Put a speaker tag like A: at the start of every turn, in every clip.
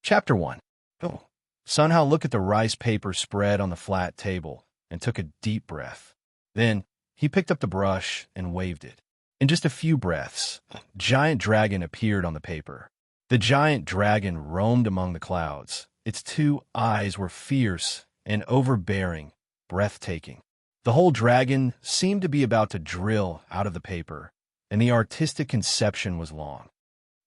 A: Chapter 1. Oh. Sun Hao looked at the rice paper spread on the flat table and took a deep breath. Then he picked up the brush and waved it. In just a few breaths, a giant dragon appeared on the paper. The giant dragon roamed among the clouds. Its two eyes were fierce and overbearing, breathtaking. The whole dragon seemed to be about to drill out of the paper, and the artistic conception was long.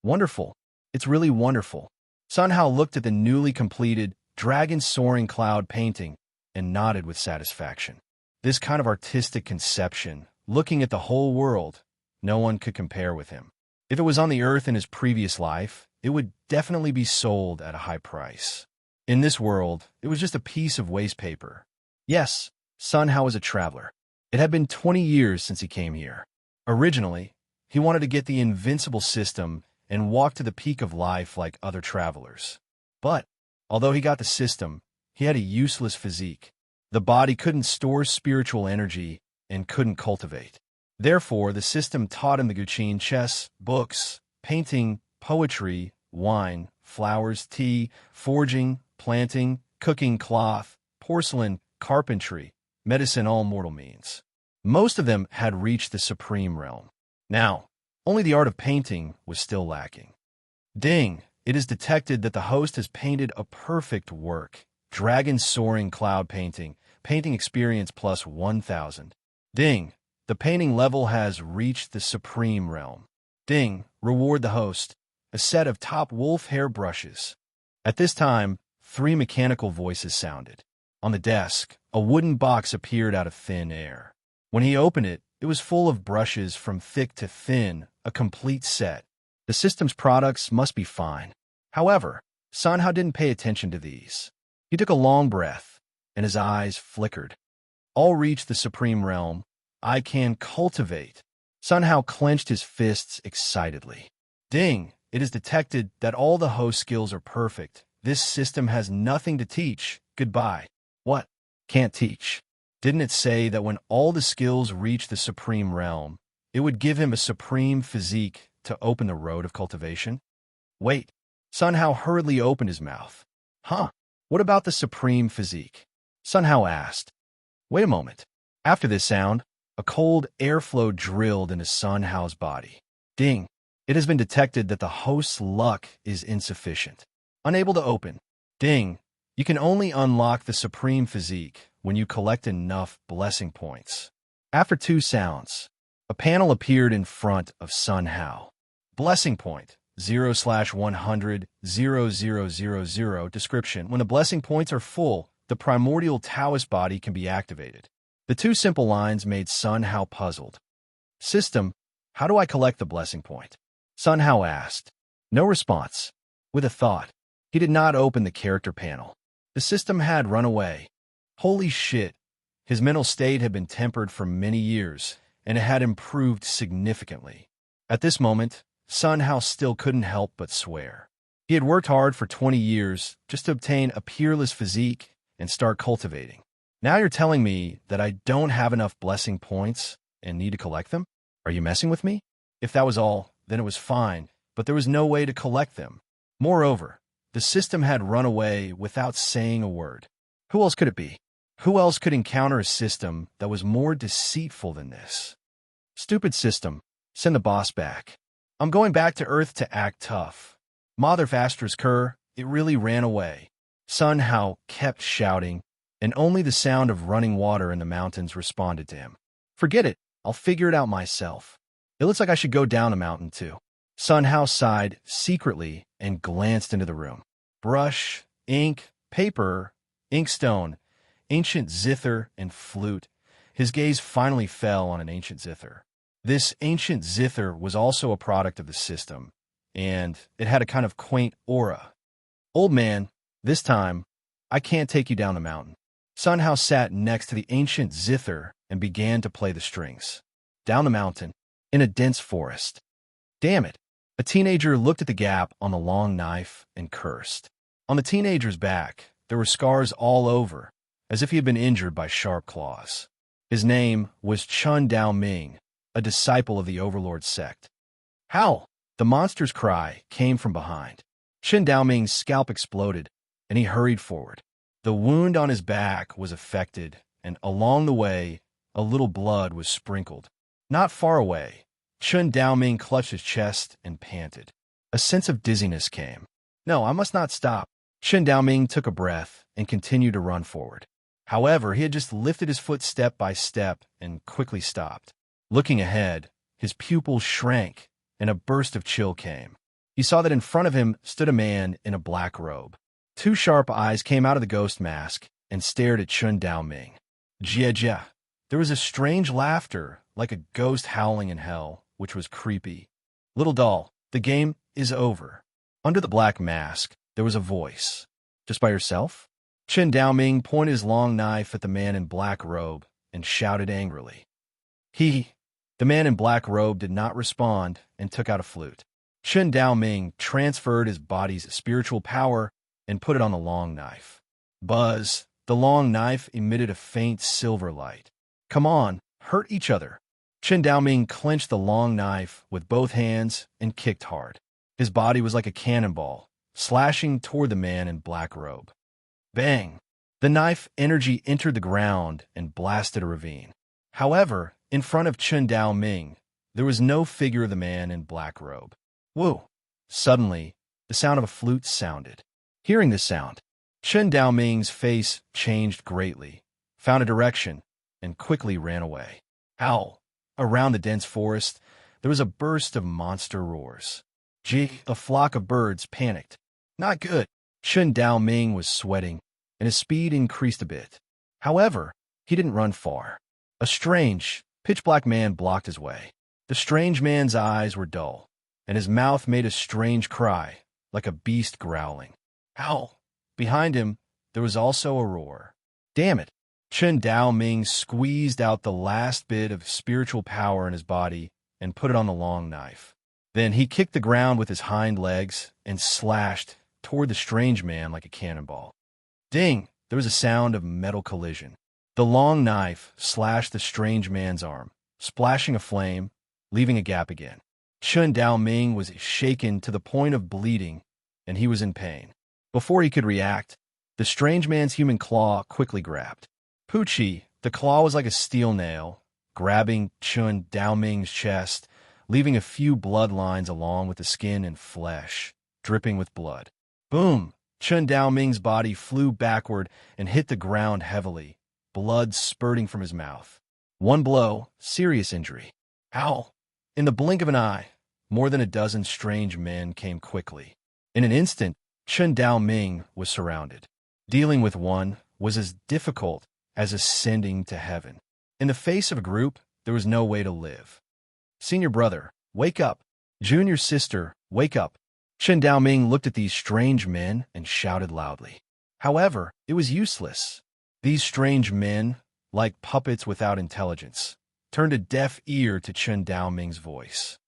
A: Wonderful. It's really wonderful. Sun Hao looked at the newly completed dragon soaring cloud painting and nodded with satisfaction. This kind of artistic conception, looking at the whole world, no one could compare with him. If it was on the earth in his previous life, it would definitely be sold at a high price. In this world, it was just a piece of waste paper. Yes, Sun Hao was a traveler. It had been 20 years since he came here. Originally, he wanted to get the invincible system and walk to the peak of life like other travelers. But, although he got the system, he had a useless physique. The body couldn't store spiritual energy and couldn't cultivate. Therefore, the system taught him the Guqin, chess, books, painting, poetry, wine, flowers, tea, forging, planting, cooking, cloth, porcelain, carpentry, medicine, all mortal means. Most of them had reached the supreme realm. Now, only the art of painting was still lacking. Ding! It is detected that the host has painted a perfect work. Dragon soaring cloud painting. Painting experience plus 1,000. Ding! The painting level has reached the supreme realm. Ding! Reward the host. A set of top wolf hair brushes. At this time, 3 mechanical voices sounded. On the desk, a wooden box appeared out of thin air. When he opened it, it was full of brushes from thick to thin, a complete set. The system's products must be fine. However, Sun Hao didn't pay attention to these. He took a long breath, and his eyes flickered. All reach the supreme realm. I can cultivate. Sun Hao clenched his fists excitedly. Ding! It is detected that all the host skills are perfect. This system has nothing to teach. Goodbye. What? Can't teach. Didn't it say that when all the skills reach the supreme realm, it would give him a supreme physique to open the road of cultivation? Wait. Sun Hao hurriedly opened his mouth. Huh? What about the supreme physique? Sun Hao asked. Wait a moment. After this sound, a cold airflow drilled into Sun Hao's body. Ding! It has been detected that the host's luck is insufficient. Unable to open. Ding! You can only unlock the supreme physique when you collect enough blessing points. After 2 sounds, a panel appeared in front of Sun Hao. Blessing point 0/100 0000. Description: when the blessing points are full, the primordial Taoist body can be activated. The 2 simple lines made Sun Hao puzzled. System: how do I collect the blessing point? Sun Hao asked. No response. With a thought, he did not open the character panel. The system had run away. Holy shit! His mental state had been tempered for many years, and it had improved significantly. At this moment, Sun Hao still couldn't help but swear. He had worked hard for 20 years just to obtain a peerless physique and start cultivating. Now you're telling me that I don't have enough blessing points and need to collect them? Are you messing with me? If that was all, then it was fine, but there was no way to collect them. Moreover, the system had run away without saying a word. Who else could it be? Who else could encounter a system that was more deceitful than this? Stupid system. Send the boss back. I'm going back to Earth to act tough. Mother Vastra's cur, it really ran away. Sun Hao kept shouting, and only the sound of running water in the mountains responded to him. Forget it. I'll figure it out myself. It looks like I should go down the mountain too. Sun Hao sighed secretly and glanced into the room. Brush, ink, paper, inkstone, ancient zither, and flute. His gaze finally fell on an ancient zither. This ancient zither was also a product of the system, and it had a kind of quaint aura. Old man, this time, I can't take you down the mountain. Sun Hao sat next to the ancient zither and began to play the strings. Down the mountain, in a dense forest. Damn it. A teenager looked at the gap on the long knife and cursed. On the teenager's back, there were scars all over, as if he had been injured by sharp claws. His name was Chun Dao Ming, a disciple of the Overlord sect. Howl! The monster's cry came from behind. Chen Daoming's scalp exploded, and he hurried forward. The wound on his back was affected, and along the way, a little blood was sprinkled. Not far away, Chen Daoming clutched his chest and panted. A sense of dizziness came. No, I must not stop. Chen Daoming took a breath and continued to run forward. However, he had just lifted his foot step by step and quickly stopped. Looking ahead, his pupils shrank, and a burst of chill came. He saw that in front of him stood a man in a black robe. Two sharp eyes came out of the ghost mask and stared at Chen Daoming. Jia Jia. There was a strange laughter, like a ghost howling in hell, which was creepy. Little doll, the game is over. Under the black mask, there was a voice. Just by yourself? Chen Daoming pointed his long knife at the man in black robe and shouted angrily. The man in black robe did not respond and took out a flute. Chen Daoming transferred his body's spiritual power and put it on the long knife. Buzz, the long knife emitted a faint silver light. Come on, hurt each other. Chen Daoming clenched the long knife with both hands and kicked hard. His body was like a cannonball, slashing toward the man in black robe. Bang! The knife energy entered the ground and blasted a ravine. However, in front of Chen Daoming, there was no figure of the man in black robe. Whoa! Suddenly, the sound of a flute sounded. Hearing this sound, Chen Daoming's face changed greatly, found a direction, and quickly ran away. Howl! Around the dense forest, there was a burst of monster roars. Gee, a flock of birds panicked. Not good. Chen Daoming was sweating, and his speed increased a bit. However, he didn't run far. A strange, pitch-black man blocked his way. The strange man's eyes were dull, and his mouth made a strange cry, like a beast growling. Howl! Behind him, there was also a roar. Damn it! Chen Daoming squeezed out the last bit of spiritual power in his body and put it on the long knife. Then he kicked the ground with his hind legs and slashed toward the strange man like a cannonball. Ding! There was a sound of metal collision. The long knife slashed the strange man's arm, splashing a flame, leaving a gap again. Chen Daoming was shaken to the point of bleeding, and he was in pain. Before he could react, the strange man's human claw quickly grabbed. Poochie, the claw was like a steel nail, grabbing Chen Daoming's chest, leaving a few blood lines along with the skin and flesh, dripping with blood. Boom! Chen Daoming's body flew backward and hit the ground heavily, blood spurting from his mouth. One blow, serious injury. Howl! In the blink of an eye, more than a dozen strange men came quickly. In an instant, Chen Daoming was surrounded. Dealing with one was as difficult as ascending to heaven. In the face of a group, there was no way to live. Senior brother, wake up. Junior sister, wake up. Chen Daoming looked at these strange men and shouted loudly. However, it was useless. These strange men, like puppets without intelligence, turned a deaf ear to Chen Daoming's voice.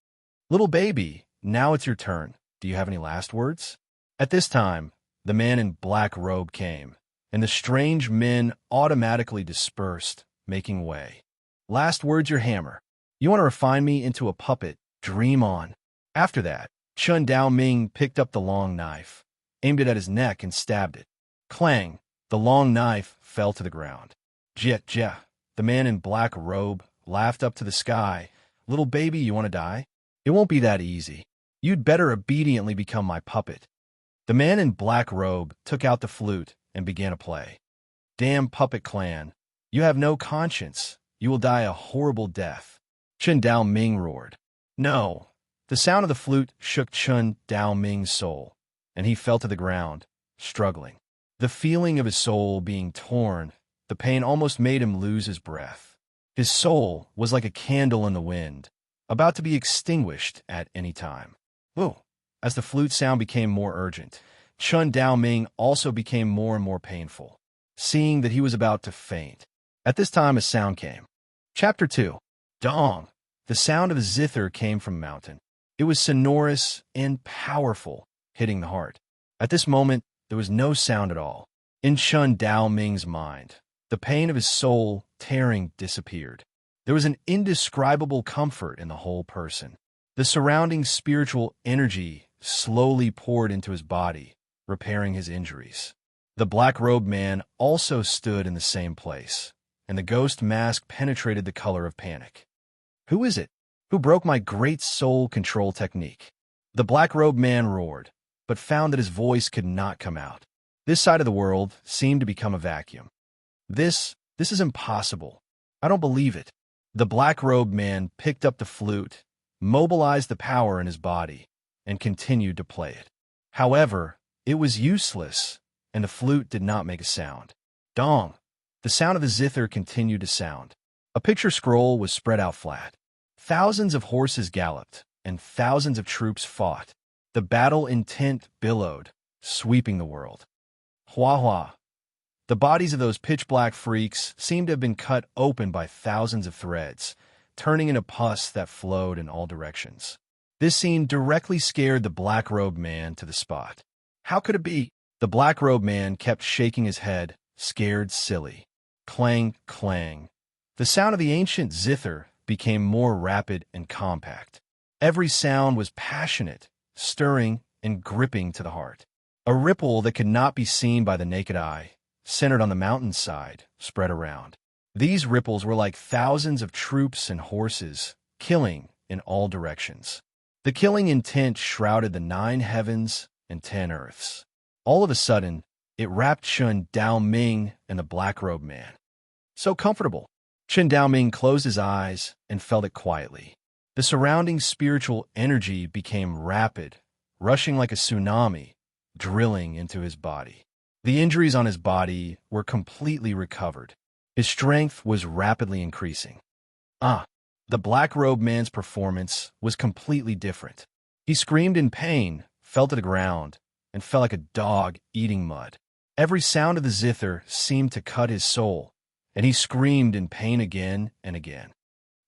A: Little baby, now it's your turn. Do you have any last words? At this time, the man in black robe came, and the strange men automatically dispersed, making way. Last words, your hammer. You want to refine me into a puppet? Dream on. After that, Chen Daoming picked up the long knife, aimed it at his neck, and stabbed it. Clang! The long knife fell to the ground. Jia Jia, the man in black robe, laughed up to the sky. Little baby, you want to die? It won't be that easy. You'd better obediently become my puppet. The man in black robe took out the flute and began to play. Damn puppet clan, you have no conscience. You will die a horrible death. Chen Daoming roared. No. The sound of the flute shook Chen Daoming's soul, and he fell to the ground, struggling. The feeling of his soul being torn, the pain almost made him lose his breath. His soul was like a candle in the wind, about to be extinguished at any time. Whoa! As the flute sound became more urgent, Chen Daoming also became more and more painful, seeing that he was about to faint. At this time, a sound came. Chapter 2. Dong! The sound of a zither came from a mountain. It was sonorous and powerful, hitting the heart. At this moment, there was no sound at all. In Chen Daoming's mind, the pain of his soul tearing disappeared. There was an indescribable comfort in the whole person. The surrounding spiritual energy slowly poured into his body, repairing his injuries. The black-robed man also stood in the same place, and the ghost mask penetrated the color of panic. Who is it? Who broke my great soul control technique? The black-robed man roared, but found that his voice could not come out. This side of the world seemed to become a vacuum. This is impossible. I don't believe it. The black-robed man picked up the flute, mobilized the power in his body, and continued to play it. However, it was useless, and the flute did not make a sound. Dong! The sound of the zither continued to sound. A picture scroll was spread out flat. Thousands of horses galloped, and thousands of troops fought. The battle intent billowed, sweeping the world. Hua hua! The bodies of those pitch-black freaks seemed to have been cut open by thousands of threads, turning into pus that flowed in all directions. This scene directly scared the black-robed man to the spot. How could it be? The black-robed man kept shaking his head, scared silly. Clang, clang. The sound of the ancient zither became more rapid and compact. Every sound was passionate, stirring, and gripping to the heart. A ripple that could not be seen by the naked eye, centered on the mountainside, spread around. These ripples were like thousands of troops and horses, killing in all directions. The killing intent shrouded the 9 heavens and 10 earths. All of a sudden, it wrapped Chen Daoming and the black-robed man. So comfortable. Chen Daoming closed his eyes and felt it quietly. The surrounding spiritual energy became rapid, rushing like a tsunami, drilling into his body. The injuries on his body were completely recovered. His strength was rapidly increasing. The black-robed man's performance was completely different. He screamed in pain, fell to the ground, and felt like a dog eating mud. Every sound of the zither seemed to cut his soul, and he screamed in pain again and again.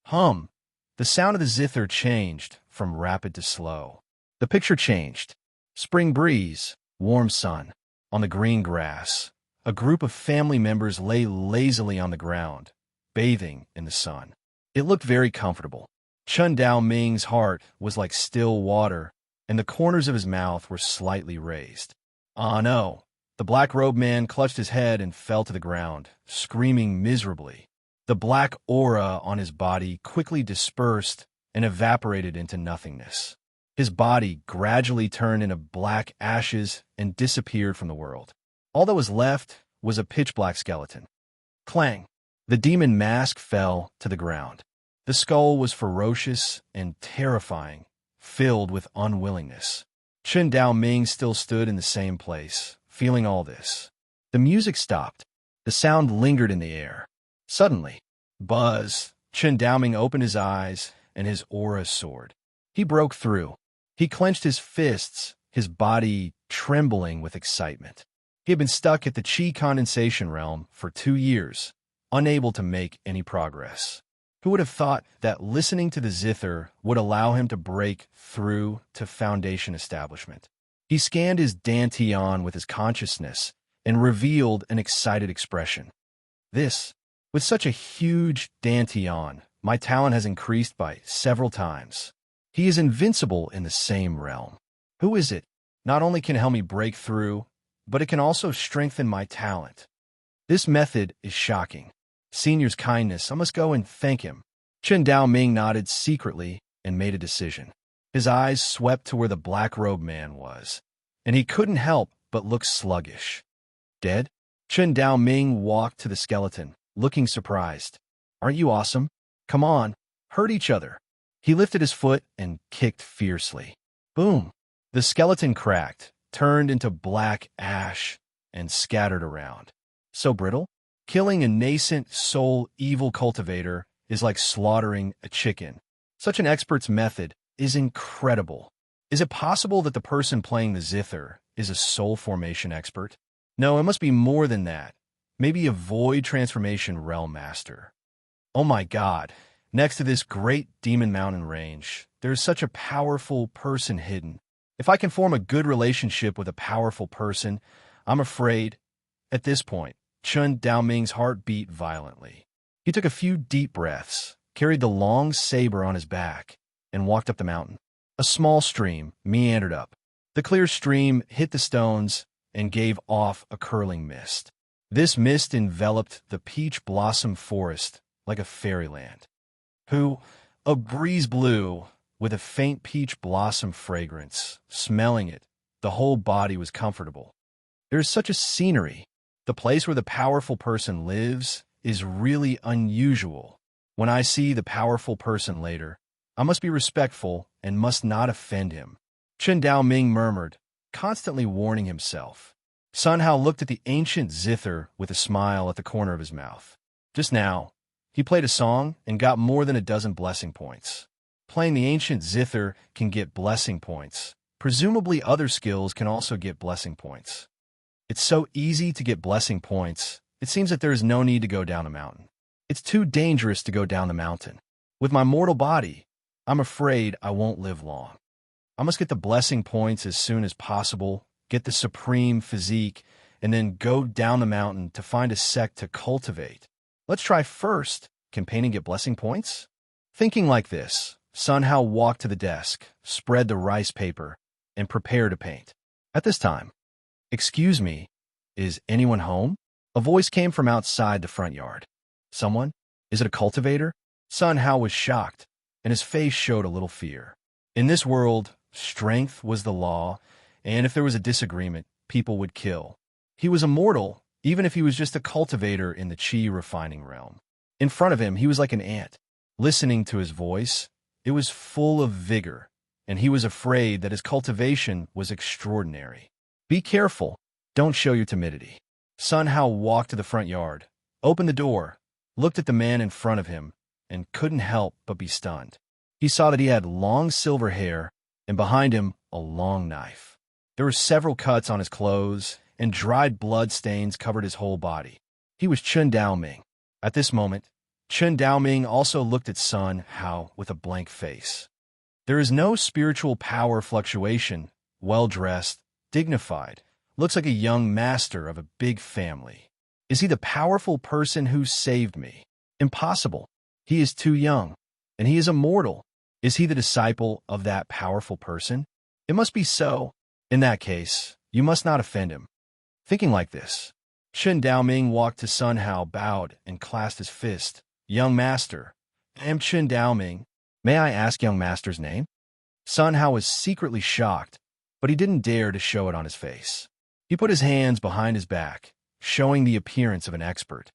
A: The sound of the zither changed from rapid to slow. The picture changed. Spring breeze, warm sun. On the green grass, a group of family members lay lazily on the ground, bathing in the sun. It looked very comfortable. Chen Daoming's heart was like still water, and the corners of his mouth were slightly raised. Ah, no. The black-robed man clutched his head and fell to the ground, screaming miserably. The black aura on his body quickly dispersed and evaporated into nothingness. His body gradually turned into black ashes and disappeared from the world. All that was left was a pitch-black skeleton. Clang! The demon mask fell to the ground. The skull was ferocious and terrifying, filled with unwillingness. Chen Daoming still stood in the same place, feeling all this. The music stopped. The sound lingered in the air. Suddenly, buzz! Chen Daoming opened his eyes, and his aura soared. He broke through. He clenched his fists, his body trembling with excitement. He had been stuck at the Qi condensation realm for 2 years, unable to make any progress. Who would have thought that listening to the zither would allow him to break through to foundation establishment? He scanned his dantian with his consciousness and revealed an excited expression. With such a huge dantian, my talent has increased by several times. He is invincible in the same realm. Who is it? Not only can it help me break through, but it can also strengthen my talent. This method is shocking. Senior's kindness, I must go and thank him. Chen Daoming nodded secretly and made a decision. His eyes swept to where the black-robed man was, and he couldn't help but look sluggish. Dead? Chen Daoming walked to the skeleton, looking surprised. Aren't you awesome? Come on, hurt each other. He lifted his foot and kicked fiercely. Boom! The skeleton cracked, turned into black ash, and scattered around. So brittle? Killing a nascent soul evil cultivator is like slaughtering a chicken. Such an expert's method is incredible. Is it possible that the person playing the zither is a soul formation expert? No, it must be more than that. Maybe a void transformation realm master. Oh my God. Next to this great demon mountain range, there is such a powerful person hidden. If I can form a good relationship with a powerful person, I'm afraid. At this point, Chen Daoming's heart beat violently. He took a few deep breaths, carried the long saber on his back, and walked up the mountain. A small stream meandered up, The clear stream hit the stones and gave off a curling mist. This mist enveloped the peach blossom forest like a fairyland. A breeze blew with a faint peach blossom fragrance. Smelling it, the whole body was comfortable. There is such a scenery. The place where the powerful person lives is really unusual. When I see the powerful person later, I must be respectful and must not offend him. Chen Daoming murmured, constantly warning himself. Sun Hao looked at the ancient zither with a smile at the corner of his mouth. Just now, he played a song and got more than a dozen blessing points. Playing the ancient zither can get blessing points. Presumably other skills can also get blessing points. It's so easy to get blessing points, it seems that there is no need to go down a mountain. It's too dangerous to go down the mountain. With my mortal body, I'm afraid I won't live long. I must get the blessing points as soon as possible, get the supreme physique, and then go down the mountain to find a sect to cultivate. Let's try first. Can painting get blessing points? Thinking like this, Sun Hao walked to the desk, spread the rice paper, and prepared to paint. At this time, "Excuse me, is anyone home?" A voice came from outside the front yard. "Someone? Is it a cultivator?" Sun Hao was shocked, and his face showed a little fear. In this world, strength was the law, and if there was a disagreement, people would kill. He was immortal, even if he was just a cultivator in the Qi refining realm. In front of him, he was like an ant. Listening to his voice, it was full of vigor, and he was afraid that his cultivation was extraordinary. "Be careful. Don't show your timidity." Sun Hao walked to the front yard, opened the door, looked at the man in front of him, and couldn't help but be stunned. He saw that he had long silver hair, and behind him, a long knife. There were several cuts on his clothes, and dried blood stains covered his whole body. He was Chen Daoming. At this moment, Chen Daoming also looked at Sun Hao with a blank face. There is no spiritual power fluctuation, well-dressed, dignified, looks like a young master of a big family. Is he the powerful person who saved me? Impossible. He is too young, and he is immortal. Is he the disciple of that powerful person? It must be so. In that case, you must not offend him. Thinking like this, Chen Daoming walked to Sun Hao, bowed, and clasped his fist. "Young master, I am Chen Daoming. May I ask young master's name?" Sun Hao was secretly shocked, but he didn't dare to show it on his face. He put his hands behind his back, showing the appearance of an expert.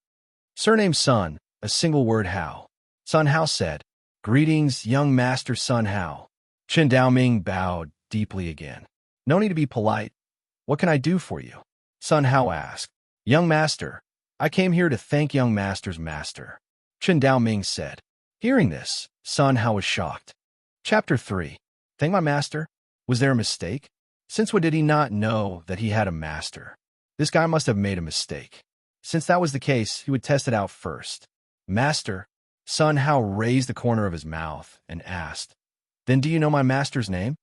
A: "Surname Sun, a single word Hao." Sun Hao said, "Greetings, young master Sun Hao." Chen Daoming bowed deeply again. "No need to be polite. What can I do for you?" Sun Hao asked. "Young master, I came here to thank young master's master." Chen Daoming said. Hearing this, Sun Hao was shocked. Chapter 3. Thank my master? Was there a mistake? Since when did he not know that he had a master? This guy must have made a mistake. Since that was the case, he would test it out first. "Master?" Sun Hao raised the corner of his mouth and asked, "Then do you know my master's name?"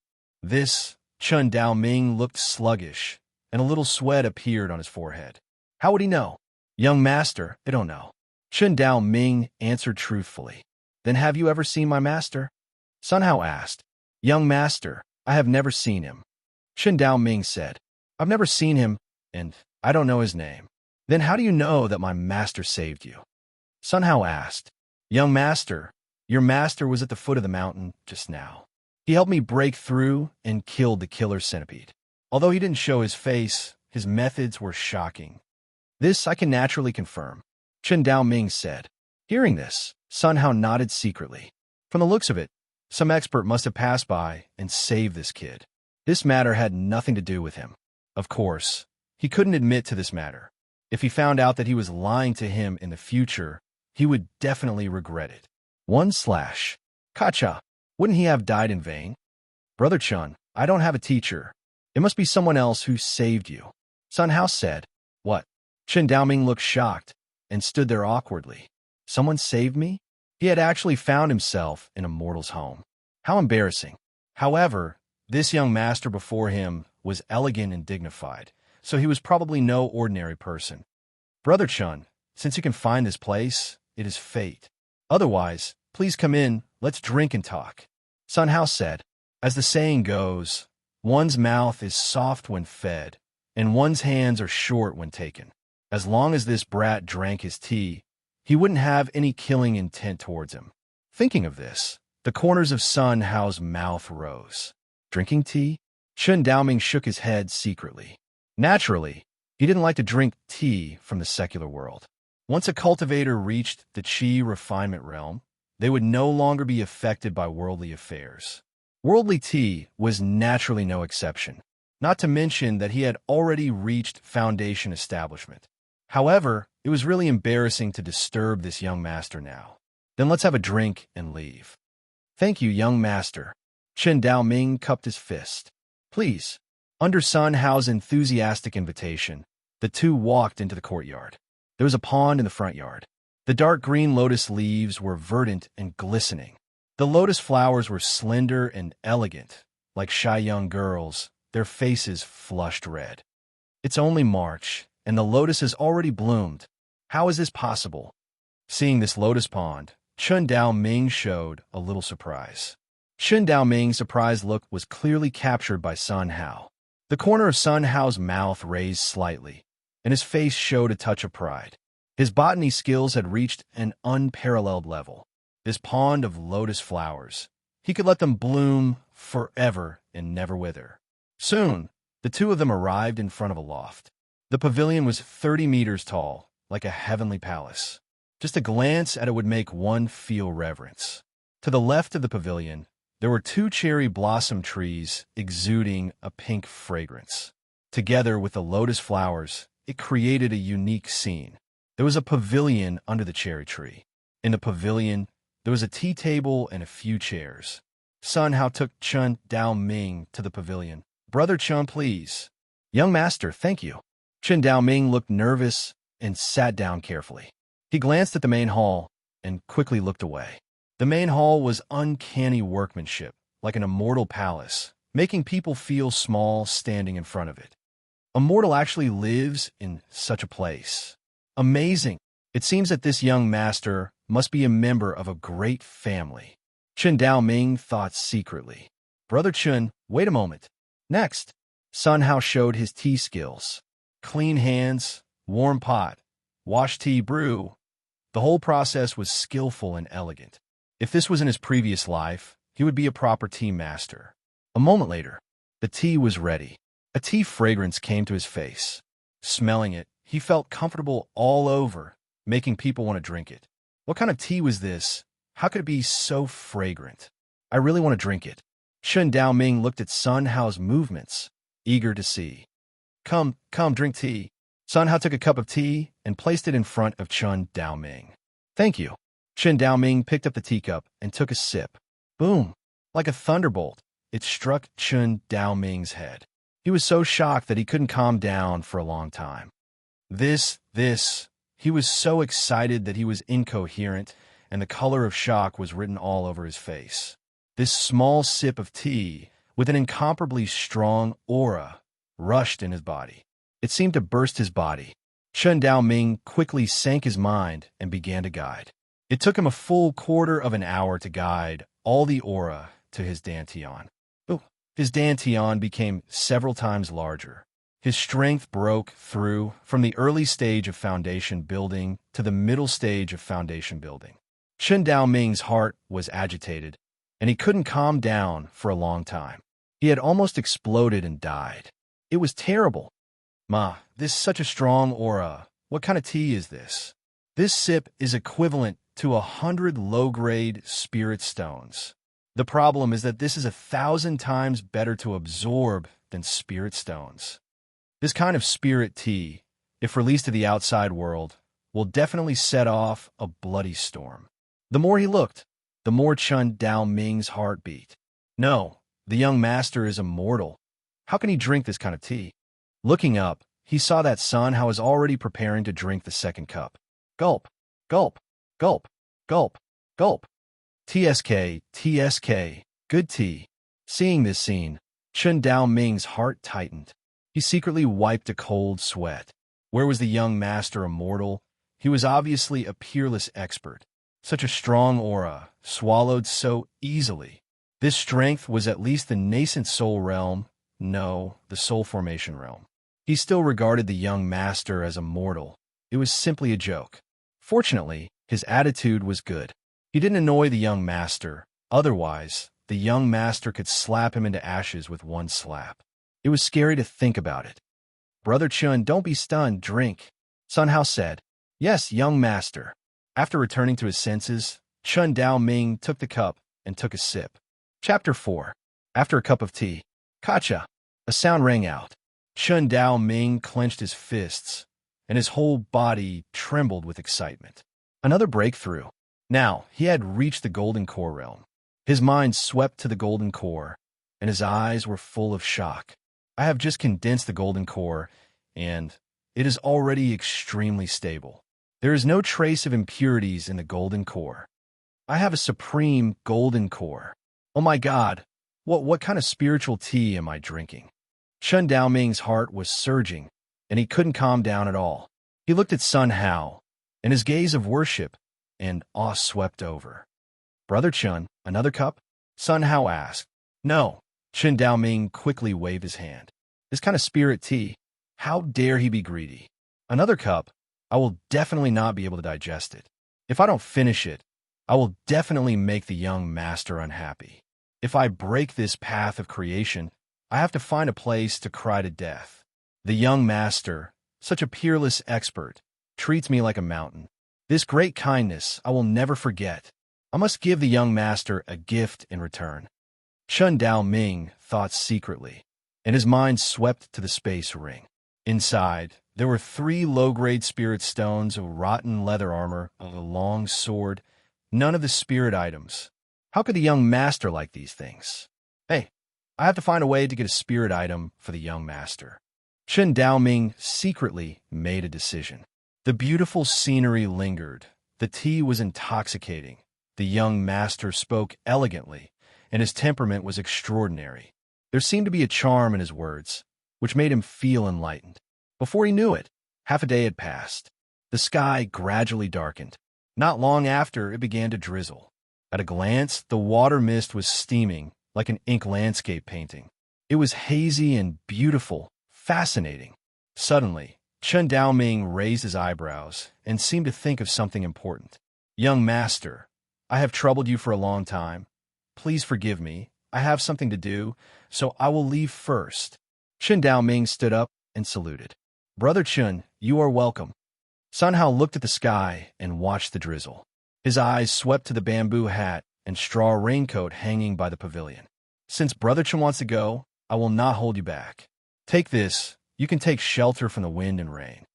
A: This, Chen Daoming looked sluggish, and a little sweat appeared on his forehead. How would he know? "Young master, I don't know." Chen Daoming answered truthfully. "Then have you ever seen my master?" Sun Hao asked. "Young master, I have never seen him." Chen Daoming said, "I've never seen him, and I don't know his name." "Then how do you know that my master saved you?" Sun Hao asked. "Young master, your master was at the foot of the mountain just now. He helped me break through and killed the killer centipede. Although he didn't show his face, his methods were shocking. This I can naturally confirm," Chen Daoming said. Hearing this, Sun Hao nodded secretly. From the looks of it, some expert must have passed by and saved this kid. This matter had nothing to do with him. Of course, he couldn't admit to this matter. If he found out that he was lying to him in the future, he would definitely regret it. Kacha, wouldn't he have died in vain? "Brother Chun, I don't have a teacher. It must be someone else who saved you." Sun Hao said. "What?" Chen Daoming looked shocked and stood there awkwardly. Someone saved me? He had actually found himself in a mortal's home. How embarrassing. However, this young master before him was elegant and dignified, so he was probably no ordinary person. "Brother Chun, since you can find this place, it is fate. Otherwise, please come in, let's drink and talk," Sun Hao said. As the saying goes, One's mouth is soft when fed, and one's hands are short when taken. As long as this brat drank his tea, he wouldn't have any killing intent towards him. Thinking of this, the corners of Sun Hao's mouth rose. Drinking tea? Chen Daoming shook his head secretly. Naturally, he didn't like to drink tea from the secular world. Once a cultivator reached the qi refinement realm, they would no longer be affected by worldly affairs. Worldly tea was naturally no exception, not to mention that he had already reached foundation establishment. However, it was really embarrassing to disturb this young master now. Then let's have a drink and leave. Thank you, young master. Chen Daoming cupped his fist. Please. Under Sun Hao's enthusiastic invitation, the two walked into the courtyard. There was a pond in the front yard. The dark green lotus leaves were verdant and glistening. The lotus flowers were slender and elegant, like shy young girls, their faces flushed red. It's only March, and the lotus has already bloomed. How is this possible? Seeing this lotus pond, Chen Daoming showed a little surprise. Chen Daoming's surprised look was clearly captured by Sun Hao. The corner of Sun Hao's mouth raised slightly, and his face showed a touch of pride. His botany skills had reached an unparalleled level. This pond of lotus flowers, he could let them bloom forever and never wither. Soon, the two of them arrived in front of a loft. The pavilion was 30 meters tall, like a heavenly palace. Just a glance at it would make one feel reverence. To the left of the pavilion, there were 2 cherry blossom trees exuding a pink fragrance. Together with the lotus flowers, it created a unique scene. There was a pavilion under the cherry tree. In the pavilion, there was a tea table and a few chairs. Sun Hao took Chen Daoming to the pavilion. Brother Chen, please. Young master, thank you. Chen Daoming looked nervous and sat down carefully. He glanced at the main hall and quickly looked away. The main hall was uncanny workmanship, like an immortal palace, making people feel small standing in front of it. A mortal actually lives in such a place. Amazing. It seems that this young master must be a member of a great family. Chen Daoming thought secretly. Brother Chen, wait a moment. Next, Sun Hao showed his tea skills. Clean hands, warm pot, wash tea, brew. The whole process was skillful and elegant. If this was in his previous life, he would be a proper tea master. A moment later, the tea was ready. A tea fragrance came to his face. Smelling it, he felt comfortable all over, making people want to drink it. What kind of tea was this? How could it be so fragrant? I really want to drink it. Chen Daoming looked at Sun Hao's movements, eager to see. Come, drink tea. Sun Hao took a cup of tea and placed it in front of Chen Daoming. Thank you. Chen Daoming picked up the teacup and took a sip. Boom! Like a thunderbolt, it struck Chen Daoming's head. He was so shocked that he couldn't calm down for a long time. He was so excited that he was incoherent, and the color of shock was written all over his face. This small sip of tea, with an incomparably strong aura, rushed in his body. It seemed to burst his body. Chen Daoming quickly sank his mind and began to guide. It took him a full quarter of an hour to guide all the aura to his dantian. His dantian became several times larger. His strength broke through from the early stage of foundation building to the middle stage of foundation building. Chen Daoming's heart was agitated, and he couldn't calm down for a long time. He had almost exploded and died. It was terrible. Ma, this is such a strong aura. What kind of tea is this? This sip is equivalent to 100 low-grade spirit stones. The problem is that this is 1,000 times better to absorb than spirit stones. This kind of spirit tea, if released to the outside world, will definitely set off a bloody storm. The more he looked, the more Chen Daoming's heart beat. No, the young master is immortal. How can he drink this kind of tea? Looking up, he saw that Sun Hao was already preparing to drink the second cup. Gulp, gulp, gulp, gulp, gulp. TSK, good tea. Seeing this scene, Chen Daoming's heart tightened. He secretly wiped a cold sweat. Where was the young master immortal? He was obviously a peerless expert. Such a strong aura, swallowed so easily. This strength was at least the nascent soul realm, No, the soul formation realm. He still regarded the young master as a mortal. It was simply a joke. Fortunately, his attitude was good. He didn't annoy the young master. Otherwise, the young master could slap him into ashes with one slap. It was scary to think about it. Brother Chun, don't be stunned, drink, Sun Hao said. Yes, young master. After returning to his senses, Chun Dao Ming took the cup and took a sip. Chapter 4. After a cup of tea, Kacha, a sound rang out. Chun Dao Ming clenched his fists, and his whole body trembled with excitement. Another breakthrough. Now, he had reached the golden core realm. His mind swept to the golden core, and his eyes were full of shock. I have just condensed the golden core, and it is already extremely stable. There is no trace of impurities in the golden core. I have a supreme golden core. Oh my God, what kind of spiritual tea am I drinking? Chun Daoming's heart was surging, and he couldn't calm down at all. He looked at Sun Hao, and his gaze of worship and awe swept over. Brother Chun, another cup? Sun Hao asked. No. Chun Daoming quickly waved his hand. This kind of spirit tea, how dare he be greedy? Another cup? I will definitely not be able to digest it. If I don't finish it, I will definitely make the young master unhappy. If I break this path of creation, I have to find a place to cry to death. The young master, such a peerless expert, treats me like a mountain. This great kindness I will never forget. I must give the young master a gift in return. Chun Dao Ming thought secretly, and his mind swept to the space ring. Inside, there were 3 low-grade spirit stones, a rotten leather armor, a long sword, none of the spirit items. How could the young master like these things? Hey, I have to find a way to get a spirit item for the young master. Chun Dao Ming secretly made a decision. The beautiful scenery lingered. The tea was intoxicating. The young master spoke elegantly, and his temperament was extraordinary. There seemed to be a charm in his words, which made him feel enlightened. Before he knew it, half a day had passed. The sky gradually darkened. Not long after, it began to drizzle. At a glance, the water mist was steaming like an ink landscape painting. It was hazy and beautiful, fascinating. Suddenly, Chun Dao Ming raised his eyebrows and seemed to think of something important. Young master, I have troubled you for a long time. Please forgive me. I have something to do, so I will leave first. Chun Dao Ming stood up and saluted. Brother Chun, you are welcome. Sun Hao looked at the sky and watched the drizzle. His eyes swept to the bamboo hat and straw raincoat hanging by the pavilion. Since Brother Chun wants to go, I will not hold you back. Take this. You can take shelter from the wind and rain.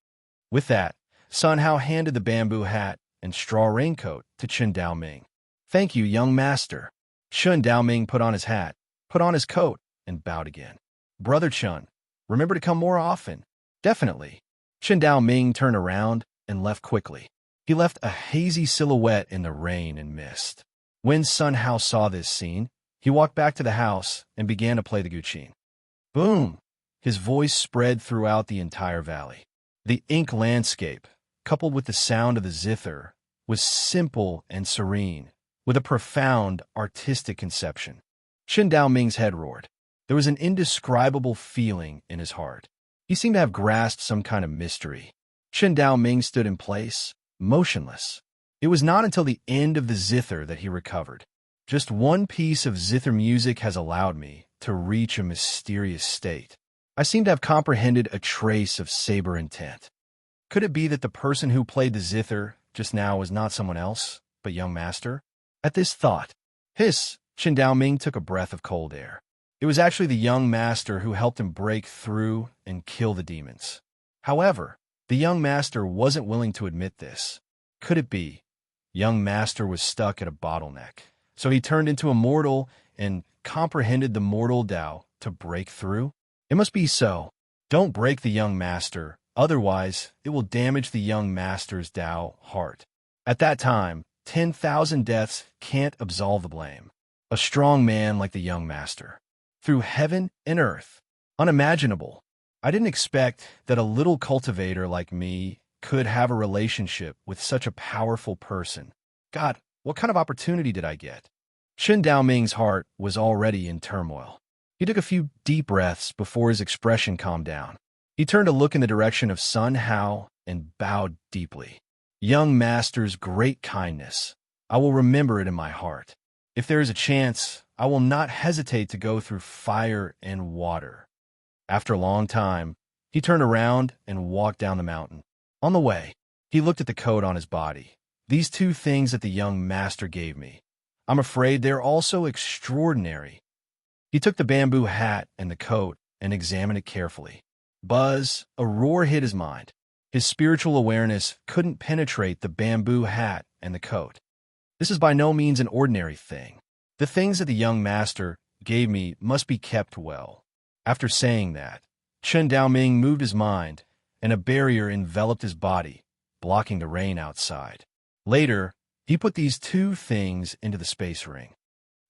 A: With that, Sun Hao handed the bamboo hat and straw raincoat to Chun Dao Ming. Thank you, young master. Chun Dao Ming put on his hat, put on his coat, and bowed again. Brother Chun, remember to come more often. Definitely. Chun Dao Ming turned around and left quickly. He left a hazy silhouette in the rain and mist. When Sun Hao saw this scene, he walked back to the house and began to play the guqin. Boom! His voice spread throughout the entire valley. The ink landscape, coupled with the sound of the zither, was simple and serene, with a profound artistic conception. Chun Dao Ming's head roared. There was an indescribable feeling in his heart. He seemed to have grasped some kind of mystery. Chun Dao Ming stood in place, motionless. It was not until the end of the zither that he recovered. Just one piece of zither music has allowed me to reach a mysterious state. I seem to have comprehended a trace of saber intent. Could it be that the person who played the zither just now was not someone else, but young master? At this thought, hiss, Chun Dao Ming took a breath of cold air. It was actually the young master who helped him break through and kill the demons. However, the young master wasn't willing to admit this. Could it be? Young master was stuck at a bottleneck, so he turned into a mortal and comprehended the mortal Tao to break through? It must be so. Don't break the young master, otherwise it will damage the young master's Tao heart. At that time, 10,000 deaths can't absolve the blame. A strong man like the young master. Through heaven and earth. Unimaginable. I didn't expect that a little cultivator like me could have a relationship with such a powerful person. God, what kind of opportunity did I get? Chun Dao Ming's heart was already in turmoil. He took a few deep breaths before his expression calmed down. He turned to look in the direction of Sun Hao and bowed deeply. Young master's great kindness. I will remember it in my heart. If there is a chance, I will not hesitate to go through fire and water. After a long time, he turned around and walked down the mountain. On the way, he looked at the coat on his body. These two things that the young master gave me. I'm afraid they're also extraordinary. He took the bamboo hat and the coat and examined it carefully. Buzz, a roar hit his mind. His spiritual awareness couldn't penetrate the bamboo hat and the coat. This is by no means an ordinary thing. The things that the young master gave me must be kept well. After saying that, Chen Daoming moved his mind, and a barrier enveloped his body, blocking the rain outside. Later, he put these two things into the space ring.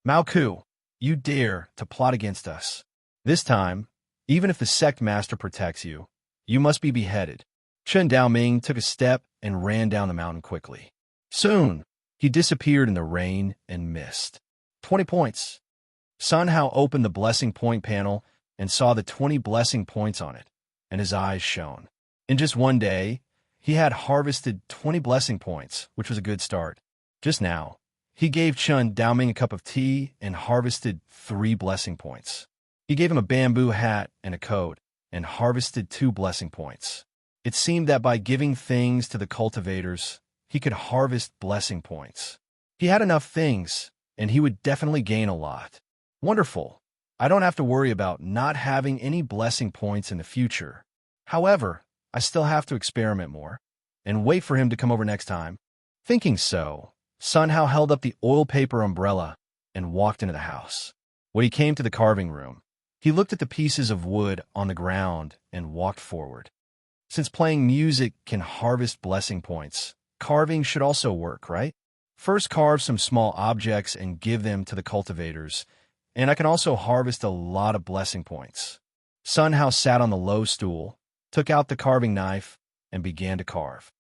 A: Mao Ku, you dare to plot against us. This time, even if the sect master protects you, you must be beheaded. Chen Daoming took a step and ran down the mountain quickly. Soon, he disappeared in the rain and mist. 20 points. Sun Hao opened the blessing point panel and saw the 20 blessing points on it, and his eyes shone. In just one day, he had harvested 20 blessing points, which was a good start. Just now, he gave Chen Daoming a cup of tea and harvested 3 blessing points. He gave him a bamboo hat and a coat and harvested 2 blessing points. It seemed that by giving things to the cultivators, he could harvest blessing points. He had enough things, and he would definitely gain a lot. Wonderful. I don't have to worry about not having any blessing points in the future. However, I still have to experiment more and wait for him to come over next time. Thinking so, Sun Hao held up the oil paper umbrella and walked into the house. When he came to the carving room, he looked at the pieces of wood on the ground and walked forward. Since playing music can harvest blessing points, carving should also work, right? First carve some small objects and give them to the cultivators, and I can also harvest a lot of blessing points. Sun Hao sat on the low stool, took out the carving knife, and began to carve.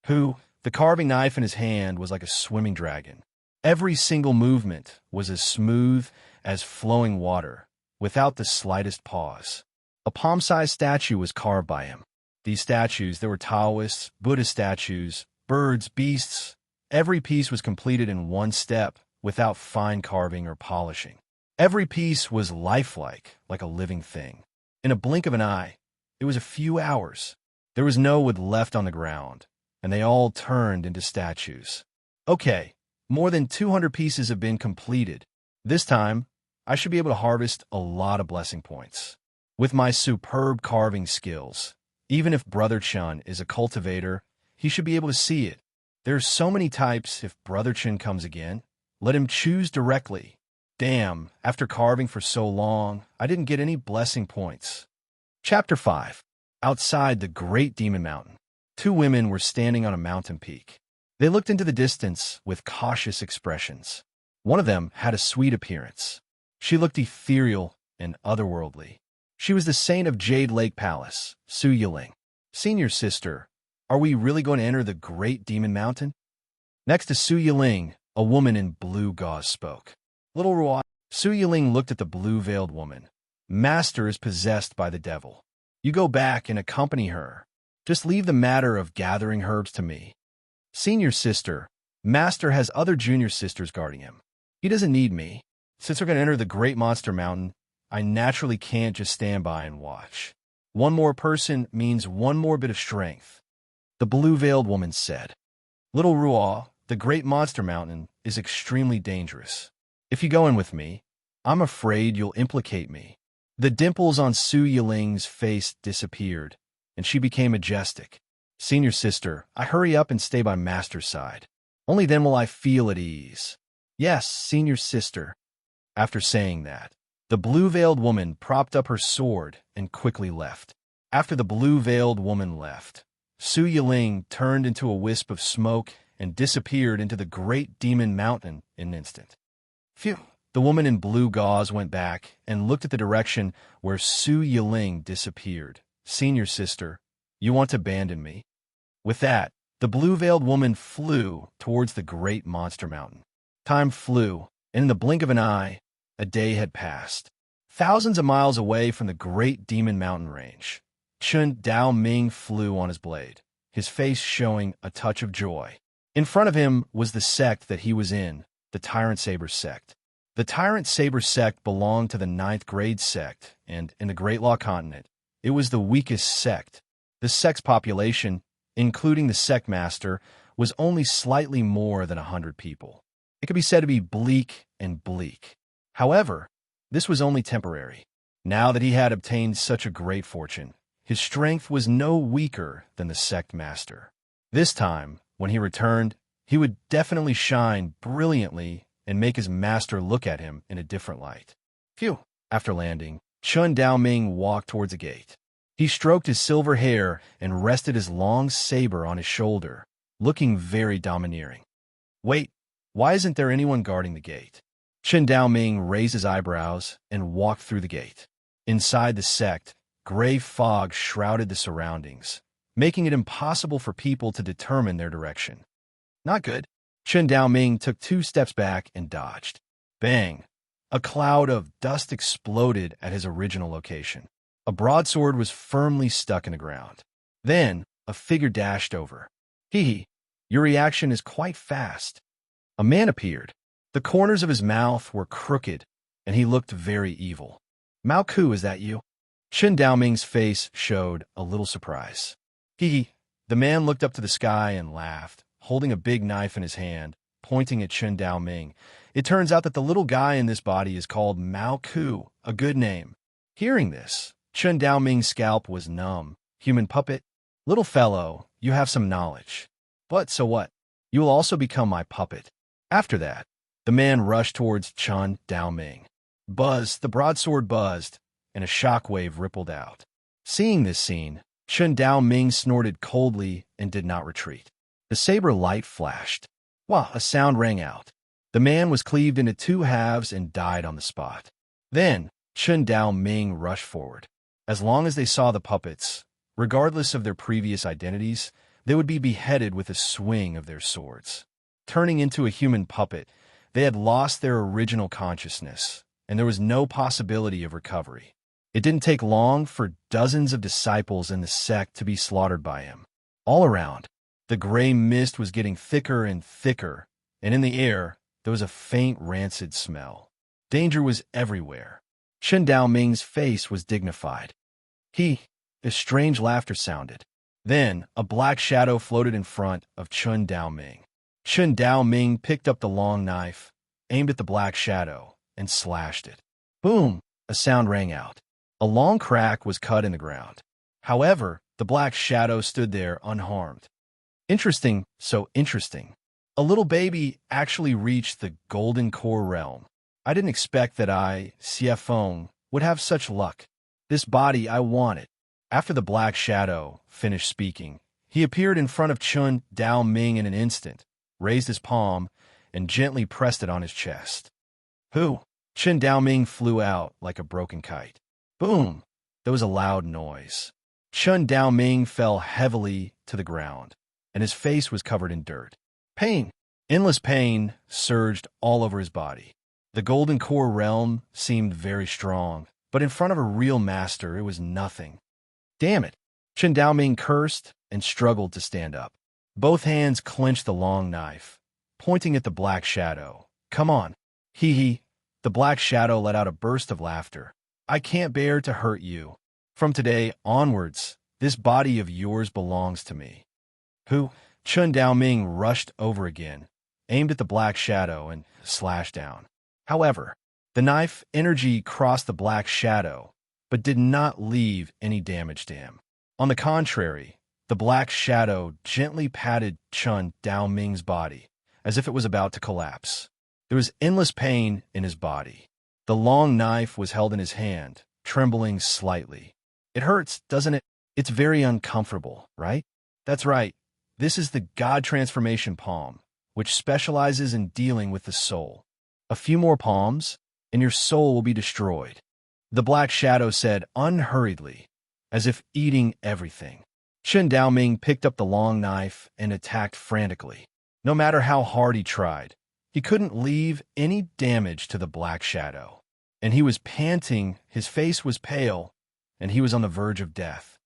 A: The carving knife in his hand was like a swimming dragon. Every single movement was as smooth as flowing water, without the slightest pause. A palm-sized statue was carved by him. These statues, there were Taoists, Buddhist statues, birds, beasts. Every piece was completed in one step, without fine carving or polishing. Every piece was lifelike, like a living thing. In a blink of an eye, it was a few hours. There was no wood left on the ground, and they all turned into statues. Okay, more than 200 pieces have been completed. This time, I should be able to harvest a lot of blessing points. With my superb carving skills, even if Brother Chen is a cultivator, he should be able to see it. There's so many types. If Brother Chen comes again, let him choose directly. Damn, after carving for so long, I didn't get any blessing points. Chapter 5. Outside the Great Demon Mountain, 2 women were standing on a mountain peak. They looked into the distance with cautious expressions. One of them had a sweet appearance. She looked ethereal and otherworldly. She was the saint of Jade Lake Palace, Su Yiling. Senior sister, are we really going to enter the Great Demon Mountain? Next to Su Yiling, a woman in blue gauze spoke. Little Ruai. Su Yiling looked at the blue-veiled woman. Master is possessed by the devil. You go back and accompany her. Just leave the matter of gathering herbs to me. Senior sister, Master has other junior sisters guarding him. He doesn't need me. Since we're going to enter the Great Monster Mountain, I naturally can't just stand by and watch. One more person means one more bit of strength. The blue-veiled woman said. Little Ruai, the Great Monster Mountain is extremely dangerous. If you go in with me, I'm afraid you'll implicate me. The dimples on Su Yiling's face disappeared, and she became majestic. Senior sister, I hurry up and stay by Master's side. Only then will I feel at ease. Yes, senior sister. After saying that, the blue-veiled woman propped up her sword and quickly left. After the blue-veiled woman left, Su Yiling turned into a wisp of smoke and disappeared into the Great Demon Mountain in an instant. Phew! The woman in blue gauze went back and looked at the direction where Su Yiling disappeared. Senior sister, you want to abandon me? With that, the blue-veiled woman flew towards the Great Monster Mountain. Time flew, and in the blink of an eye, a day had passed. Thousands of miles away from the great Demon Mountain range, Chun Dao Ming flew on his blade, his face showing a touch of joy. In front of him was the sect that he was in, the Tyrant Saber sect. The Tyrant Saber sect belonged to the 9th grade sect, and in the Great Law Continent, it was the weakest sect. The sect's population, including the sect master, was only slightly more than 100 people. It could be said to be bleak and bleak. However, this was only temporary. Now that he had obtained such a great fortune, his strength was no weaker than the sect master. This time, when he returned, he would definitely shine brilliantly and make his master look at him in a different light. Phew! After landing, Chun Dao Ming walked towards the gate. He stroked his silver hair and rested his long saber on his shoulder, looking very domineering. Wait, why isn't there anyone guarding the gate? Chun Dao Ming raised his eyebrows and walked through the gate. Inside the sect, gray fog shrouded the surroundings, making it impossible for people to determine their direction. Not good. Chun Dao Ming took 2 steps back and dodged. Bang! A cloud of dust exploded at his original location. A broadsword was firmly stuck in the ground. Then, a figure dashed over. Hee, your reaction is quite fast. A man appeared. The corners of his mouth were crooked, and he looked very evil. Mao Ku, is that you? Chun Dao Ming's face showed a little surprise. Hee. The man looked up to the sky and laughed, holding a big knife in his hand, pointing at Chun Dao Ming. It turns out that the little guy in this body is called Mao Ku, a good name. Hearing this, Chun Dao Ming's scalp was numb. Human puppet? Little fellow, you have some knowledge. But so what? You will also become my puppet. After that, the man rushed towards Chun Dao Ming. Buzz, the broadsword buzzed, and a shockwave rippled out. Seeing this scene, Chun Dao Ming snorted coldly and did not retreat. The saber light flashed. Wow, a sound rang out. The man was cleaved into 2 halves and died on the spot. Then, Chun Dao Ming rushed forward. As long as they saw the puppets, regardless of their previous identities, they would be beheaded with a swing of their swords. Turning into a human puppet, they had lost their original consciousness, and there was no possibility of recovery. It didn't take long for dozens of disciples in the sect to be slaughtered by him. All around, the gray mist was getting thicker and thicker, and in the air, there was a faint rancid smell. Danger was everywhere. Chun Dao Ming's face was dignified. A strange laughter sounded. Then, a black shadow floated in front of Chun Dao Ming. Chun Dao Ming picked up the long knife, aimed at the black shadow, and slashed it. Boom! A sound rang out. A long crack was cut in the ground. However, the black shadow stood there unharmed. Interesting, so interesting. A little baby actually reached the Golden Core realm. I didn't expect that I, Xiefeng, would have such luck. This body, I want it. After the black shadow finished speaking, he appeared in front of Chun Dao Ming in an instant, raised his palm, and gently pressed it on his chest. Who? Chun Dao Ming flew out like a broken kite. Boom! There was a loud noise. Chun Dao Ming fell heavily to the ground, and his face was covered in dirt. Pain! Endless pain surged all over his body. The Golden Core realm seemed very strong, but in front of a real master, it was nothing. Damn it! Chun Dao Ming cursed and struggled to stand up. Both hands clenched the long knife, pointing at the black shadow. Come on. The black shadow let out a burst of laughter. I can't bear to hurt you. From today onwards, this body of yours belongs to me. Who? Chun Dao Ming rushed over again, aimed at the black shadow, and slashed down. However, the knife energy crossed the black shadow, but did not leave any damage to him. On the contrary, the black shadow gently patted Chun Dao Ming's body, as if it was about to collapse. There was endless pain in his body. The long knife was held in his hand, trembling slightly. It hurts, doesn't it? It's very uncomfortable, right? That's right. This is the God Transformation Palm, which specializes in dealing with the soul. A few more palms, and your soul will be destroyed. The black shadow said unhurriedly, as if eating everything. Chun Dao Ming picked up the long knife and attacked frantically. No matter how hard he tried, he couldn't leave any damage to the black shadow. and he was panting, his face was pale, and he was on the verge of death.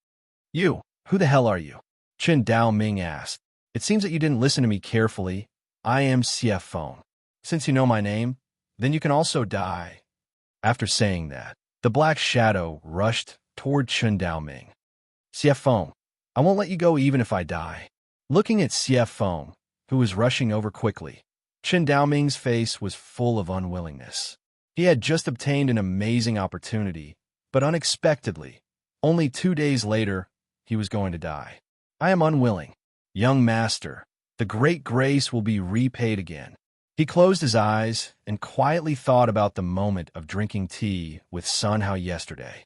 A: "You, who the hell are you?" Chen Dao Ming asked. "It seems that you didn't listen to me carefully. I am CF Feng. Since you know my name, then you can also die." After saying that, the black shadow rushed toward Chen Dao Ming. "CF Feng, I won't let you go even if I die." Looking at CF Feng, who was rushing over quickly, Chen Dao Ming's face was full of unwillingness. He had just obtained an amazing opportunity, but unexpectedly, only 2 days later, he was going to die. "I am unwilling. Young master, the great grace will be repaid again." He closed his eyes and quietly thought about the moment of drinking tea with Sun Hao yesterday.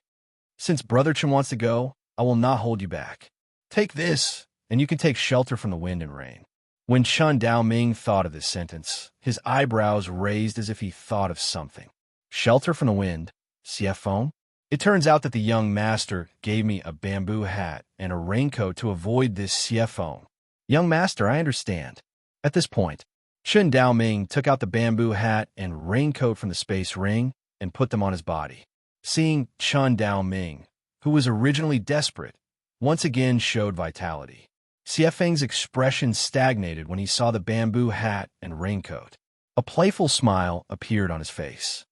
A: "Since Brother Chen wants to go, I will not hold you back. Take this, and you can take shelter from the wind and rain." When Chen Dao Ming thought of this sentence, his eyebrows raised as if he thought of something. "Shelter from the wind? CF Feng? It turns out that the young master gave me a bamboo hat and a raincoat to avoid this CF Feng. Young master, I understand." At this point, Chen Dao Ming took out the bamboo hat and raincoat from the space ring and put them on his body. Seeing Chen Dao Ming, who was originally desperate, once again showed vitality. CF Feng's expression stagnated when he saw the bamboo hat and raincoat. A playful smile appeared on his face.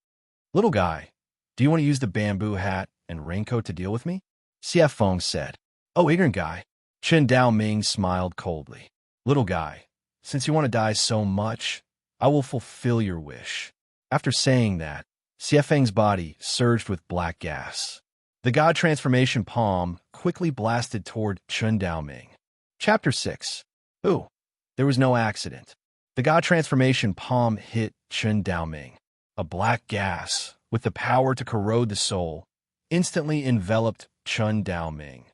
A: "Little guy, do you want to use the bamboo hat and raincoat to deal with me?" CF Feng said. "Oh, ignorant guy." Chen Dao Ming smiled coldly. "Little guy, since you want to die so much, I will fulfill your wish." After saying that, CF Feng's body surged with black gas. The God Transformation Palm quickly blasted toward Chen Dao Ming. Chapter 6. Ooh, there was no accident. The God Transformation Palm hit Chen Dao Ming. A black gas, with the power to corrode the soul, instantly enveloped Chen Dao Ming.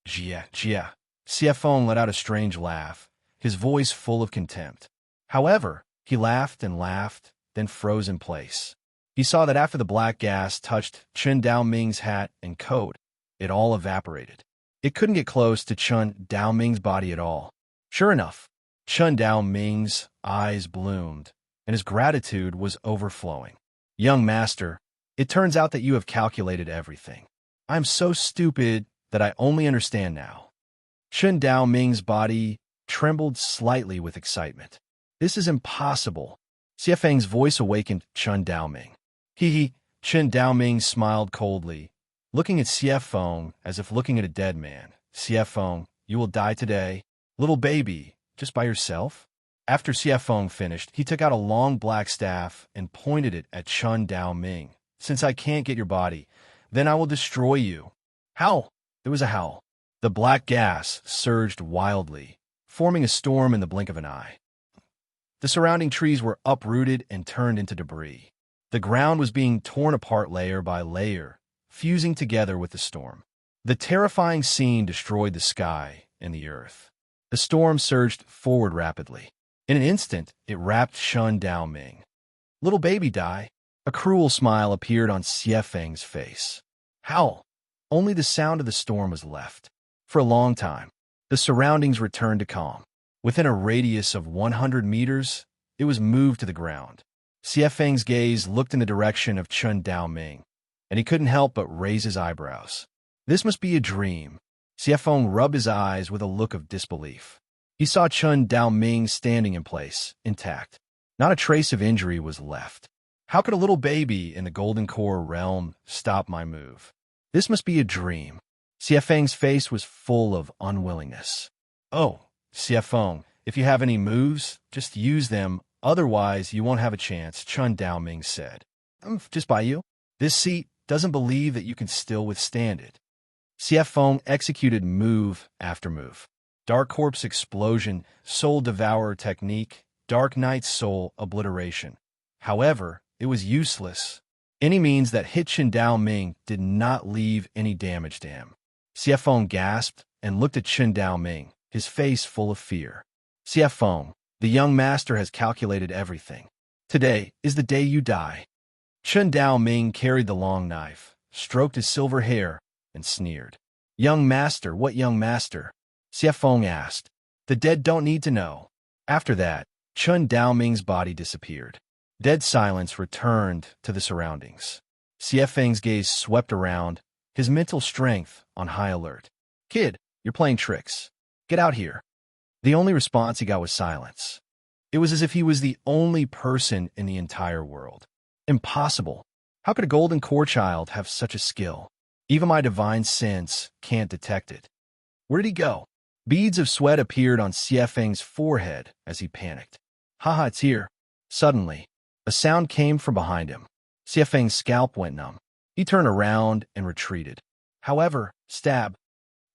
A: "Jia, Jia." CF Feng let out a strange laugh, his voice full of contempt. However, he laughed and laughed, then froze in place. He saw that after the black gas touched Chen Dao Ming's hat and coat, it all evaporated. It couldn't get close to Chen Dao Ming's body at all. Sure enough, Chen Dao Ming's eyes bloomed, and his gratitude was overflowing. "Young master, it turns out that you have calculated everything. I am so stupid that I only understand now." Chen Dao Ming's body trembled slightly with excitement. "This is impossible." Xie Feng's voice awakened Chen Dao Ming. He, Chen Dao Ming smiled coldly, looking at Xie Feng as if looking at a dead man. "Xie Feng, you will die today. Little baby, just by yourself?" After Xie Feng finished, he took out a long black staff and pointed it at Chen Dao Ming. "Since I can't get your body, then I will destroy you." Howl! There was a howl. The black gas surged wildly, forming a storm in the blink of an eye. The surrounding trees were uprooted and turned into debris. The ground was being torn apart layer by layer, fusing together with the storm. The terrifying scene destroyed the sky and the earth. The storm surged forward rapidly. In an instant, it wrapped Chen Dao Ming. "Little baby die." A cruel smile appeared on Xie Feng's face. Howl! Only the sound of the storm was left. For a long time, the surroundings returned to calm. Within a radius of 100 meters, it was moved to the ground. Xie Feng's gaze looked in the direction of Chen Dao Ming, and he couldn't help but raise his eyebrows. This must be a dream. Xie Feng rubbed his eyes with a look of disbelief. He saw Chen Dao Ming standing in place, intact. Not a trace of injury was left. How could a little baby in the Golden Core realm stop my move? This must be a dream. Xie Feng's face was full of unwillingness. "Oh, Xie Feng, if you have any moves, just use them. Otherwise, you won't have a chance," Chen Dao Ming said. Just by you? This seat doesn't believe that you can still withstand it." Xie Feng executed move after move. Dark Corpse Explosion, Soul Devourer Technique, Dark Knight Soul Obliteration. However, it was useless. Any means that hit Chen Dao Ming did not leave any damage to him. Xie Feng gasped and looked at Chen Dao Ming, his face full of fear. "Xie Feng, the young master has calculated everything. Today is the day you die." Chen Dao Ming carried the long knife, stroked his silver hair, and sneered. "Young master, what young master?" Xie Feng asked. "The dead don't need to know." After that, Chen Dao Ming's body disappeared. Dead silence returned to the surroundings. Xie Feng's gaze swept around, his mental strength on high alert. Kid, you're playing tricks. Get out here. The only response he got was silence. It was as if he was the only person in the entire world. Impossible. How could a golden core child have such a skill? Even my divine sense can't detect it. Where did he go? Beads of sweat appeared on Xie Feng's forehead as he panicked. Haha, it's here. Suddenly, a sound came from behind him. Xie Feng's scalp went numb. He turned around and retreated. However, stab.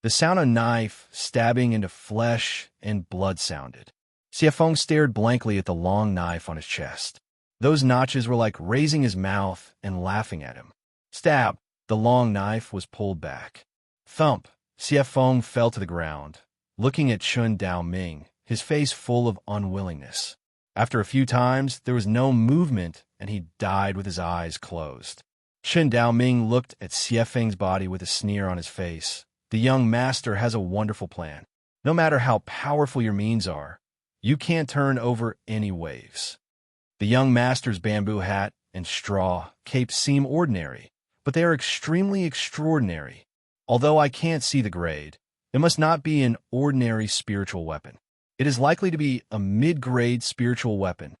A: The sound of a knife stabbing into flesh and blood sounded. Xie Feng stared blankly at the long knife on his chest. Those notches were like raising his mouth and laughing at him. Stab! The long knife was pulled back. Thump! Xie Feng fell to the ground, looking at Chun Dao Ming, his face full of unwillingness. After a few times, there was no movement, and he died with his eyes closed. Chun Dao Ming looked at Xie Feng's body with a sneer on his face. The young master has a wonderful plan. No matter how powerful your means are, you can't turn over any waves. The young master's bamboo hat and straw cape seem ordinary, but they are extremely extraordinary. Although I can't see the grade, it must not be an ordinary spiritual weapon. It is likely to be a mid-grade spiritual weapon.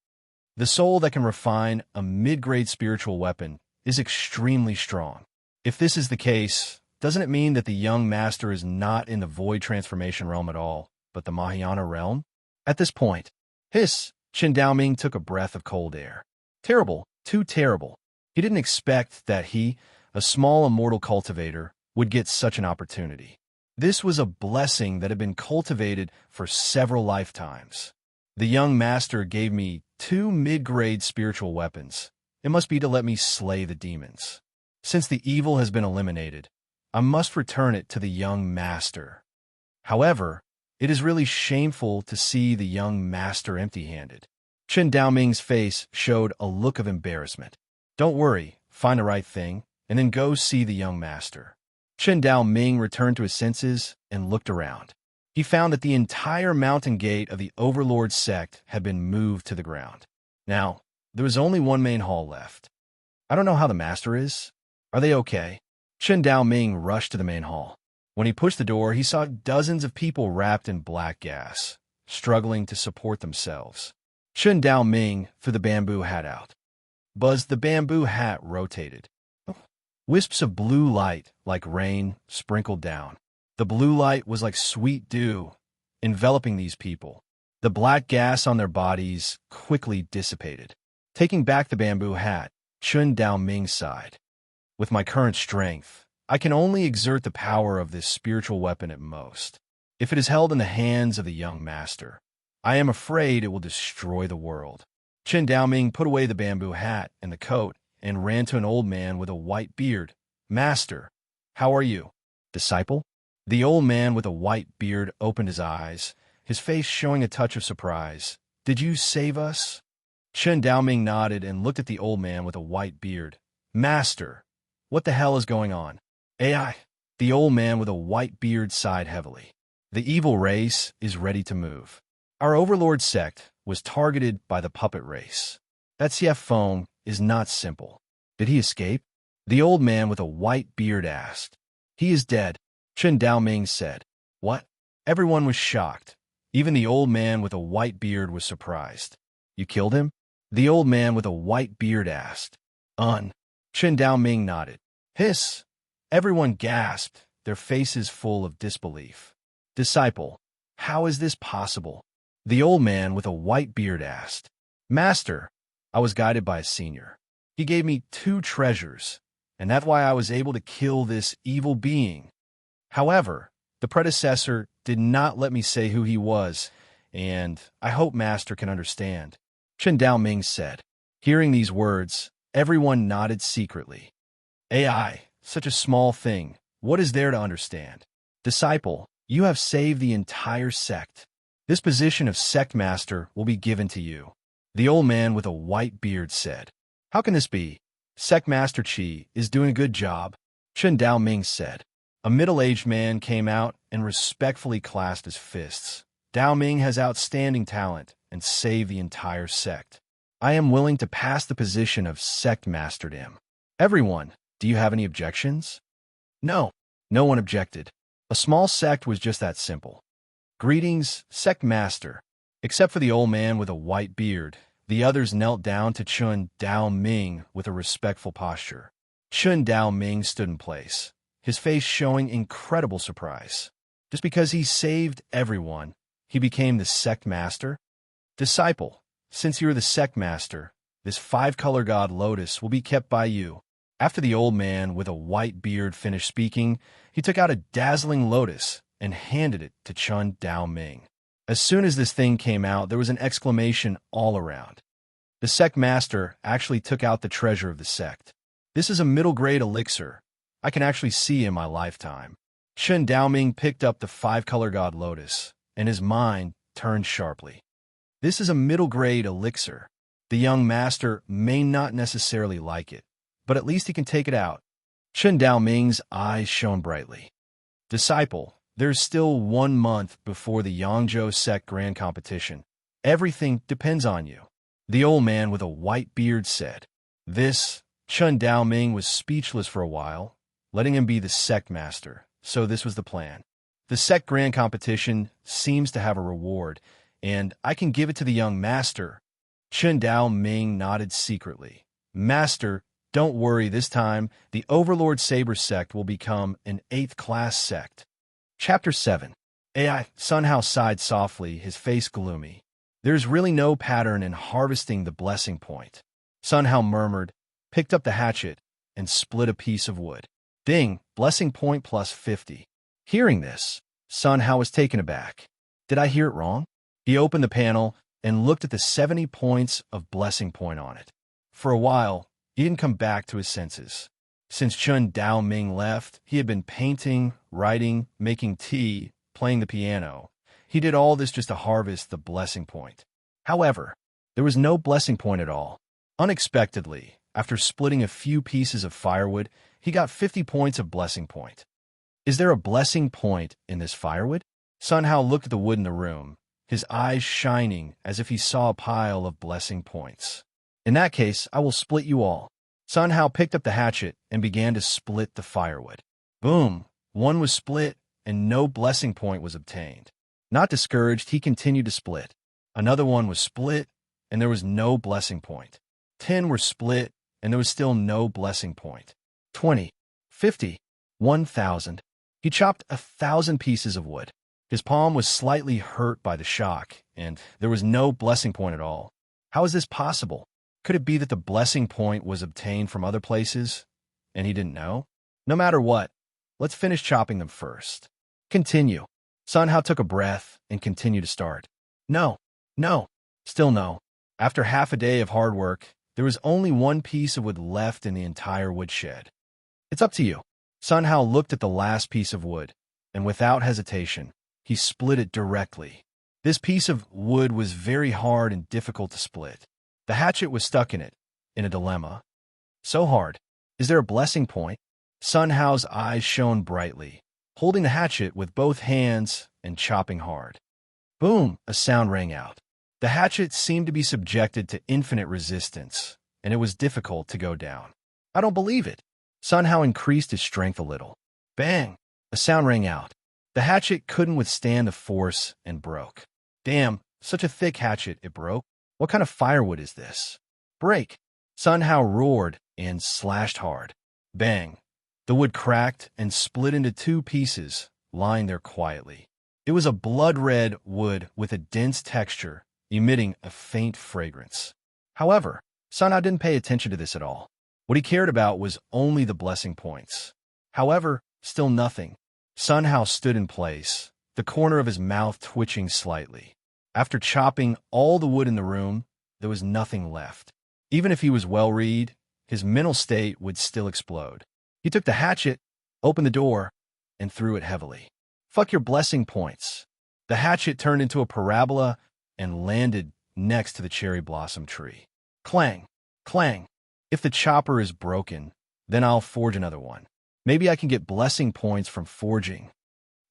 A: The soul that can refine a mid-grade spiritual weapon is extremely strong. If this is the case, doesn't it mean that the young master is not in the void transformation realm at all, but the Mahayana realm? At this point, hiss, Qin Daoming took a breath of cold air. Terrible, too terrible. He didn't expect that he, a small immortal cultivator, would get such an opportunity. This was a blessing that had been cultivated for several lifetimes. The young master gave me 2 mid-grade spiritual weapons. It must be to let me slay the demons. Since the evil has been eliminated, I must return it to the young master. However, it is really shameful to see the young master empty-handed. Qin Daoming's face showed a look of embarrassment. Don't worry, find the right thing, and then go see the young master. Qin Daoming returned to his senses and looked around. He found that the entire mountain gate of the Overlord sect had been moved to the ground. Now, there was only one main hall left. I don't know how the master is. Are they okay? Qin Daoming rushed to the main hall. When he pushed the door, he saw dozens of people wrapped in black gas, struggling to support themselves. Qin Daoming threw the bamboo hat out. Buzz, the bamboo hat rotated. Wisps of blue light, like rain, sprinkled down. The blue light was like sweet dew, enveloping these people. The black gas on their bodies quickly dissipated. Taking back the bamboo hat, Qin Daoming sighed. With my current strength, I can only exert the power of this spiritual weapon at most. If it is held in the hands of the young master, I am afraid it will destroy the world. Qin Daoming put away the bamboo hat and the coat and ran to an old man with a white beard. Master, how are you? Disciple? The old man with a white beard opened his eyes, his face showing a touch of surprise. Did you save us? Qin Daoming nodded and looked at the old man with a white beard. Master, what the hell is going on? AI. The old man with a white beard sighed heavily. The evil race is ready to move. Our overlord sect was targeted by the puppet race. That Xie Feng is not simple. Did he escape? The old man with a white beard asked. He is dead, Qin Daoming said. What? Everyone was shocked. Even the old man with a white beard was surprised. You killed him? The old man with a white beard asked. Qin Daoming nodded. Hiss! Everyone gasped, their faces full of disbelief. Disciple, how is this possible? The old man with a white beard asked. Master, I was guided by a senior. He gave me 2 treasures, and that's why I was able to kill this evil being. However, the predecessor did not let me say who he was, and I hope Master can understand. Qin Daoming said. Hearing these words, everyone nodded secretly. AI, such a small thing. What is there to understand? Disciple, you have saved the entire sect. This position of sect master will be given to you. The old man with a white beard said. How can this be? Sect Master Qi is doing a good job, Qin Daoming said. A middle-aged man came out and respectfully clasped his fists. Daoming has outstanding talent and saved the entire sect. I am willing to pass the position of sect master to him. Everyone, do you have any objections? No, no one objected. A small sect was just that simple. Greetings, sect master. Except for the old man with a white beard, the others knelt down to Chun Dao Ming with a respectful posture. Chun Dao Ming stood in place, his face showing incredible surprise. Just because he saved everyone, he became the sect master? Disciple, since you are the sect master, this five-color god lotus will be kept by you. After the old man with a white beard finished speaking, he took out a dazzling lotus and handed it to Chun Dao Ming. As soon as this thing came out, there was an exclamation all around. The sect master actually took out the treasure of the sect. This is a middle-grade elixir. I can actually see in my lifetime. Chun Dao Ming picked up the five-color god lotus, and his mind turned sharply. This is a middle-grade elixir. The young master may not necessarily like it, but at least he can take it out. Chun Dao Ming's eyes shone brightly. Disciple, there's still 1 month before the Yangzhou sect grand competition. Everything depends on you. The old man with a white beard said. Chun Dao Ming was speechless for a while, letting him be the sect master. So this was the plan. The sect grand competition seems to have a reward, and I can give it to the young master. Chun Dao Ming nodded secretly. Master, don't worry, this time the Overlord Saber sect will become an 8th-class sect. Chapter 7. Ai Sun Hao sighed softly, his face gloomy. There's really no pattern in harvesting the blessing point. Sun Hao murmured, picked up the hatchet, and split a piece of wood. Ding, blessing point plus 50. Hearing this, Sun Hao was taken aback. Did I hear it wrong? He opened the panel and looked at the 70 points of blessing point on it. For a while, he didn't come back to his senses. Since Chun Dao Ming left, he had been painting, writing, making tea, playing the piano. He did all this just to harvest the blessing point. However, there was no blessing point at all. Unexpectedly, after splitting a few pieces of firewood, he got 50 points of blessing point. Is there a blessing point in this firewood? Sun Hao looked at the wood in the room, his eyes shining as if he saw a pile of blessing points. In that case, I will split you all. Sun Hao picked up the hatchet and began to split the firewood. Boom! One was split, and no blessing point was obtained. Not discouraged, he continued to split. Another one was split, and there was no blessing point. 10 were split, and there was still no blessing point. 20, 50, 1,000. He chopped 1,000 pieces of wood. His palm was slightly hurt by the shock, and there was no blessing point at all. How is this possible? Could it be that the blessing point was obtained from other places, and he didn't know? No matter what, let's finish chopping them first. Continue. Sun Hao took a breath and continued to start. No, still no. After half a day of hard work, there was only one piece of wood left in the entire woodshed. It's up to you. Sun Hao looked at the last piece of wood, and without hesitation, he split it directly. This piece of wood was very hard and difficult to split. The hatchet was stuck in it, in a dilemma. So hard. Is there a blessing point? Sun Hao's eyes shone brightly, holding the hatchet with both hands and chopping hard. Boom! A sound rang out. The hatchet seemed to be subjected to infinite resistance, and it was difficult to go down. I don't believe it. Sun Hao increased his strength a little. Bang! A sound rang out. The hatchet couldn't withstand the force and broke. Damn, such a thick hatchet, it broke. What kind of firewood is this? Break! Sun Hao roared and slashed hard. Bang! The wood cracked and split into 2 pieces, lying there quietly. It was a blood-red wood with a dense texture, emitting a faint fragrance. However, Sun Hao didn't pay attention to this at all. What he cared about was only the blessing points. However, still nothing. Sun Hao stood in place, the corner of his mouth twitching slightly. After chopping all the wood in the room, there was nothing left. Even if he was well-read, his mental state would still explode. He took the hatchet, opened the door, and threw it heavily. Fuck your blessing points. The hatchet turned into a parabola and landed next to the cherry blossom tree. Clang! Clang! If the chopper is broken, then I'll forge another one. Maybe I can get blessing points from forging.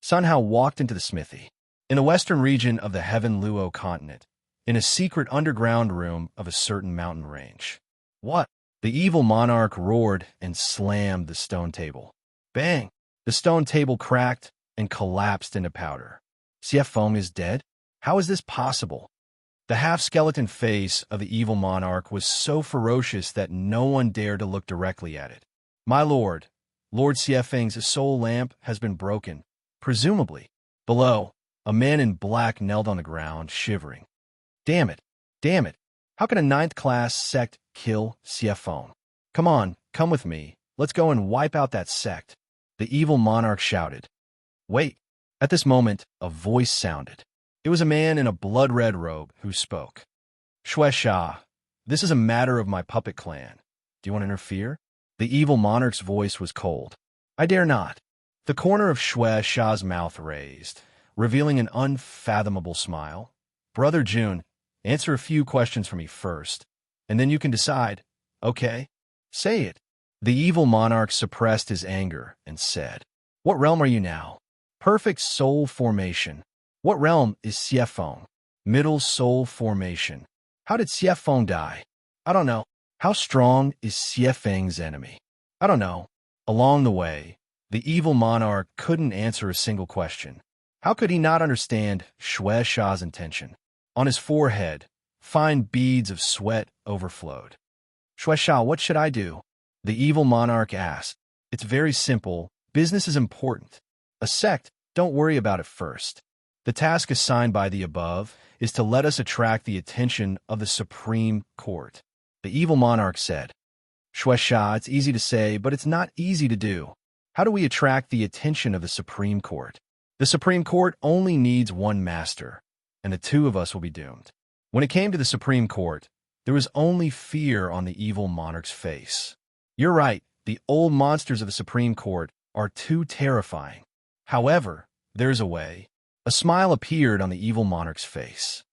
A: Sun Hao walked into the smithy. In the western region of the Heaven Luo continent, in a secret underground room of a certain mountain range. What? The evil monarch roared and slammed the stone table. Bang! The stone table cracked and collapsed into powder. Siefeng is dead? How is this possible? The half-skeleton face of the evil monarch was so ferocious that no one dared to look directly at it. My lord, Lord Siefeng's soul lamp has been broken, presumably. Below, a man in black knelt on the ground, shivering. Damn it! Damn it! How can a ninth-class sect kill Siefeng? Come on, come with me. Let's go and wipe out that sect. The evil monarch shouted. Wait! At this moment, a voice sounded. It was a man in a blood-red robe who spoke. Shui Sha, this is a matter of my puppet clan. Do you want to interfere? The evil monarch's voice was cold. I dare not. The corner of Shui Sha's mouth raised, revealing an unfathomable smile. Brother Jun, answer a few questions for me first, and then you can decide. Okay? Say it. The evil monarch suppressed his anger and said, What realm are you now? Perfect soul formation. What realm is Siefeng? Middle soul formation. How did Siefeng die? I don't know. How strong is Siefeng's enemy? I don't know. Along the way, the evil monarch couldn't answer a single question. How could he not understand Shui Sha's intention? On his forehead, fine beads of sweat overflowed. Shui Sha, what should I do? The evil monarch asked. It's very simple. Business is important. A sect, don't worry about it first. The task assigned by the above is to let us attract the attention of the Supreme Court. The evil monarch said. Shui Sha, it's easy to say, but it's not easy to do. How do we attract the attention of the Supreme Court? The Supreme Court only needs one master, and the two of us will be doomed. When it came to the Supreme Court, there was only fear on the evil monarch's face. You're right, the old monsters of the Supreme Court are too terrifying. However, there's a way. A smile appeared on the evil monarch's face.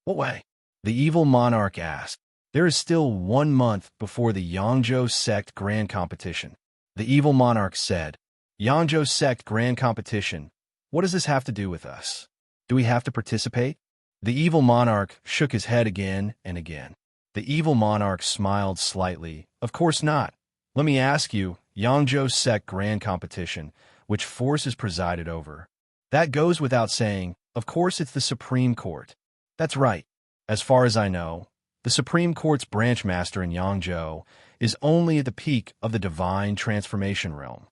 A: What way? The evil monarch asked. There is still 1 month before the Yangzhou sect grand competition. The evil monarch said, Yangzhou sect grand competition, what does this have to do with us? Do we have to participate? The evil monarch shook his head again and again. The evil monarch smiled slightly. Of course not. Let me ask you, Yangzhou sect grand competition, which force is presided over? That goes without saying. Of course it's the Supreme Court. That's right. As far as I know, the Supreme Court's branch master in Yangzhou is only at the peak of the divine transformation realm.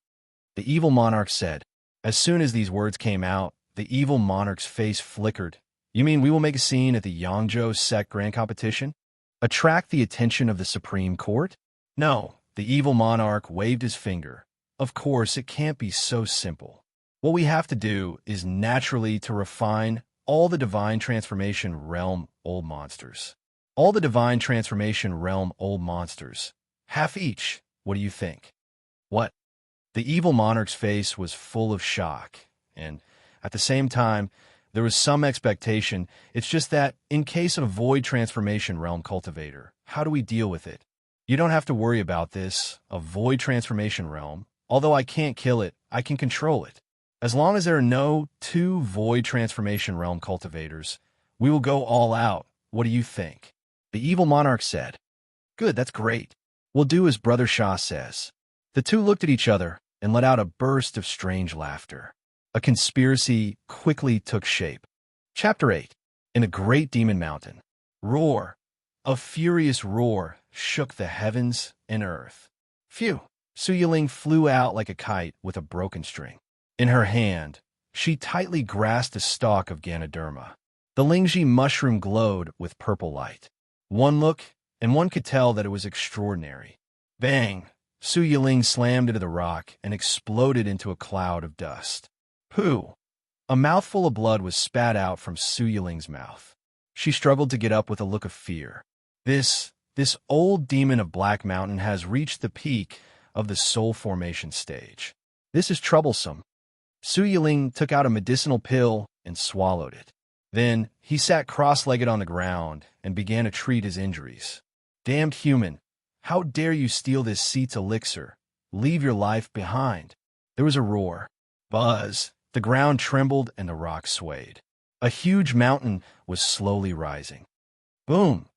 A: The evil monarch said. As soon as these words came out, the evil monarch's face flickered. You mean we will make a scene at the Yangzhou sect grand competition? Attract the attention of the Supreme Court? No, the evil monarch waved his finger. Of course, it can't be so simple. What we have to do is naturally to refine all the divine transformation realm old monsters. All the divine transformation realm old monsters. Half each. What do you think? What? The evil monarch's face was full of shock, and at the same time, there was some expectation. It's just that, in case of a void transformation realm cultivator, how do we deal with it? You don't have to worry about this, a void transformation realm. Although I can't kill it, I can control it. As long as there are no 2 void transformation realm cultivators, we will go all out. What do you think? The evil monarch said. Good, that's great. We'll do as Brother Sha says. The two looked at each other and let out a burst of strange laughter. A conspiracy quickly took shape. Chapter 8. In a great demon mountain. Roar. A furious roar shook the heavens and earth. Phew. Su Yiling flew out like a kite with a broken string. In her hand, she tightly grasped a stalk of Ganoderma. The Lingji mushroom glowed with purple light. One look, and one could tell that it was extraordinary. Bang! Su Yiling slammed into the rock and exploded into a cloud of dust. Pooh! A mouthful of blood was spat out from Su Yiling's mouth. She struggled to get up with a look of fear. This old demon of Black Mountain has reached the peak of the soul formation stage. This is troublesome. Su Yiling took out a medicinal pill and swallowed it. Then he sat cross-legged on the ground and began to treat his injuries. Damned human, how dare you steal this seat's elixir? Leave your life behind. There was a roar. Buzz. The ground trembled and the rocks swayed. A huge mountain was slowly rising. Boom!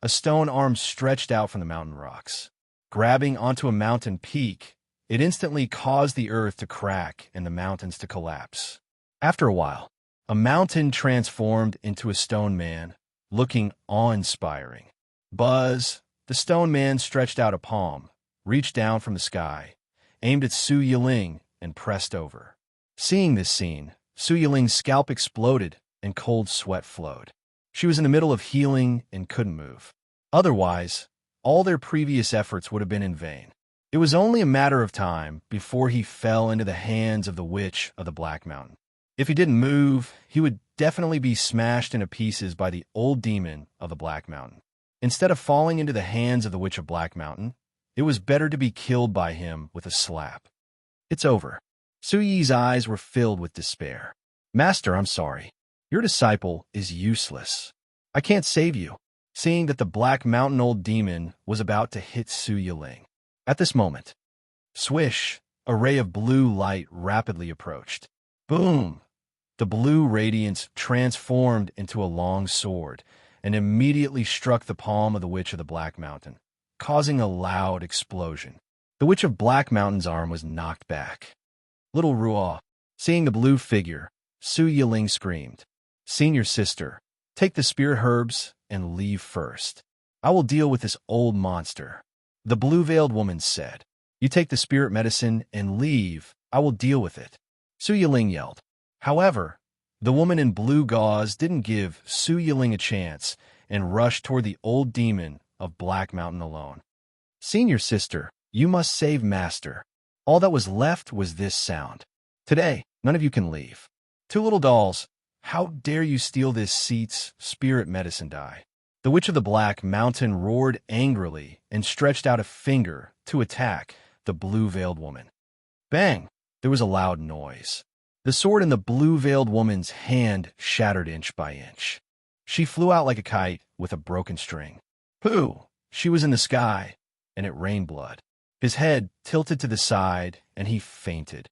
A: A stone arm stretched out from the mountain rocks. grabbing onto a mountain peak, it instantly caused the earth to crack and the mountains to collapse. After a while, a mountain transformed into a stone man, looking awe-inspiring. Buzz, the stone man stretched out a palm, reached down from the sky, aimed at Su Yiling, and pressed over. Seeing this scene, Su Yiling's scalp exploded and cold sweat flowed. She was in the middle of healing and couldn't move. Otherwise, all their previous efforts would have been in vain. It was only a matter of time before he fell into the hands of the Witch of the Black Mountain. If he didn't move, he would definitely be smashed into pieces by the old demon of the Black Mountain. Instead of falling into the hands of the Witch of Black Mountain, it was better to be killed by him with a slap. It's over. Su Yi's eyes were filled with despair. Master, I'm sorry. Your disciple is useless. I can't save you. Seeing that the Black Mountain old demon was about to hit Su Yiling. At this moment, swish, a ray of blue light rapidly approached. Boom! The blue radiance transformed into a long sword and immediately struck the palm of the Witch of the Black Mountain, causing a loud explosion. The Witch of Black Mountain's arm was knocked back. Little Ruo, seeing the blue figure, Su Yiling screamed, "Senior sister, take the spirit herbs and leave first. I will deal with this old monster." The blue-veiled woman said, "You take the spirit medicine and leave. I will deal with it." Su Yiling yelled. However, the woman in blue gauze didn't give Su Yiling a chance and rushed toward the old demon of Black Mountain alone. "Senior sister, you must save Master." All that was left was this sound. "Today, none of you can leave. Two little dolls, how dare you steal this seat's spirit medicine dye?" The Witch of the Black Mountain roared angrily and stretched out a finger to attack the blue-veiled woman. Bang! There was a loud noise. The sword in the blue-veiled woman's hand shattered inch by inch. She flew out like a kite with a broken string. Pooh! She was in the sky, and it rained blood. His head tilted to the side, and he fainted.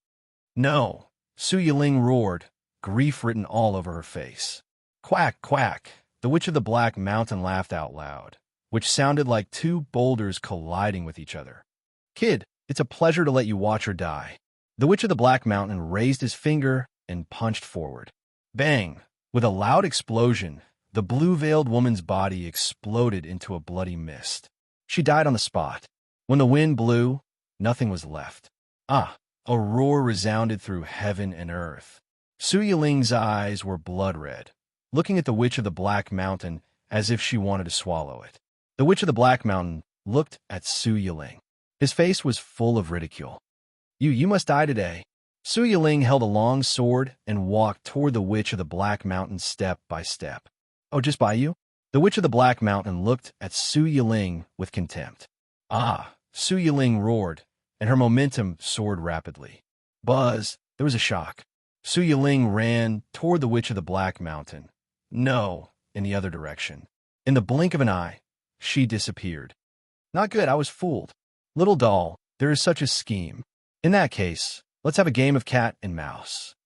A: "No!" Su Yiling roared, grief written all over her face. Quack, quack! The Witch of the Black Mountain laughed out loud, which sounded like two boulders colliding with each other. "Kid, it's a pleasure to let you watch her die." The Witch of the Black Mountain raised his finger and punched forward. Bang! With a loud explosion, the blue-veiled woman's body exploded into a bloody mist. She died on the spot. When the wind blew, nothing was left. Ah! A roar resounded through heaven and earth. Su Yiling's eyes were blood-red, looking at the Witch of the Black Mountain as if she wanted to swallow it. The Witch of the Black Mountain looked at Su Yiling. His face was full of ridicule. You must die today." Su Yiling held a long sword and walked toward the Witch of the Black Mountain step by step. "Oh, just by you?" The Witch of the Black Mountain looked at Su Yiling with contempt. "Ah!" Su Yiling roared, and her momentum soared rapidly. Buzz! There was a shock. Su Yiling ran toward the Witch of the Black Mountain. No, in the other direction. In the blink of an eye, she disappeared. Not good, I was fooled. Little doll, there is such a scheme. In that case, let's have a game of cat and mouse.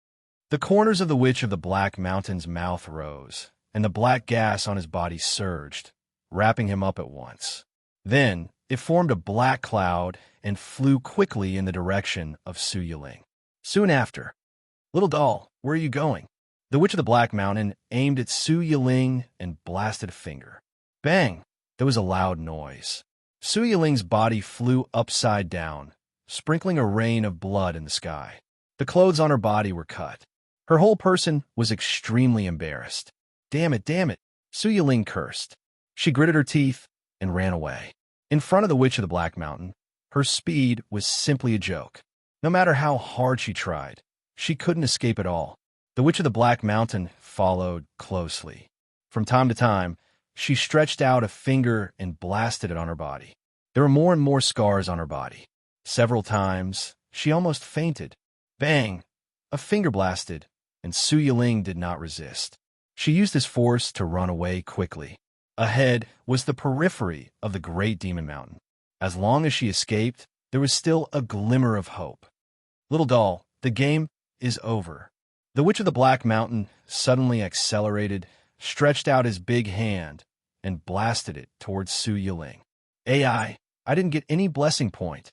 A: The corners of the Witch of the Black Mountain's mouth rose, and the black gas on his body surged, wrapping him up at once. Then, it formed a black cloud and flew quickly in the direction of Su Yiling. Soon after, "Little doll, where are you going?" The Witch of the Black Mountain aimed at Su Yiling and blasted a finger. Bang! There was a loud noise. Su Yiling's body flew upside down, sprinkling a rain of blood in the sky. The clothes on her body were cut. Her whole person was extremely embarrassed. Damn it, Su Yiling cursed. She gritted her teeth and ran away. In front of the Witch of the Black Mountain, her speed was simply a joke. No matter how hard she tried, she couldn't escape at all. The Witch of the Black Mountain followed closely. From time to time, she stretched out a finger and blasted it on her body. There were more and more scars on her body. Several times, she almost fainted. Bang! A finger blasted, and Su Yiling did not resist. She used this force to run away quickly. Ahead was the periphery of the Great Demon Mountain. As long as she escaped, there was still a glimmer of hope. Little doll, the game is over. The Witch of the Black Mountain suddenly accelerated, stretched out his big hand, and blasted it towards Su Yiling. "AI, I didn't get any blessing point.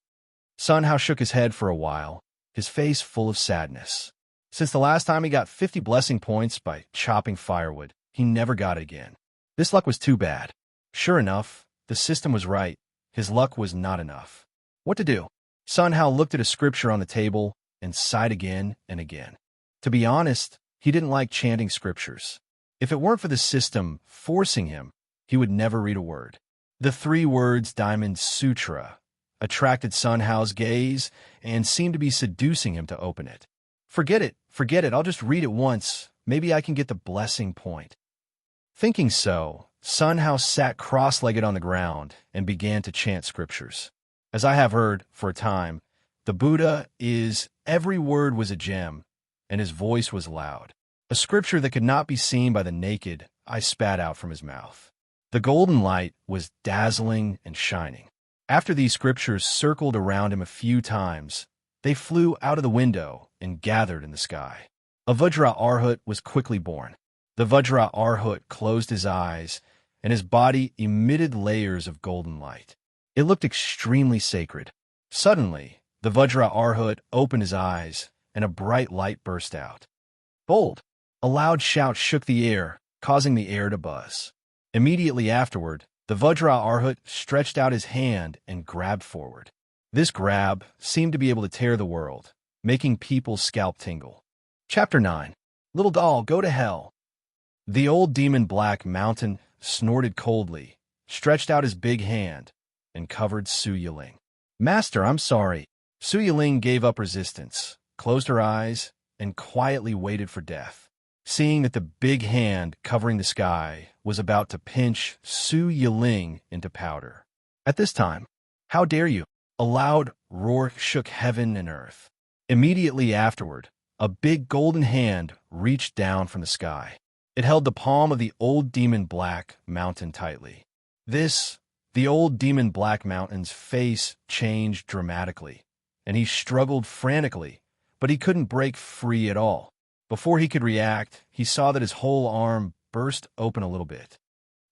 A: Sun Hao shook his head for a while, his face full of sadness. Since the last time he got 50 blessing points by chopping firewood, he never got it again. This luck was too bad. Sure enough, the system was right. His luck was not enough. What to do? Sun Hao looked at a scripture on the table and sighed again and again. To be honest, he didn't like chanting scriptures. If it weren't for the system forcing him, he would never read a word. The 3 words Diamond Sutra attracted Sun Hao's gaze and seemed to be seducing him to open it. Forget it, I'll just read it once. Maybe I can get the blessing point. Thinking so, Sun Hao sat cross-legged on the ground and began to chant scriptures. As I have heard for a time, the Buddha is every word was a gem, and his voice was loud. A scripture that could not be seen by the naked eye spat out from his mouth. The golden light was dazzling and shining. After these scriptures circled around him a few times, they flew out of the window and gathered in the sky. A Vajra Arhat was quickly born. The Vajra Arhat closed his eyes, and his body emitted layers of golden light. It looked extremely sacred. Suddenly, the Vajra Arhat opened his eyes, and a bright light burst out. Bold! A loud shout shook the air, causing the air to buzz. Immediately afterward, the Vajra Arhat stretched out his hand and grabbed forward. This grab seemed to be able to tear the world, making people's scalp tingle. Chapter 9. Little doll, go to hell. The old demon Black Mountain snorted coldly, stretched out his big hand, and covered Su Yiling. Master, I'm sorry. Su Yiling gave up resistance, closed her eyes, and quietly waited for death. Seeing that the big hand covering the sky was about to pinch Su Yiling into powder. At this time, how dare you? A loud roar shook heaven and earth. Immediately afterward, a big golden hand reached down from the sky. It held the palm of the old demon Black Mountain tightly. The old demon Black Mountain's face changed dramatically, and he struggled frantically, but he couldn't break free at all. Before he could react, he saw that his whole arm burst open a little bit.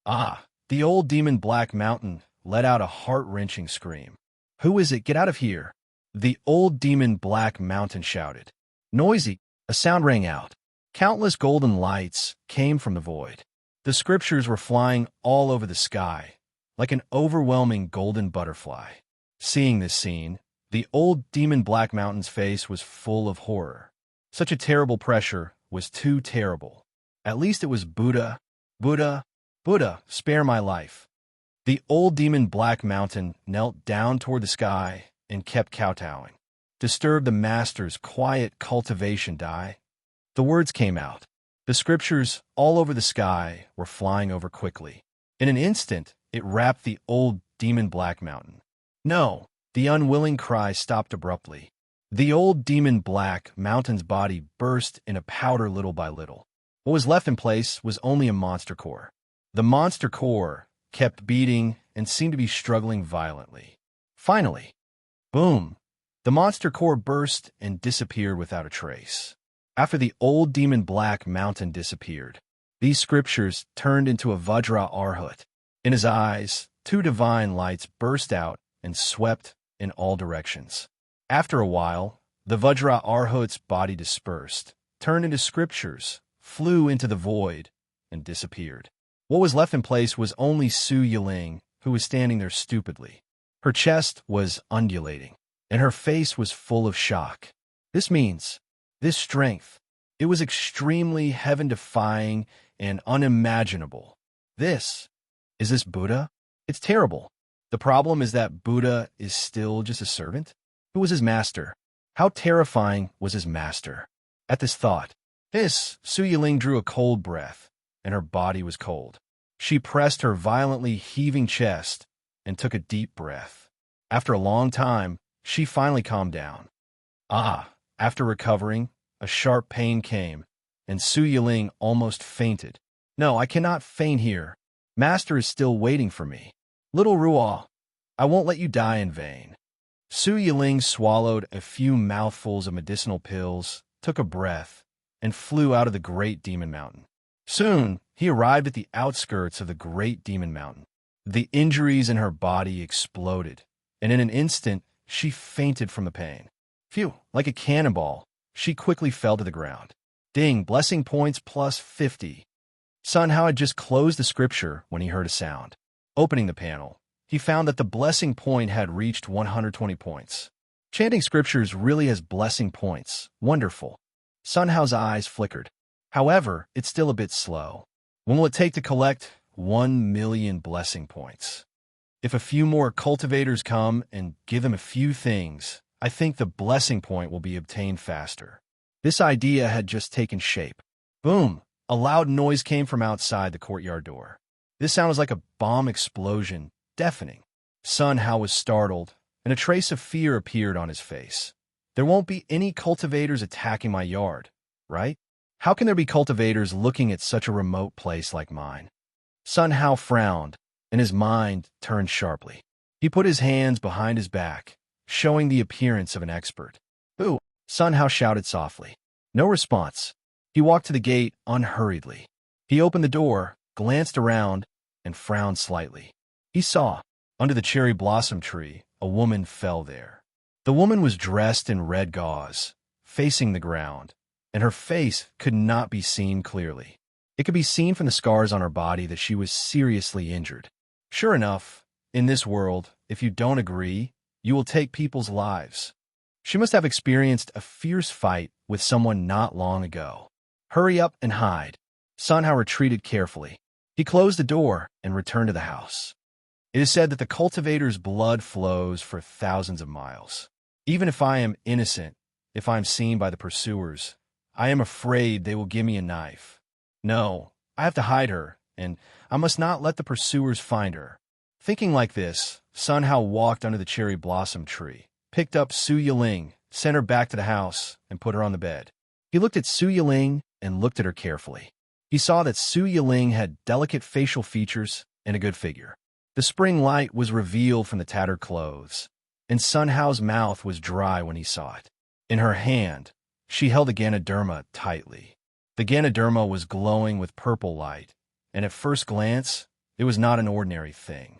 A: Ah! The old demon Black Mountain let out a heart-wrenching scream. Who is it? Get out of here! The old demon Black Mountain shouted. Noisy! A sound rang out. Countless golden lights came from the void. The scriptures were flying all over the sky, like an overwhelming golden butterfly. Seeing this scene, the old demon Black Mountain's face was full of horror. Such a terrible pressure was too terrible. At least it was Buddha, Buddha, Buddha, spare my life. The old demon Black Mountain knelt down toward the sky and kept kowtowing. Disturb the master's quiet cultivation die. The words came out. The scriptures all over the sky were flying over quickly. In an instant, it wrapped the old demon Black Mountain. No! The unwilling cry stopped abruptly. The old demon Black Mountain's body burst into powder little by little. What was left in place was only a monster core. The monster core kept beating and seemed to be struggling violently. Finally, boom! The monster core burst and disappeared without a trace. After the old demon Black Mountain disappeared, these scriptures turned into a Vajra Arhat. In his eyes, 2 divine lights burst out and swept in all directions. After a while, the Vajra Arhat's body dispersed, turned into scriptures, flew into the void, and disappeared. What was left in place was only Su Yiling, who was standing there stupidly. Her chest was undulating, and her face was full of shock. This strength, it was extremely heaven-defying and unimaginable. Is this Buddha? It's terrible. The problem is that Buddha is still just a servant. Who was his master? How terrifying was his master? At this thought, Su Yiling drew a cold breath, and her body was cold. She pressed her violently heaving chest and took a deep breath. After a long time, she finally calmed down. After recovering, a sharp pain came, and Su Yiling almost fainted. No, I cannot faint here. Master is still waiting for me. Little Ruo, I won't let you die in vain. Su Yiling swallowed a few mouthfuls of medicinal pills, took a breath, and flew out of the Great Demon Mountain. Soon, he arrived at the outskirts of the Great Demon Mountain. The injuries in her body exploded, and in an instant, she fainted from the pain. Phew, like a cannonball, she quickly fell to the ground. Ding, blessing points plus 50. Sun Hao had just closed the scripture when he heard a sound. Opening the panel, he found that the blessing point had reached 120 points. Chanting scriptures really has blessing points. Wonderful. Sun Hao's eyes flickered. However, it's still a bit slow. When will it take to collect 1 million blessing points? If a few more cultivators come and give him a few things, I think the blessing point will be obtained faster. This idea had just taken shape. Boom! A loud noise came from outside the courtyard door. This sound was like a bomb explosion, deafening. Sun Hao was startled, and a trace of fear appeared on his face. There won't be any cultivators attacking my yard, right? How can there be cultivators looking at such a remote place like mine? Sun Hao frowned, and his mind turned sharply. He put his hands behind his back, showing the appearance of an expert. "Who?" Sun Hao shouted softly. No response. He walked to the gate unhurriedly. He opened the door, glanced around, and frowned slightly. He saw, under the cherry blossom tree, a woman fell there. The woman was dressed in red gauze, facing the ground, and her face could not be seen clearly. It could be seen from the scars on her body that she was seriously injured. Sure enough, in this world, if you don't agree, you will take people's lives. She must have experienced a fierce fight with someone not long ago. Hurry up and hide. Sun Hao retreated carefully. He closed the door and returned to the house. It is said that the cultivator's blood flows for thousands of miles. Even if I am innocent, if I am seen by the pursuers, I am afraid they will give me a knife. No, I have to hide her, and I must not let the pursuers find her. Thinking like this, Sun Hao walked under the cherry blossom tree, picked up Su Yiling, sent her back to the house, and put her on the bed. He looked at Su Yiling and looked at her carefully. He saw that Su Yiling had delicate facial features and a good figure. The spring light was revealed from the tattered clothes, and Sun Hao's mouth was dry when he saw it. In her hand, she held a Ganoderma tightly. The Ganoderma was glowing with purple light, and at first glance, it was not an ordinary thing.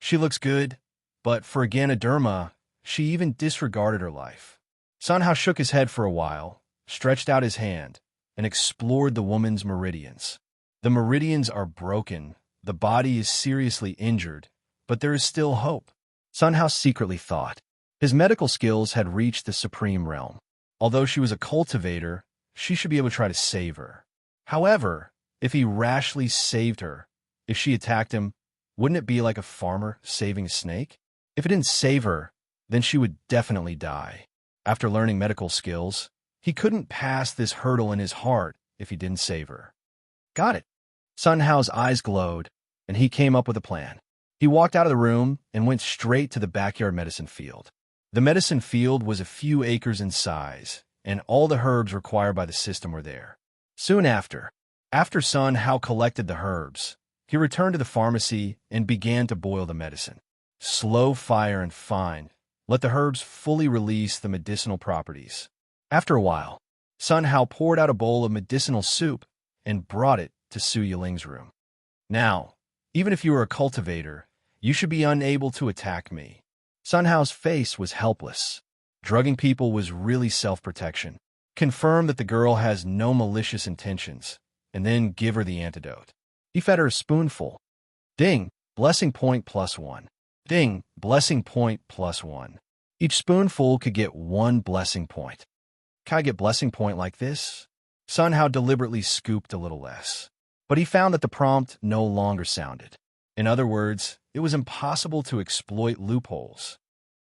A: She looks good, but for a Ganoderma, she even disregarded her life. Sun Hao shook his head for a while, stretched out his hand, and explored the woman's meridians. The meridians are broken, the body is seriously injured, but there is still hope. Sun Hao secretly thought. His medical skills had reached the supreme realm. Although she was a cultivator, she should be able to try to save her. However, if he rashly saved her, if she attacked him, wouldn't it be like a farmer saving a snake? If it didn't save her, then she would definitely die. After learning medical skills, he couldn't pass this hurdle in his heart if he didn't save her. Got it. Sun Hao's eyes glowed, and he came up with a plan. He walked out of the room and went straight to the backyard medicine field. The medicine field was a few acres in size, and all the herbs required by the system were there. Soon after Sun Hao collected the herbs, he returned to the pharmacy and began to boil the medicine. Slow fire and fine. Let the herbs fully release the medicinal properties. After a while, Sun Hao poured out a bowl of medicinal soup and brought it to Su Yiling's room. Now, even if you are a cultivator, you should be unable to attack me. Sun Hao's face was helpless. Drugging people was really self-protection. Confirm that the girl has no malicious intentions, and then give her the antidote. He fed her a spoonful. Ding, blessing point +1. Ding, blessing point +1. Each spoonful could get 1 blessing point. Can I get blessing point like this? Sun Hao deliberately scooped a little less. But he found that the prompt no longer sounded. In other words, it was impossible to exploit loopholes.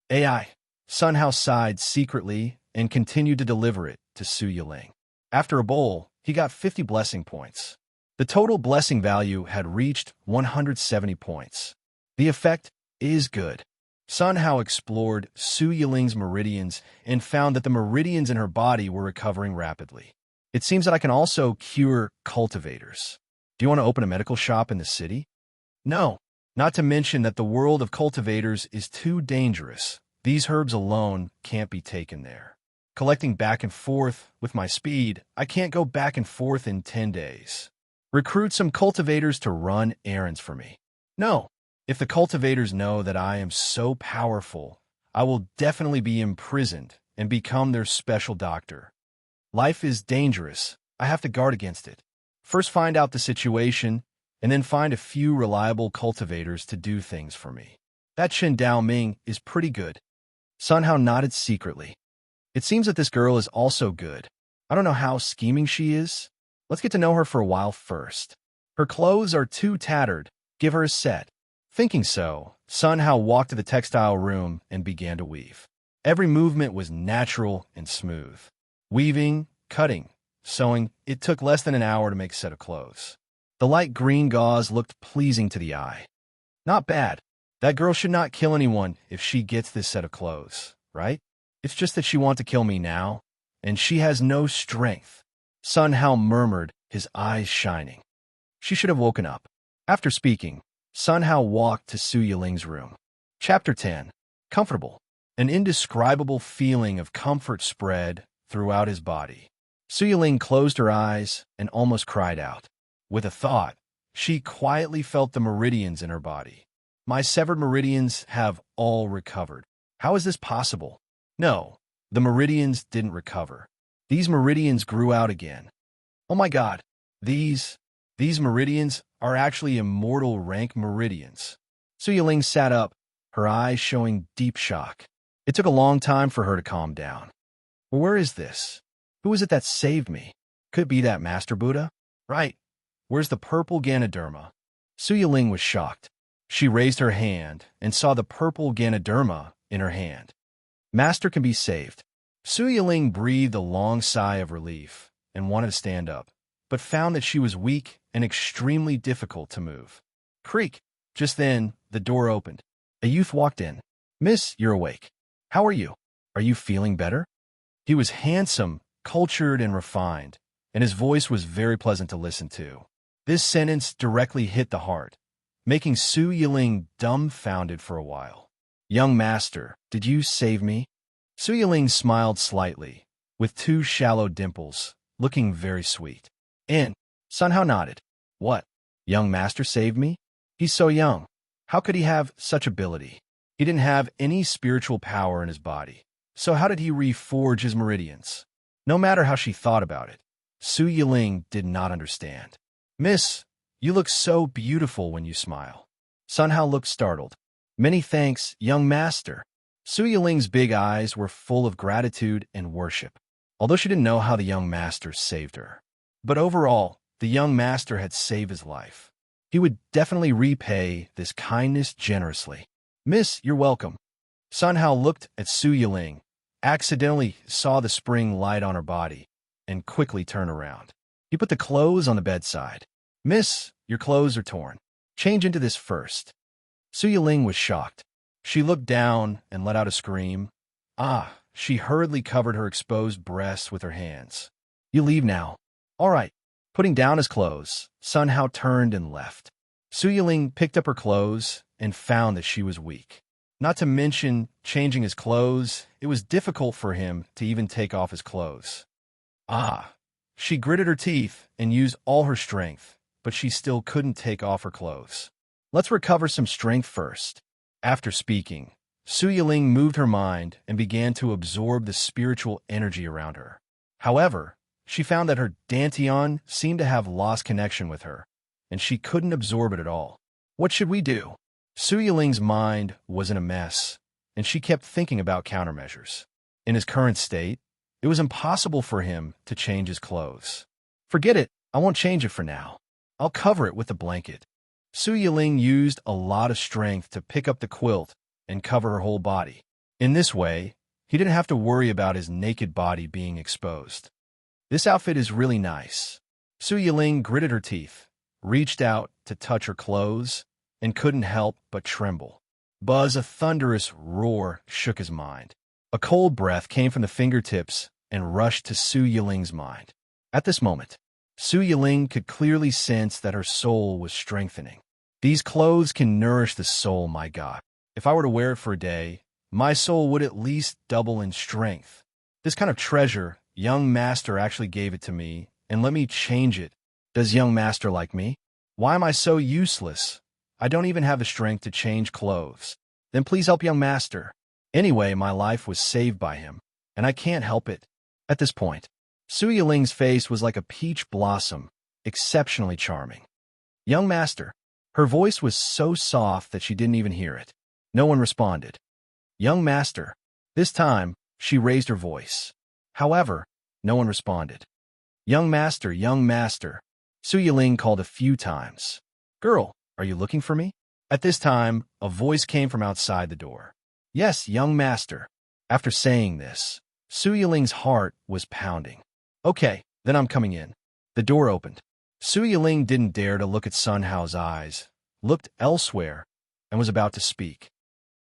A: AI. Sun Hao sighed secretly and continued to deliver it to Su Yiling. After a bowl, he got 50 blessing points. The total blessing value had reached 170 points. The effect is good. Sun Hao explored Su Yiling's meridians and found that the meridians in her body were recovering rapidly. It seems that I can also cure cultivators. Do you want to open a medical shop in the city? No, not to mention that the world of cultivators is too dangerous. These herbs alone can't be taken there. Collecting back and forth with my speed, I can't go back and forth in 10 days. Recruit some cultivators to run errands for me. No, If the cultivators know that I am so powerful, I will definitely be imprisoned and become their special doctor. Life is dangerous. I have to guard against it. First find out the situation, and then find a few reliable cultivators to do things for me. That Qin Dao Ming is pretty good. Sun Hao nodded secretly. It seems that this girl is also good. I don't know how scheming she is. Let's get to know her for a while first. Her clothes are too tattered. Give her a set. Thinking so, Sun Hao walked to the textile room and began to weave. Every movement was natural and smooth. Weaving, cutting, sewing, it took less than an hour to make a set of clothes. The light green gauze looked pleasing to the eye. Not bad. That girl should not kill anyone if she gets this set of clothes, right? It's just that she wants to kill me now, and she has no strength. Sun Hao murmured, his eyes shining. She should have woken up. After speaking, Sun Hao walked to Su Yiling's room. Chapter 10. Comfortable. An indescribable feeling of comfort spread throughout his body. Su Yiling closed her eyes and almost cried out. With a thought, she quietly felt the meridians in her body. My severed meridians have all recovered. How is this possible? No, the meridians didn't recover. These meridians grew out again. Oh my God, these meridians are actually immortal rank meridians. Su Yiling sat up, her eyes showing deep shock. It took a long time for her to calm down. Where is this? Who is it that saved me? Could it be that Master Buddha? Right. Where's the purple Ganoderma? Su Yiling was shocked. She raised her hand and saw the purple Ganoderma in her hand. Master can be saved. Su Yiling breathed a long sigh of relief and wanted to stand up, but found that she was weak and extremely difficult to move. Creak! Just then, the door opened. A youth walked in. Miss, you're awake. How are you? Are you feeling better? He was handsome, cultured, and refined, and his voice was very pleasant to listen to. This sentence directly hit the heart, making Su Yiling dumbfounded for a while. Young master, did you save me? Su Yiling smiled slightly, with two shallow dimples, looking very sweet. And Sun Hao nodded. What? Young master saved me? He's so young. How could he have such ability? He didn't have any spiritual power in his body. So how did he reforge his meridians? No matter how she thought about it, Su Yiling did not understand. Miss, you look so beautiful when you smile. Sun Hao looked startled. Many thanks, young master. Su Yiling's big eyes were full of gratitude and worship, although she didn't know how the young master saved her. But overall, the young master had saved his life. He would definitely repay this kindness generously. Miss, you're welcome. Sun Hao looked at Su Yiling, accidentally saw the spring light on her body, and quickly turned around. He put the clothes on the bedside. Miss, your clothes are torn. Change into this first. Su Yiling was shocked. She looked down and let out a scream. She hurriedly covered her exposed breasts with her hands. You leave now. All right. Putting down his clothes, Sun Hao turned and left. Su Yiling picked up her clothes and found that she was weak. Not to mention changing his clothes, it was difficult for him to even take off his clothes. She gritted her teeth and used all her strength, but she still couldn't take off her clothes. Let's recover some strength first. After speaking, Su Yiling moved her mind and began to absorb the spiritual energy around her. However, she found that her dantian seemed to have lost connection with her, and she couldn't absorb it at all. What should we do? Su Yiling's mind was in a mess, and she kept thinking about countermeasures. In his current state, it was impossible for him to change his clothes. Forget it, I won't change it for now. I'll cover it with a blanket. Su Yiling used a lot of strength to pick up the quilt and cover her whole body. In this way, he didn't have to worry about his naked body being exposed. This outfit is really nice. Su Yiling gritted her teeth, reached out to touch her clothes, and couldn't help but tremble. Buzz, a thunderous roar shook his mind. A cold breath came from the fingertips and rushed to Su Yiling's mind. At this moment, Su Yiling could clearly sense that her soul was strengthening. These clothes can nourish the soul, my God. If I were to wear it for a day, my soul would at least double in strength. This kind of treasure, young master actually gave it to me, and let me change it. Does young master like me? Why am I so useless? I don't even have the strength to change clothes. Then please help young master. Anyway, my life was saved by him, and I can't help it. At this point, Su Yiling's face was like a peach blossom, exceptionally charming. Young master. Her voice was so soft that she didn't even hear it. No one responded. Young master. This time, she raised her voice. However, no one responded. Young master, young master. Su Yiling called a few times. Girl, are you looking for me? At this time, a voice came from outside the door. Yes, young master. After saying this, Su Yiling's heart was pounding. Okay, then I'm coming in. The door opened. Su Yiling didn't dare to look at Sun Hao's eyes, looked elsewhere, and was about to speak.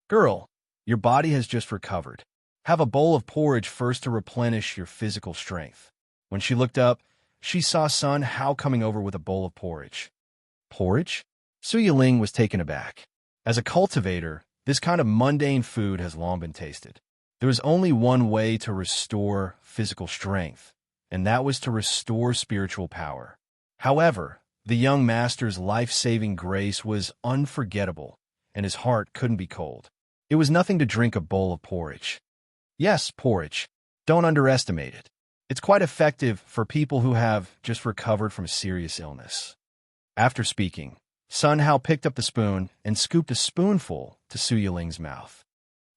A: Girl, your body has just recovered. Have a bowl of porridge first to replenish your physical strength. When she looked up, she saw Sun Hao coming over with a bowl of porridge. Porridge? Su Yiling was taken aback. As a cultivator, this kind of mundane food has long been tasted. There was only one way to restore physical strength, and that was to restore spiritual power. However, the young master's life-saving grace was unforgettable, and his heart couldn't be cold. It was nothing to drink a bowl of porridge. Yes, porridge. Don't underestimate it. It's quite effective for people who have just recovered from a serious illness. After speaking, Sun Hao picked up the spoon and scooped a spoonful to Su Yiling's mouth.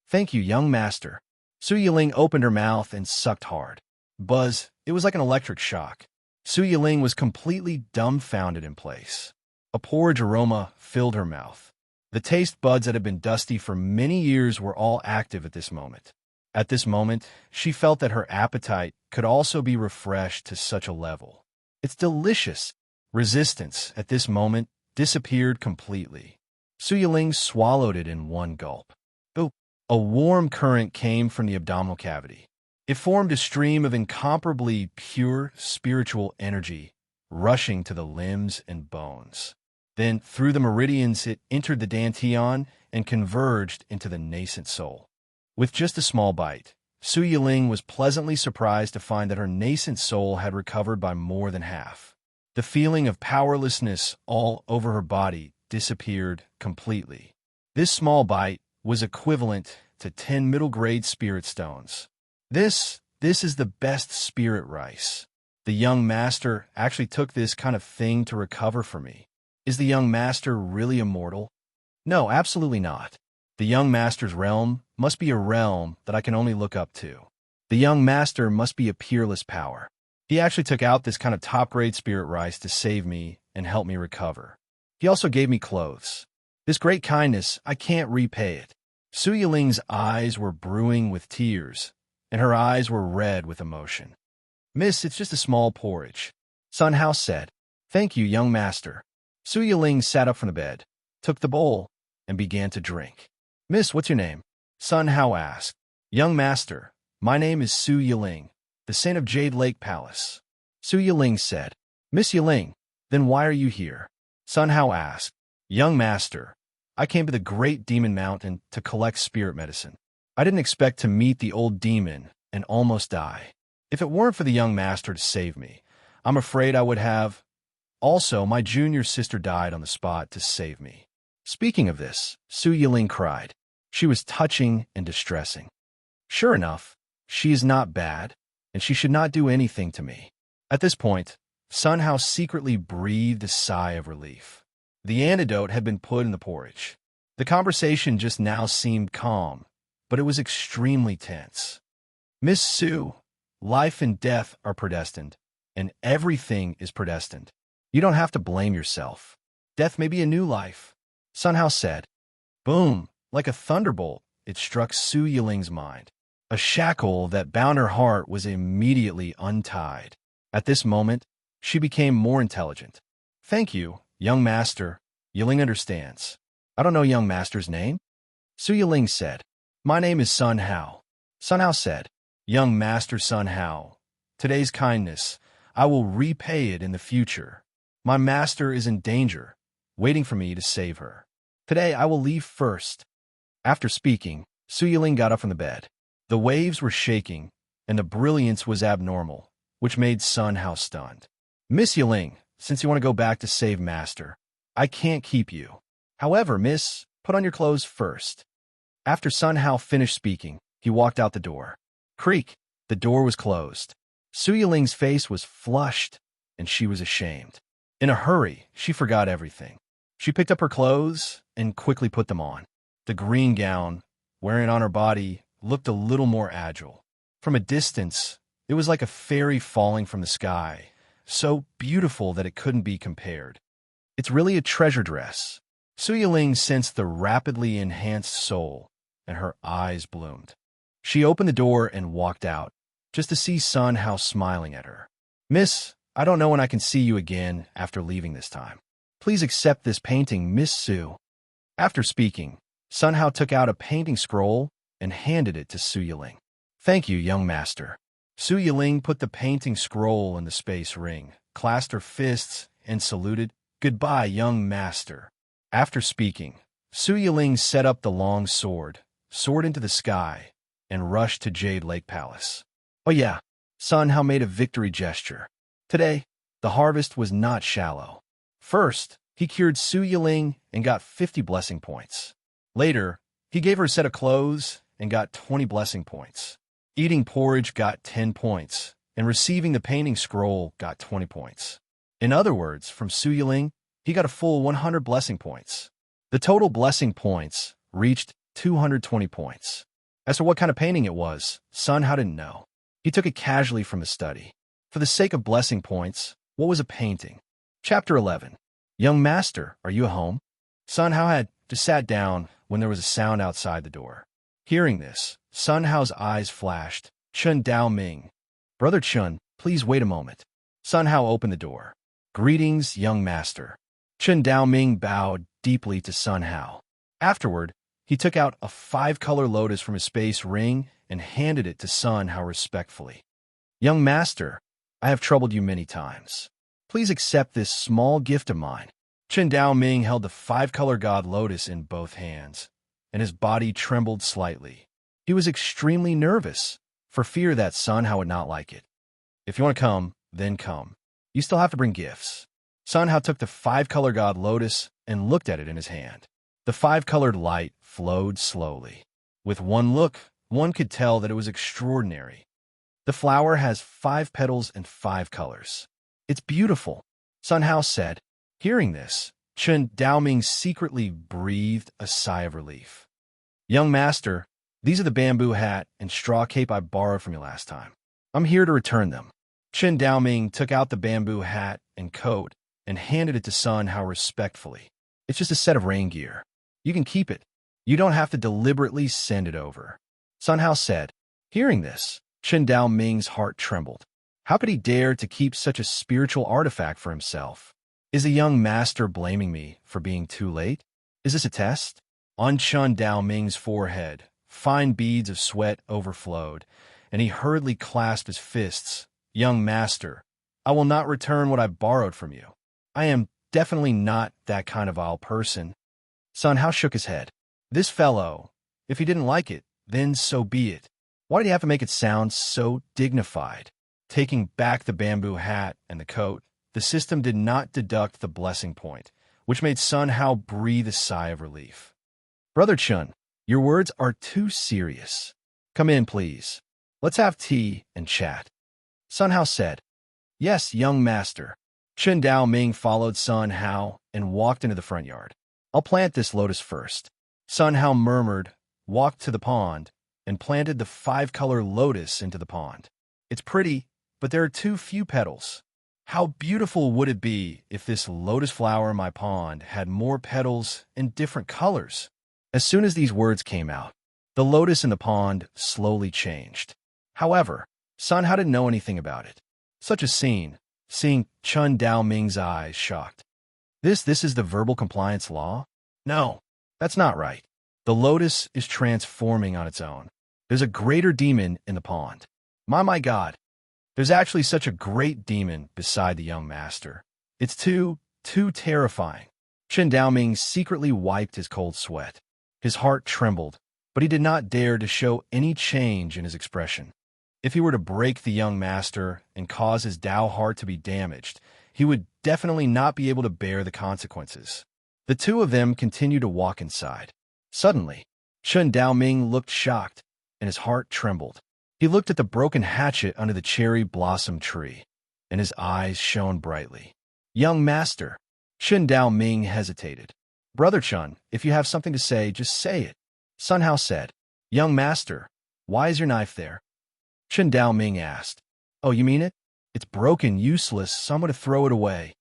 A: Thank you, young master. Su Yiling opened her mouth and sucked hard. Buzz, it was like an electric shock. Su Yiling was completely dumbfounded in place. A porridge aroma filled her mouth. The taste buds that had been dusty for many years were all active at this moment. At this moment, she felt that her appetite could also be refreshed to such a level. It's delicious. Resistance, at this moment, disappeared completely. Su Yiling swallowed it in one gulp. Oh, a warm current came from the abdominal cavity. It formed a stream of incomparably pure spiritual energy, rushing to the limbs and bones. Then, through the meridians, it entered the dantian and converged into the nascent soul. With just a small bite, Su Yiling was pleasantly surprised to find that her nascent soul had recovered by more than half. The feeling of powerlessness all over her body disappeared completely. This small bite was equivalent to 10 middle-grade spirit stones. This is the best spirit rice. The young master actually took this kind of thing to recover for me. Is the young master really immortal? No, absolutely not. The young master's realm must be a realm that I can only look up to. The young master must be a peerless power. He actually took out this kind of top-grade spirit rice to save me and help me recover. He also gave me clothes. This great kindness, I can't repay it. Su Yiling's eyes were brewing with tears, and her eyes were red with emotion. Miss, it's just a small porridge. Sun Hao said. Thank you, young master. Su Yiling sat up from the bed, took the bowl, and began to drink. Miss, what's your name? Sun Hao asked. Young master, my name is Su Yiling, the saint of Jade Lake Palace. Su Yiling said. Miss Yiling, then why are you here? Sun Hao asked. Young master, I came to the Great Demon Mountain to collect spirit medicine. I didn't expect to meet the old demon and almost die. If it weren't for the young master to save me, I'm afraid I would have. Also, my junior sister died on the spot to save me. Speaking of this, Su Yiling cried. She was touching and distressing. Sure enough, she is not bad, and she should not do anything to me. At this point, Sun Hao secretly breathed a sigh of relief. The antidote had been put in the porridge. The conversation just now seemed calm, but it was extremely tense. Miss Su, life and death are predestined, and everything is predestined. You don't have to blame yourself. Death may be a new life. Sun Hao said. Boom, like a thunderbolt, it struck Su Yiling's mind. A shackle that bound her heart was immediately untied. At this moment, she became more intelligent. Thank you, young master. Yiling understands. I don't know young master's name. Su Yiling said. My name is Sun Hao. Sun Hao said. Young master Sun Hao, today's kindness, I will repay it in the future. My master is in danger, waiting for me to save her. Today I will leave first. After speaking, Su Yiling got up from the bed. The waves were shaking, and the brilliance was abnormal, which made Sun Hao stunned. Miss Yiling, since you want to go back to save master, I can't keep you. However, miss, put on your clothes first. After Sun Hao finished speaking, he walked out the door. Creak, the door was closed. Su Yiling's face was flushed, and she was ashamed. In a hurry, she forgot everything. She picked up her clothes and quickly put them on. The green gown, wearing on her body, looked a little more agile. From a distance, it was like a fairy falling from the sky, so beautiful that it couldn't be compared. It's really a treasure dress. Su Yiling sensed the rapidly enhanced soul, and her eyes bloomed. She opened the door and walked out, just to see Sun Hao smiling at her. Miss, I don't know when I can see you again after leaving this time. Please accept this painting, Miss Su. After speaking, Sun Hao took out a painting scroll and handed it to Su Yiling. Thank you, young master. Su Yiling put the painting scroll in the space ring, clasped her fists, and saluted, Goodbye, young master. After speaking, Su Yiling set up the long sword, soared into the sky, and rushed to Jade Lake Palace. Oh yeah, Sun Hao made a victory gesture. Today, the harvest was not shallow. First, he cured Su Yiling and got 50 blessing points. Later, he gave her a set of clothes and got 20 blessing points. Eating porridge got 10 points, and receiving the painting scroll got 20 points. In other words, from Su Yiling, he got a full 100 blessing points. The total blessing points reached 220 points. As for what kind of painting it was, Sun Hao didn't know. He took it casually from his study. For the sake of blessing points, what was a painting? Chapter 11. Young master, are you at home? Sun Hao had just sat down when there was a sound outside the door. Hearing this, Sun Hao's eyes flashed. Chun Dao Ming. Brother Chun, please wait a moment. Sun Hao opened the door. Greetings, young master. Chun Dao Ming bowed deeply to Sun Hao. Afterward, he took out a 5-color lotus from his space ring and handed it to Sun Hao respectfully. Young master, I have troubled you many times. Please accept this small gift of mine. Chun Dao Ming held the 5-color god lotus in both hands, and his body trembled slightly. He was extremely nervous, for fear that Sun Hao would not like it. If you want to come, then come. You still have to bring gifts. Sun Hao took the 5-color god lotus and looked at it in his hand. The 5-colored light flowed slowly. With one look, one could tell that it was extraordinary. The flower has 5 petals and 5 colors. It's beautiful, Sun Hao said. Hearing this, Chun Daoming secretly breathed a sigh of relief. Young master, these are the bamboo hat and straw cape I borrowed from you last time. I'm here to return them. Chun Daoming took out the bamboo hat and coat and handed it to Sun Hao respectfully. It's just a set of rain gear. You can keep it. You don't have to deliberately send it over. Sun Hao said. Hearing this, Chun Daoming's heart trembled. How could he dare to keep such a spiritual artifact for himself? Is the young master blaming me for being too late? Is this a test? On Chun Daoming's forehead, fine beads of sweat overflowed, and he hurriedly clasped his fists. Young master, I will not return what I borrowed from you. I am definitely not that kind of vile person. Sun Hao shook his head. This fellow, if he didn't like it, then so be it. Why did he have to make it sound so dignified? Taking back the bamboo hat and the coat, the system did not deduct the blessing point, which made Sun Hao breathe a sigh of relief. Brother Chun, your words are too serious. Come in, please. Let's have tea and chat. Sun Hao said. Yes, young master. Chun Daoming followed Sun Hao and walked into the front yard. I'll plant this lotus first. Sun Hao murmured, walked to the pond, and planted the 5-color lotus into the pond. It's pretty, but there are too few petals. How beautiful would it be if this lotus flower in my pond had more petals and different colors? As soon as these words came out, the lotus in the pond slowly changed. However, Sun Hao didn't know anything about it. Such a scene, seeing Chun Daoming's eyes shocked. This is the verbal compliance law? No, that's not right. The lotus is transforming on its own. There's a greater demon in the pond. My God. There's actually such a great demon beside the young master. It's too terrifying. Chun Daoming secretly wiped his cold sweat. His heart trembled, but he did not dare to show any change in his expression. If he were to break the young master and cause his Dao heart to be damaged, he would definitely not be able to bear the consequences. The two of them continued to walk inside. Suddenly, Chen Daoming looked shocked, and his heart trembled. He looked at the broken hatchet under the cherry blossom tree, and his eyes shone brightly. Young master, Chen Daoming hesitated. Brother Chun, if you have something to say, just say it. Sun Hao said. Young master, why is your knife there? Chen Daoming asked. Oh, you mean it? It's broken, useless, someone to throw it away.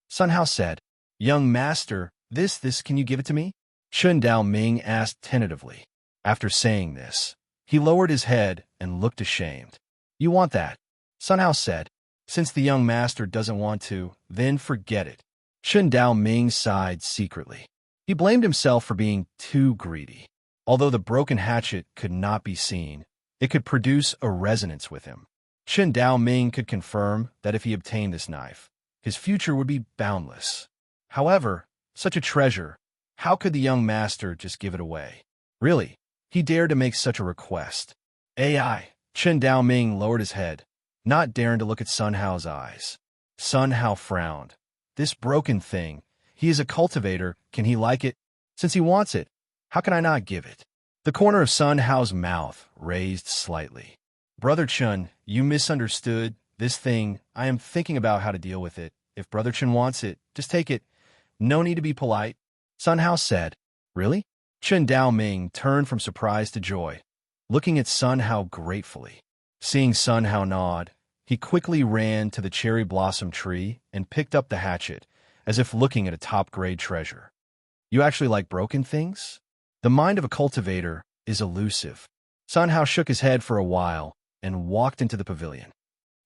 A: Sun Hao said. Young master, this, can you give it to me? Chen Daoming asked tentatively. After saying this, he lowered his head and looked ashamed. You want that? Sun Hao said. Since the young master doesn't want to, then forget it. Chen Daoming sighed secretly. He blamed himself for being too greedy. Although the broken hatchet could not be seen, it could produce a resonance with him. Chen Daoming could confirm that if he obtained this knife, his future would be boundless. However, such a treasure, how could the young master just give it away? Really, he dared to make such a request. AI. Chen Daoming lowered his head, not daring to look at Sun Hao's eyes. Sun Hao frowned. This broken thing, he is a cultivator, can he like it? Since he wants it, how can I not give it? The corner of Sun Hao's mouth raised slightly. Brother Chun, you misunderstood. This thing, I am thinking about how to deal with it. If Brother Chun wants it, just take it. No need to be polite. Sun Hao said. Really? Chen Daoming turned from surprise to joy, looking at Sun Hao gratefully. Seeing Sun Hao nod, he quickly ran to the cherry blossom tree and picked up the hatchet, as if looking at a top-grade treasure. You actually like broken things? The mind of a cultivator is elusive. Sun Hao shook his head for a while and walked into the pavilion.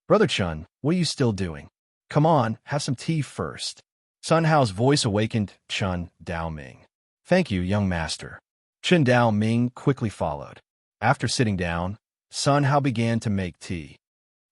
A: Brother Chun, what are you still doing? Come on, have some tea first. Sun Hao's voice awakened Chen Daoming. Thank you, young master. Chen Daoming quickly followed. After sitting down, Sun Hao began to make tea.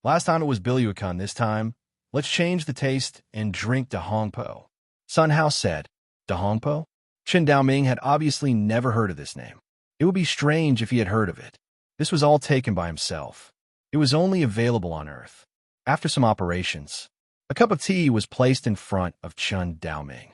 A: Last time it was Bilyukan, this time, let's change the taste and drink Da Hongpo. Sun Hao said. Da Hongpo? Chen Daoming had obviously never heard of this name. It would be strange if he had heard of it. This was all taken by himself. It was only available on Earth. After some operations, a cup of tea was placed in front of Chen Daoming.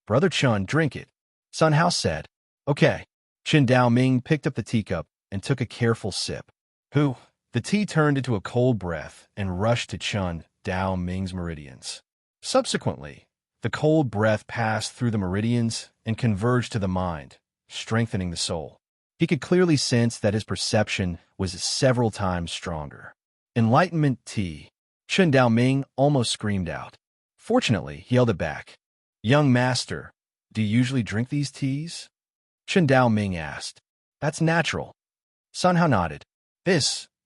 A: Brother Chun, drink it. Sun Hao said. Okay. Chen Daoming picked up the teacup and took a careful sip. The tea turned into a cold breath and rushed to Chen Daoming's meridians. Subsequently, the cold breath passed through the meridians and converged to the mind, strengthening the soul. He could clearly sense that his perception was several times stronger. Enlightenment tea. Chen Daoming almost screamed out. Fortunately, he held it back. Young master, do you usually drink these teas? Chen Daoming asked. That's natural. Sun Hao nodded.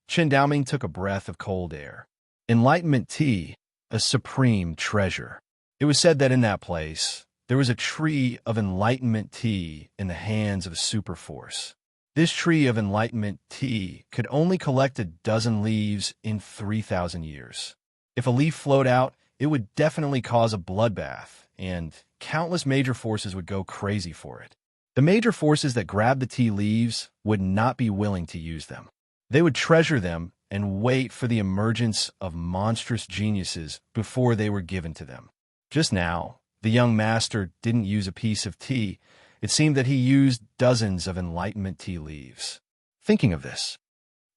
A: Chen Daoming took a breath of cold air. Enlightenment tea, a supreme treasure. It was said that in that place, there was a tree of enlightenment tea in the hands of a superforce. This tree of enlightenment tea could only collect a dozen leaves in 3,000 years. If a leaf flowed out, it would definitely cause a bloodbath, and countless major forces would go crazy for it. The major forces that grabbed the tea leaves would not be willing to use them. They would treasure them and wait for the emergence of monstrous geniuses before they were given to them. Just now, the young master didn't use a piece of tea. It seemed that he used dozens of enlightenment tea leaves. Thinking of this,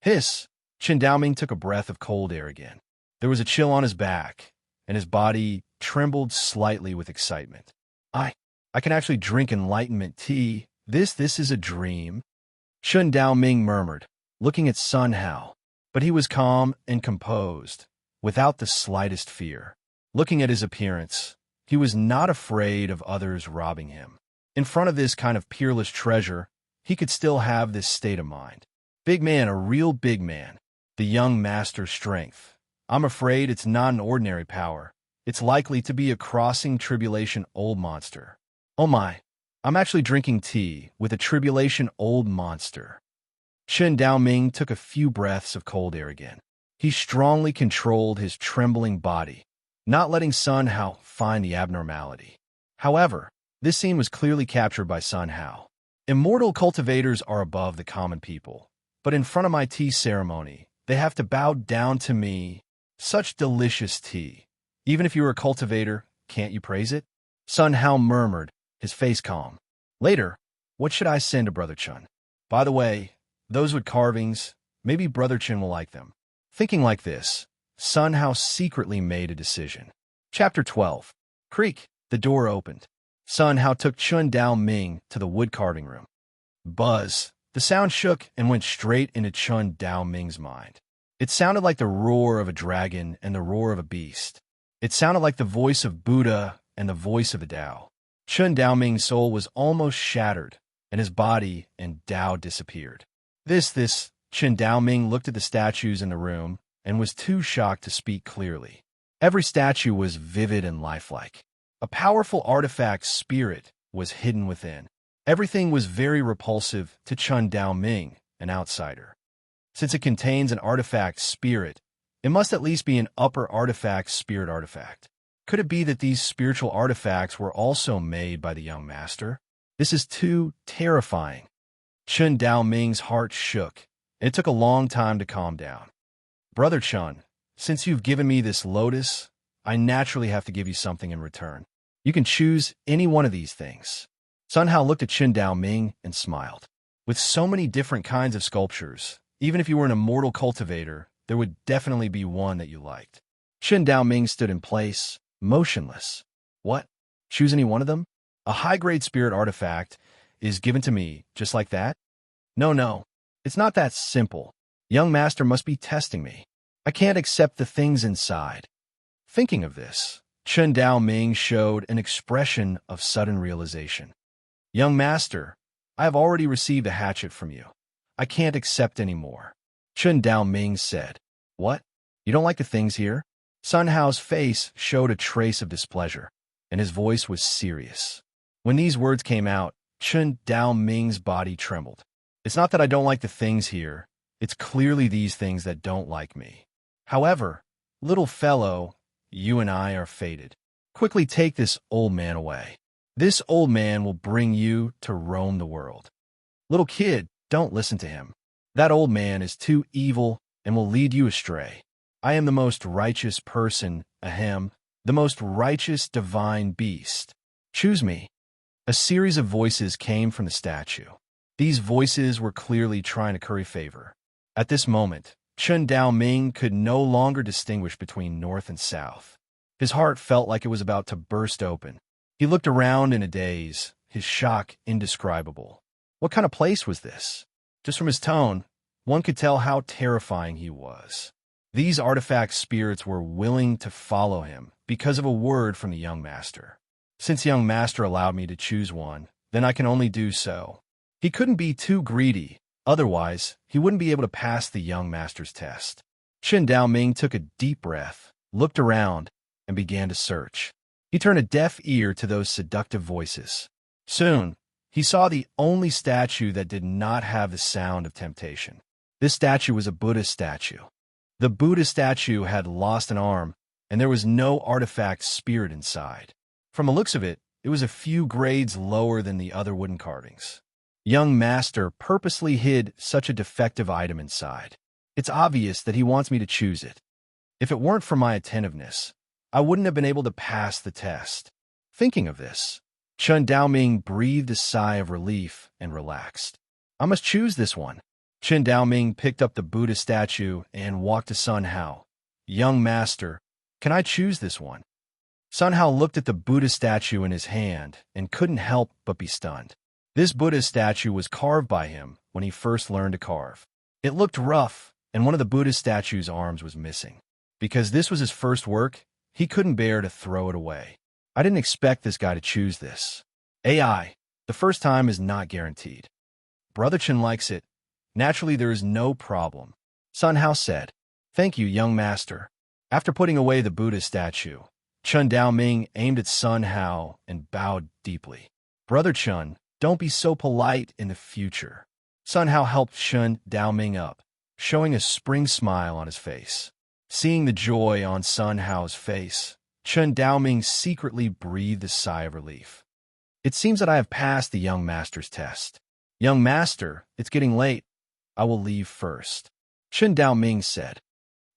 A: Chen Daoming took a breath of cold air again. There was a chill on his back, and his body trembled slightly with excitement. I can actually drink enlightenment tea. This is a dream. Chen Daoming murmured, looking at Sun Hao, but he was calm and composed, without the slightest fear. Looking at his appearance, he was not afraid of others robbing him. In front of this kind of peerless treasure, he could still have this state of mind. Big man, a real big man. The young master's strength. I'm afraid it's not an ordinary power. It's likely to be a crossing tribulation old monster. Oh my, I'm actually drinking tea with a tribulation old monster. Chen Daoming took a few breaths of cold air again. He strongly controlled his trembling body, not letting Sun Hao find the abnormality. However, this scene was clearly captured by Sun Hao. Immortal cultivators are above the common people, but in front of my tea ceremony, they have to bow down to me. Such delicious tea. Even if you were a cultivator, can't you praise it? Sun Hao murmured, his face calm. Later, what should I send to Brother Chun? By the way, those wood carvings, maybe Brother Chun will like them. Thinking like this, Sun Hao secretly made a decision. Chapter 12. Creak. The door opened. Sun Hao took Chun Dao Ming to the wood carving room. Buzz. The sound shook and went straight into Chun Dao Ming's mind. It sounded like the roar of a dragon and the roar of a beast. It sounded like the voice of Buddha and the voice of a Tao. Chun Dao Ming's soul was almost shattered, and his body and Tao disappeared. This, Chun Dao Ming looked at the statues in the room and was too shocked to speak clearly. Every statue was vivid and lifelike. A powerful artifact spirit was hidden within. Everything was very repulsive to Chun Dao Ming, an outsider. Since it contains an artifact spirit, it must at least be an upper artifact spirit artifact. Could it be that these spiritual artifacts were also made by the young master? This is too terrifying. Chun Dao Ming's heart shook, and it took a long time to calm down. Brother Chun, since you've given me this lotus, I naturally have to give you something in return. You can choose any one of these things. Sun Hao looked at Chun Dao Ming and smiled. With so many different kinds of sculptures, even if you were an immortal cultivator, there would definitely be one that you liked. Chun Dao Ming stood in place, motionless. What? Choose any one of them? A high-grade spirit artifact is given to me just like that? No. It's not that simple. Young master must be testing me. I can't accept the things inside. Thinking of this, Chun Dao Ming showed an expression of sudden realization. Young master, I have already received a hatchet from you. I can't accept any more. Chun Dao Ming said. What? You don't like the things here? Sun Hao's face showed a trace of displeasure, and his voice was serious. When these words came out, Chun Dao Ming's body trembled. It's not that I don't like the things here. It's clearly these things that don't like me. However, little fellow, you and I are fated. Quickly take this old man away. This old man will bring you to roam the world. Little kid, don't listen to him. That old man is too evil and will lead you astray. I am the most righteous person, ahem, the most righteous divine beast. Choose me. A series of voices came from the statue. These voices were clearly trying to curry favor. At this moment, Chun Dao Ming could no longer distinguish between north and south. His heart felt like it was about to burst open. He looked around in a daze, his shock indescribable. What kind of place was this? Just from his tone, one could tell how terrifying he was. These artifact spirits were willing to follow him because of a word from the young master. Since young master allowed me to choose one, then I can only do so. He couldn't be too greedy, otherwise he wouldn't be able to pass the young master's test. Chun Dao Ming took a deep breath, looked around, and began to search. He turned a deaf ear to those seductive voices. Soon, he saw the only statue that did not have the sound of temptation. This statue was a Buddha statue. The Buddha statue had lost an arm, and there was no artifact spirit inside. From the looks of it, it was a few grades lower than the other wooden carvings. Young master purposely hid such a defective item inside. It's obvious that he wants me to choose it. If it weren't for my attentiveness, I wouldn't have been able to pass the test. Thinking of this, Chun Dao Ming breathed a sigh of relief and relaxed. I must choose this one. Chun Dao Ming picked up the Buddha statue and walked to Sun Hao. Young master, can I choose this one? Sun Hao looked at the Buddha statue in his hand and couldn't help but be stunned. This Buddha statue was carved by him when he first learned to carve. It looked rough, and one of the Buddha statue's arms was missing. Because this was his first work, he couldn't bear to throw it away. I didn't expect this guy to choose this. AI, the first time is not guaranteed. Brother Chun likes it. Naturally, there is no problem. Sun Hao said, Thank you, young master. After putting away the Buddha statue, Chun Dao Ming aimed at Sun Hao and bowed deeply. Brother Chun, don't be so polite in the future. Sun Hao helped Chun Dao Ming up, showing a spring smile on his face. Seeing the joy on Sun Hao's face, Chun Dao Ming secretly breathed a sigh of relief. It seems that I have passed the young master's test. Young master, it's getting late. I will leave first. Chun Dao Ming said.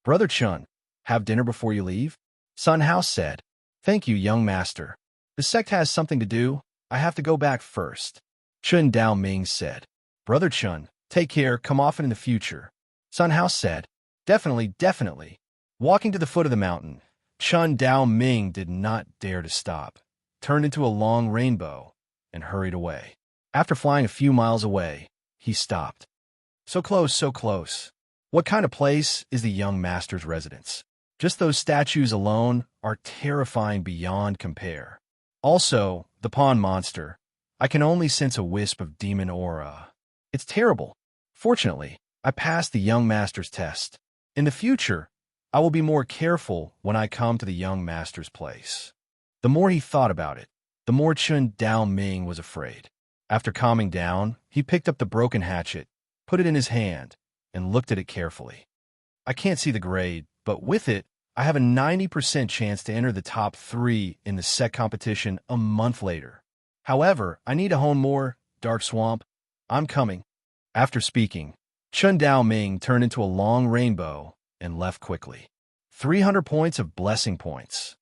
A: Brother Chun, have dinner before you leave? Sun Hao said. Thank you, young master. The sect has something to do. I have to go back first. Chun Dao Ming said. Brother Chun, take care, come often in the future. Sun Hao said. Definitely, definitely. Walking to the foot of the mountain, Chun Dao Ming did not dare to stop, turned into a long rainbow, and hurried away. After flying a few miles away, he stopped. So close, so close. What kind of place is the young master's residence? Just those statues alone are terrifying beyond compare. Also, the pond monster. I can only sense a wisp of demon aura. It's terrible. Fortunately, I passed the young master's test. In the future, I will be more careful when I come to the young master's place. The more he thought about it, the more Chun Dao Ming was afraid. After calming down, he picked up the broken hatchet, put it in his hand, and looked at it carefully. I can't see the grade, but with it, I have a 90% chance to enter the top 3 in the set competition a month later. However, I need to hone more. Dark Swamp, I'm coming. After speaking, Chun Dao Ming turned into a long rainbow and left quickly. 300 points of blessing points.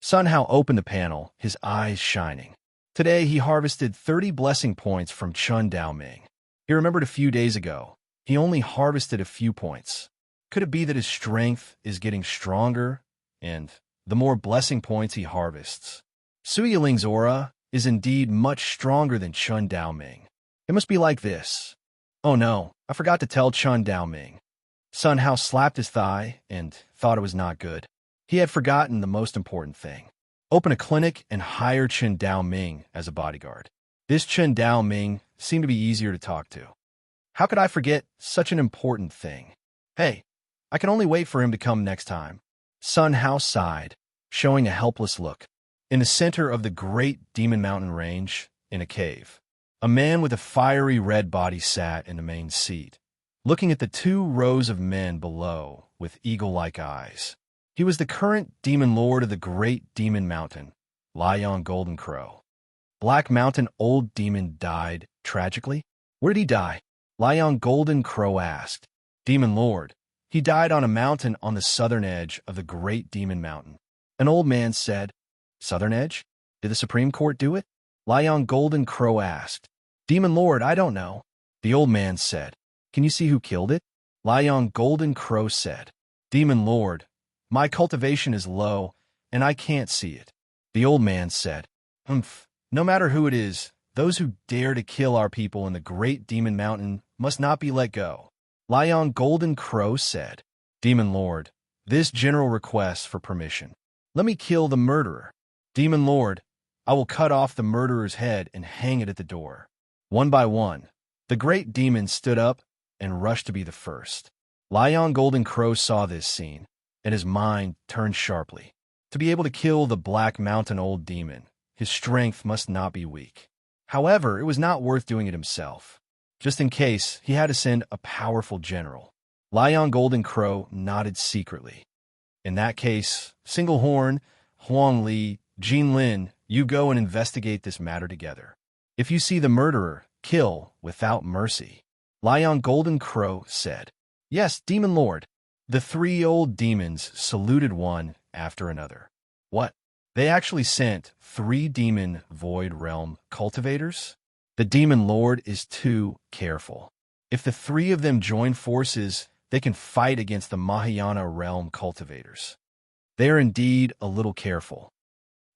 A: Sun Hao opened the panel, his eyes shining. Today, he harvested 30 blessing points from Chun Dao Ming. He remembered a few days ago, he only harvested a few points. Could it be that his strength is getting stronger, and the more blessing points he harvests? Su Yiling's aura is indeed much stronger than Chun Dao Ming. It must be like this. Oh no, I forgot to tell Chun Dao Ming. Sun Hao slapped his thigh and thought it was not good. He had forgotten the most important thing. Open a clinic and hire Chun Dao Ming as a bodyguard. This Chun Dao Ming seemed to be easier to talk to. How could I forget such an important thing? Hey, I can only wait for him to come next time. Sun Hao sighed, showing a helpless look. In the center of the great Demon Mountain range, in a cave, a man with a fiery red body sat in the main seat, looking at the 2 rows of men below with eagle-like eyes. He was the current demon lord of the great Demon Mountain, Lion Golden Crow. Black Mountain Old Demon died tragically. Where did he die? Lion Golden Crow asked. Demon Lord. He died on a mountain on the southern edge of the great Demon Mountain. An old man said. Southern edge? Did the Supreme Court do it? Lion Golden Crow asked. Demon Lord, I don't know. The old man said. Can you see who killed it? Lion Golden Crow said. Demon Lord, my cultivation is low, and I can't see it. The old man said. No matter who it is, those who dare to kill our people in the great Demon Mountain must not be let go. Lion Golden Crow said. Demon Lord, this general requests for permission. Let me kill the murderer. Demon Lord, I will cut off the murderer's head and hang it at the door. One by one, the great demon stood up and rushed to be the first. Lion Golden Crow saw this scene, and his mind turned sharply. To be able to kill the Black Mountain Old Demon, his strength must not be weak. However, it was not worth doing it himself. Just in case, he had to send a powerful general. Lion Golden Crow nodded secretly. In that case, Singlehorn, Huang Li, Jin Lin, you go and investigate this matter together. If you see the murderer, kill without mercy. Lion Golden Crow said. Yes, Demon Lord. The 3 old demons saluted one after another. What? They actually sent 3 demon void realm cultivators? The Demon Lord is too careful. If the 3 of them join forces, they can fight against the Mahayana realm cultivators. They are indeed a little careful.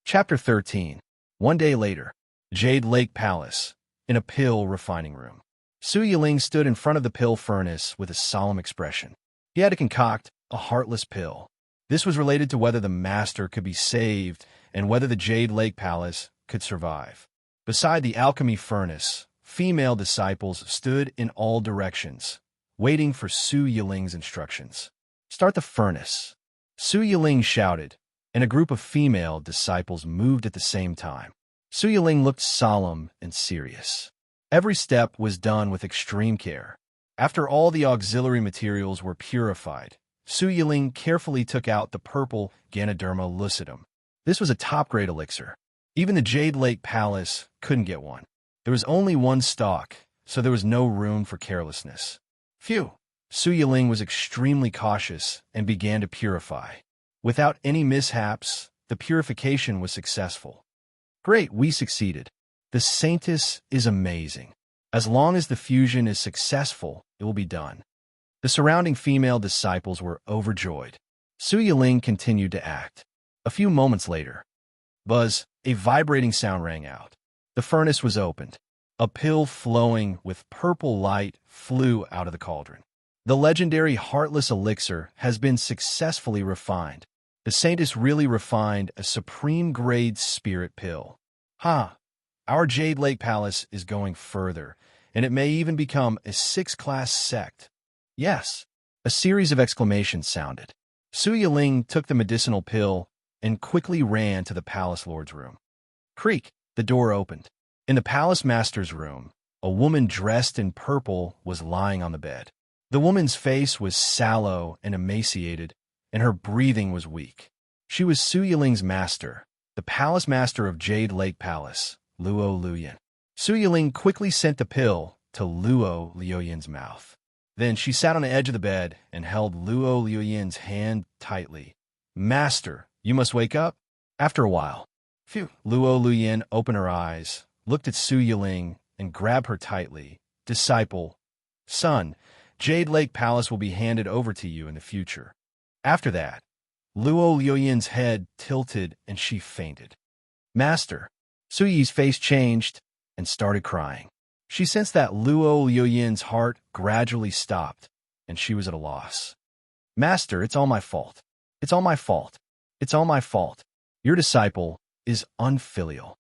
A: Chapter 13. One day later, Jade Lake Palace, in a pill refining room. Su Yiling stood in front of the pill furnace with a solemn expression. He had to concoct a heartless pill. This was related to whether the master could be saved and whether the Jade Lake Palace could survive. Beside the alchemy furnace, female disciples stood in all directions, waiting for Su Yiling's instructions. Start the furnace. Su Yiling shouted, and a group of female disciples moved at the same time. Su Yiling looked solemn and serious. Every step was done with extreme care. After all the auxiliary materials were purified, Su Yiling carefully took out the purple Ganoderma lucidum. This was a top-grade elixir. Even the Jade Lake Palace couldn't get one. There was only one stock, so there was no room for carelessness. Phew! Su Yiling was extremely cautious and began to purify. Without any mishaps, the purification was successful. Great, we succeeded. The saintess is amazing. As long as the fusion is successful, it will be done. The surrounding female disciples were overjoyed. Su Yiling continued to act. A few moments later, buzz, a vibrating sound rang out. The furnace was opened. A pill flowing with purple light flew out of the cauldron. The legendary Heartless Elixir has been successfully refined. The saintess really refined a supreme-grade spirit pill. Our Jade Lake Palace is going further, and it may even become a 6th-class sect. Yes, a series of exclamations sounded. Su Yiling took the medicinal pill and quickly ran to the palace lord's room. Creak, the door opened. In the palace master's room, a woman dressed in purple was lying on the bed. The woman's face was sallow and emaciated, and her breathing was weak. She was Su Yiling's master, the palace master of Jade Lake Palace, Luo Luoyan. Su Yiling quickly sent the pill to Luo Luoyan's mouth. Then she sat on the edge of the bed and held Luo Luoyan's hand tightly. Master, you must wake up. After a while, Luo Luoyan opened her eyes, looked at Su Yiling, and grabbed her tightly. Disciple, son, Jade Lake Palace will be handed over to you in the future. After that, Luo Luoyan's head tilted and she fainted. Master, Su Yi's face changed and started crying. She sensed that Luo Luoyan's heart gradually stopped, and she was at a loss. Master, it's all my fault. It's all my fault. It's all my fault. Your disciple is unfilial.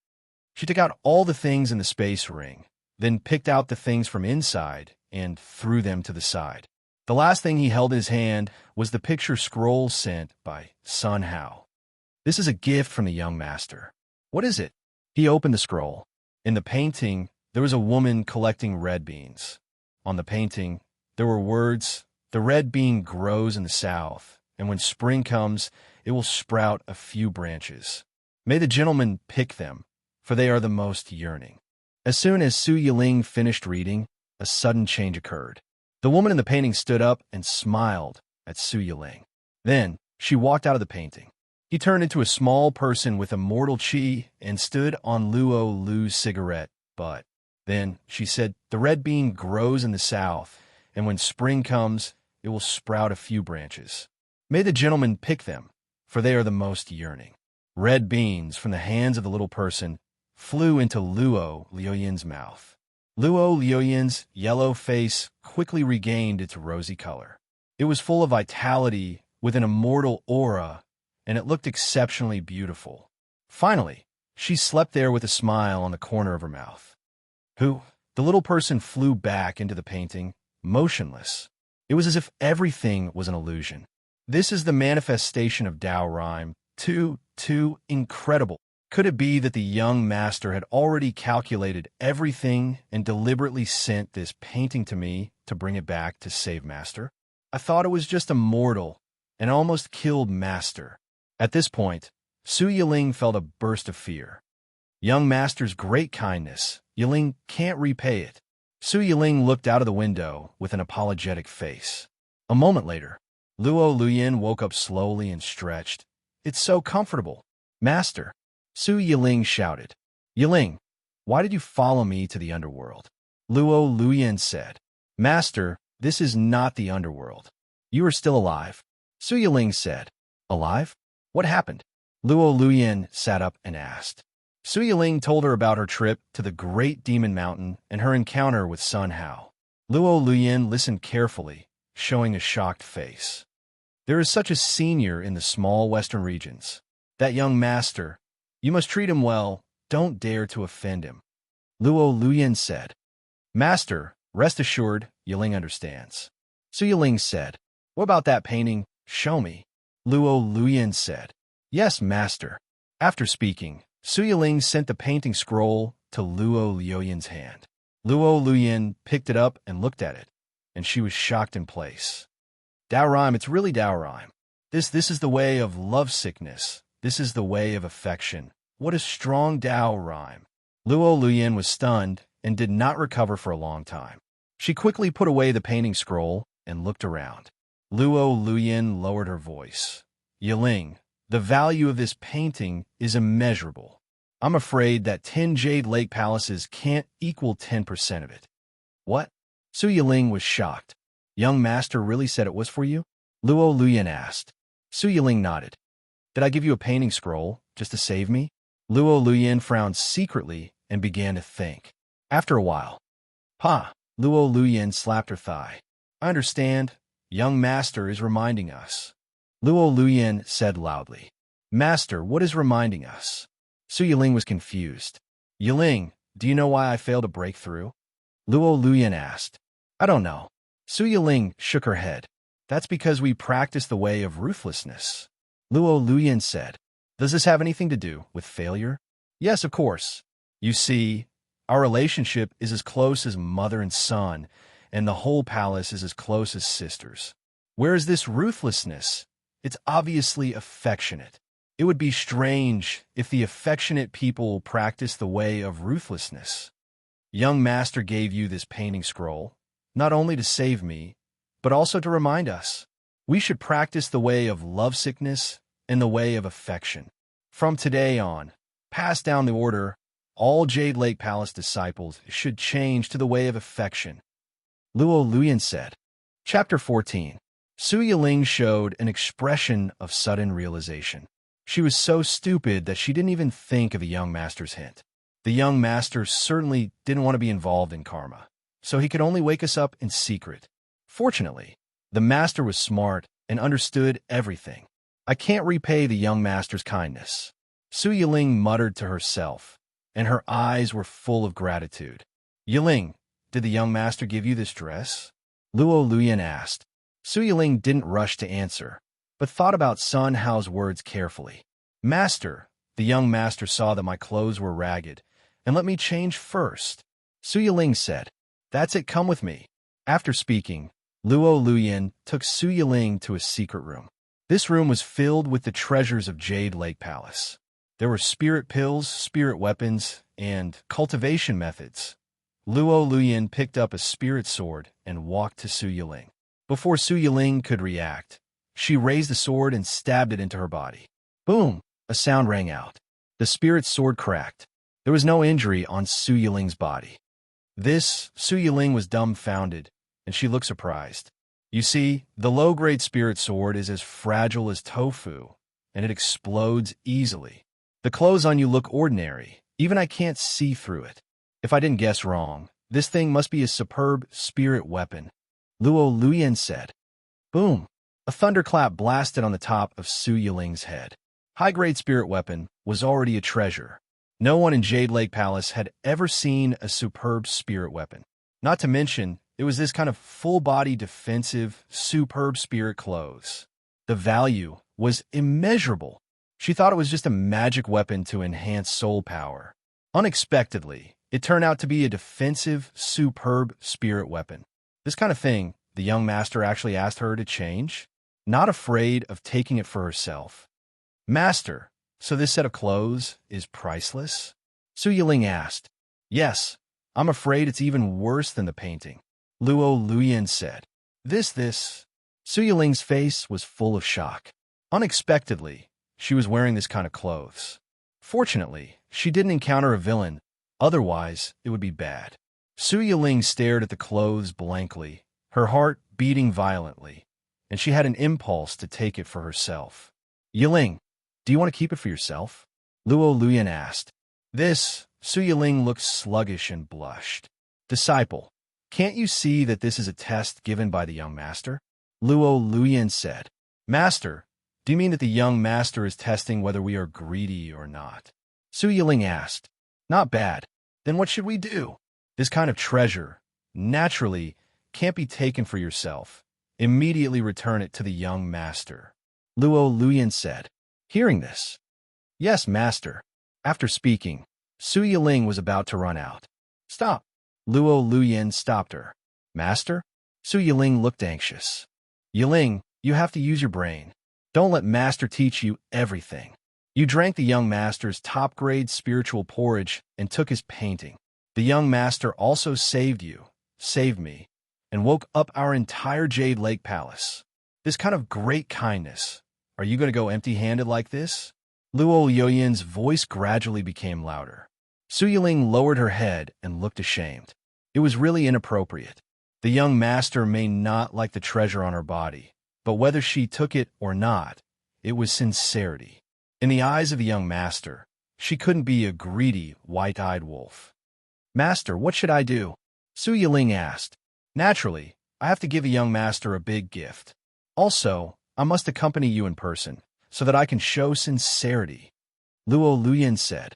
A: She took out all the things in the space ring, then picked out the things from inside and threw them to the side. The last thing he held in his hand was the picture scroll sent by Sun Hao. This is a gift from the young master. What is it? He opened the scroll. In the painting, there was a woman collecting red beans. On the painting, there were words, "The red bean grows in the south, and when spring comes, it will sprout a few branches. May the gentleman pick them, for they are the most yearning." As soon as Su Yiling finished reading, a sudden change occurred. The woman in the painting stood up and smiled at Su Yiling. Then, she walked out of the painting. He turned into a small person with immortal chi and stood on Luo Lu's cigarette butt. Then, she said, "The red bean grows in the south, and when spring comes, it will sprout a few branches. May the gentleman pick them, for they are the most yearning." Red beans from the hands of the little person flew into Luo Luoyan's mouth. Luo Luoyan's yellow face quickly regained its rosy color. It was full of vitality with an immortal aura, and it looked exceptionally beautiful. Finally, she slept there with a smile on the corner of her mouth. The little person flew back into the painting, motionless. It was as if everything was an illusion. This is the manifestation of Tao rhyme. Too incredible. Could it be that the young master had already calculated everything and deliberately sent this painting to me to bring it back to save master? I thought it was just a mortal and almost killed master. At this point, Su Yiling felt a burst of fear. Young master's great kindness, Yiling can't repay it. Su Yiling looked out of the window with an apologetic face. A moment later, Luo Luoyan woke up slowly and stretched. "It's so comfortable, master," Su Yiling shouted. "Yiling, why did you follow me to the underworld?" Luo Luoyan said. "Master, this is not the underworld. You are still alive." Su Yiling said. "Alive? What happened?" Luo Luoyan sat up and asked. Su Yiling told her about her trip to the Great Demon Mountain and her encounter with Sun Hao. Luo Luoyan listened carefully, showing a shocked face. "There is such a senior in the small western regions. That young master. You must treat him well. Don't dare to offend him." Luo Luoyan said. "Master, rest assured, Yiling understands." Su Yiling said. "What about that painting? Show me." Luo Luoyan said. "Yes, master." After speaking, Su Yiling sent the painting scroll to Luo Luoyan's hand. Luo Luoyan picked it up and looked at it, and she was shocked in place. Tao rhyme, it's really Tao rhyme. This is the way of lovesickness. This is the way of affection. What a strong Tao rhyme. Luo Luoyan was stunned and did not recover for a long time. She quickly put away the painting scroll and looked around. Luo Luoyan lowered her voice. "Yiling, the value of this painting is immeasurable. I'm afraid that 10 Jade Lake palaces can't equal 10% of it. What? Su Yiling was shocked. Young master really said it was for you? Luo Luyan asked. Su Yiling nodded. Did I give you a painting scroll just to save me? Luo Luyan frowned secretly and began to think. After a while, Pa, Luo Luyan slapped her thigh. I understand. Young master is reminding us. Luo Luyan said loudly. Master, what is reminding us? Su Yiling was confused. Yiling, do you know why I failed to break through? Luo Luyan asked. I don't know. Su Yiling shook her head. That's because we practice the way of ruthlessness. Luo Luyan said. Does this have anything to do with failure? Yes, of course. You see, our relationship is as close as mother and son, and the whole palace is as close as sisters. Where is this ruthlessness? It's obviously affectionate. It would be strange if the affectionate people practiced the way of ruthlessness. Young master gave you this painting scroll, not only to save me, but also to remind us. We should practice the way of lovesickness and the way of affection. From today on, pass down the order, all Jade Lake Palace disciples should change to the way of affection. Luo Luyan said. Chapter 14. Su Yiling showed an expression of sudden realization. She was so stupid that she didn't even think of the young master's hint. The young master certainly didn't want to be involved in karma, so he could only wake us up in secret. Fortunately, the master was smart and understood everything. I can't repay the young master's kindness. Su Yiling muttered to herself, and her eyes were full of gratitude. Yiling, did the young master give you this dress? Luo Luyan asked. Su Yiling didn't rush to answer, but thought about Sun Hao's words carefully. Master, the young master saw that my clothes were ragged, and let me change first. Su Yiling said, That's it, come with me. After speaking, Luo Luyan took Su Yiling to a secret room. This room was filled with the treasures of Jade Lake Palace. There were spirit pills, spirit weapons, and cultivation methods. Luo Luyan picked up a spirit sword and walked to Su Yiling. Before Su Yiling could react, she raised the sword and stabbed it into her body. Boom! A sound rang out. The spirit sword cracked. There was no injury on Su Yiling's body. Su Yiling was dumbfounded, and she looked surprised. You see, the low-grade spirit sword is as fragile as tofu, and it explodes easily. The clothes on you look ordinary. Even I can't see through it. If I didn't guess wrong, this thing must be a superb spirit weapon. Luo Luyan said. Boom! A thunderclap blasted on the top of Su Yiling's head. High-grade spirit weapon was already a treasure. No one in Jade Lake Palace had ever seen a superb spirit weapon. Not to mention, it was this kind of full-body defensive, superb spirit clothes. The value was immeasurable. She thought it was just a magic weapon to enhance soul power. Unexpectedly, it turned out to be a defensive, superb spirit weapon. This kind of thing, the young master actually asked her to change, not afraid of taking it for herself. Master, so this set of clothes is priceless? Su Yiling asked. Yes, I'm afraid it's even worse than the painting. Luo Luyan said. This. Su Yiling's face was full of shock. Unexpectedly, she was wearing this kind of clothes. Fortunately, she didn't encounter a villain, otherwise it would be bad. Su Yiling stared at the clothes blankly, her heart beating violently, and she had an impulse to take it for herself. Yiling, do you want to keep it for yourself? Luo Luyan asked. Su Yiling looked sluggish and blushed. Disciple, can't you see that this is a test given by the young master? Luo Luyan said. Master, do you mean that the young master is testing whether we are greedy or not? Su Yiling asked. Not bad. Then what should we do? This kind of treasure, naturally, can't be taken for yourself. Immediately return it to the young master. Luo Luyan said. Hearing this, Yes, master. After speaking, Su Yiling was about to run out. Stop. Luo Luyan stopped her. Master? Su Yiling looked anxious. Yiling, you have to use your brain. Don't let master teach you everything. You drank the young master's top-grade spiritual porridge and took his painting. The young master also saved you, saved me, and woke up our entire Jade Lake Palace. This kind of great kindness. Are you going to go empty-handed like this? Luo Yoyin's voice gradually became louder. Su Yiling lowered her head and looked ashamed. It was really inappropriate. The young master may not like the treasure on her body, but whether she took it or not, it was sincerity. In the eyes of the young master, she couldn't be a greedy, white-eyed wolf. "Master, what should I do?" Su Yiling asked. "Naturally, I have to give a young master a big gift. Also, I must accompany you in person, so that I can show sincerity." Luo Luyin said,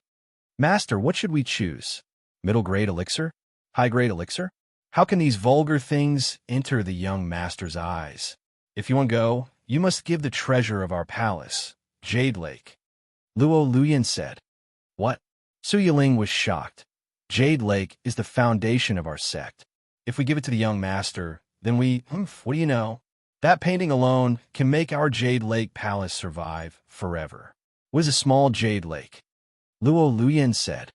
A: "Master, what should we choose? Middle-grade elixir? High-grade elixir? How can these vulgar things enter the young master's eyes? If you want to go, you must give the treasure of our palace, Jade Lake." Luo Luyin said. "What?" Su Yiling was shocked. "Jade Lake is the foundation of our sect. If we give it to the young master, then what do you know? That painting alone can make our Jade Lake Palace survive forever." It was a small Jade Lake. Luo Luyin said,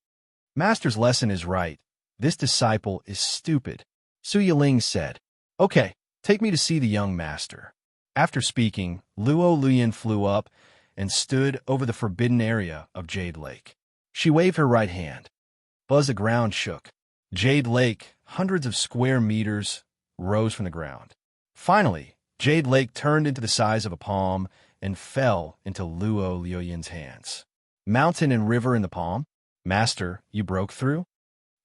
A: "Master's lesson is right. This disciple is stupid." Su Yiling said, "Okay, take me to see the young master." After speaking, Luo Luyin flew up and stood over the forbidden area of Jade Lake. She waved her right hand. Buzz, the ground shook. Jade Lake, hundreds of square meters, rose from the ground. Finally, Jade Lake turned into the size of a palm and fell into Luo Luoyin's hands. "Mountain and river in the palm? Master, you broke through?"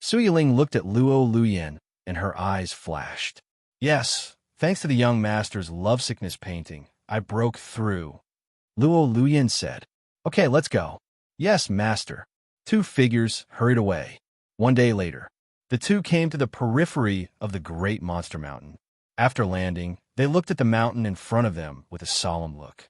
A: Su Yiling looked at Luo Luyin, and her eyes flashed. "Yes, thanks to the young master's lovesickness painting, I broke through." Luo Luyin said, "Okay, let's go." "Yes, master." Two figures hurried away. One day later, the two came to the periphery of the great monster mountain. After landing, they looked at the mountain in front of them with a solemn look.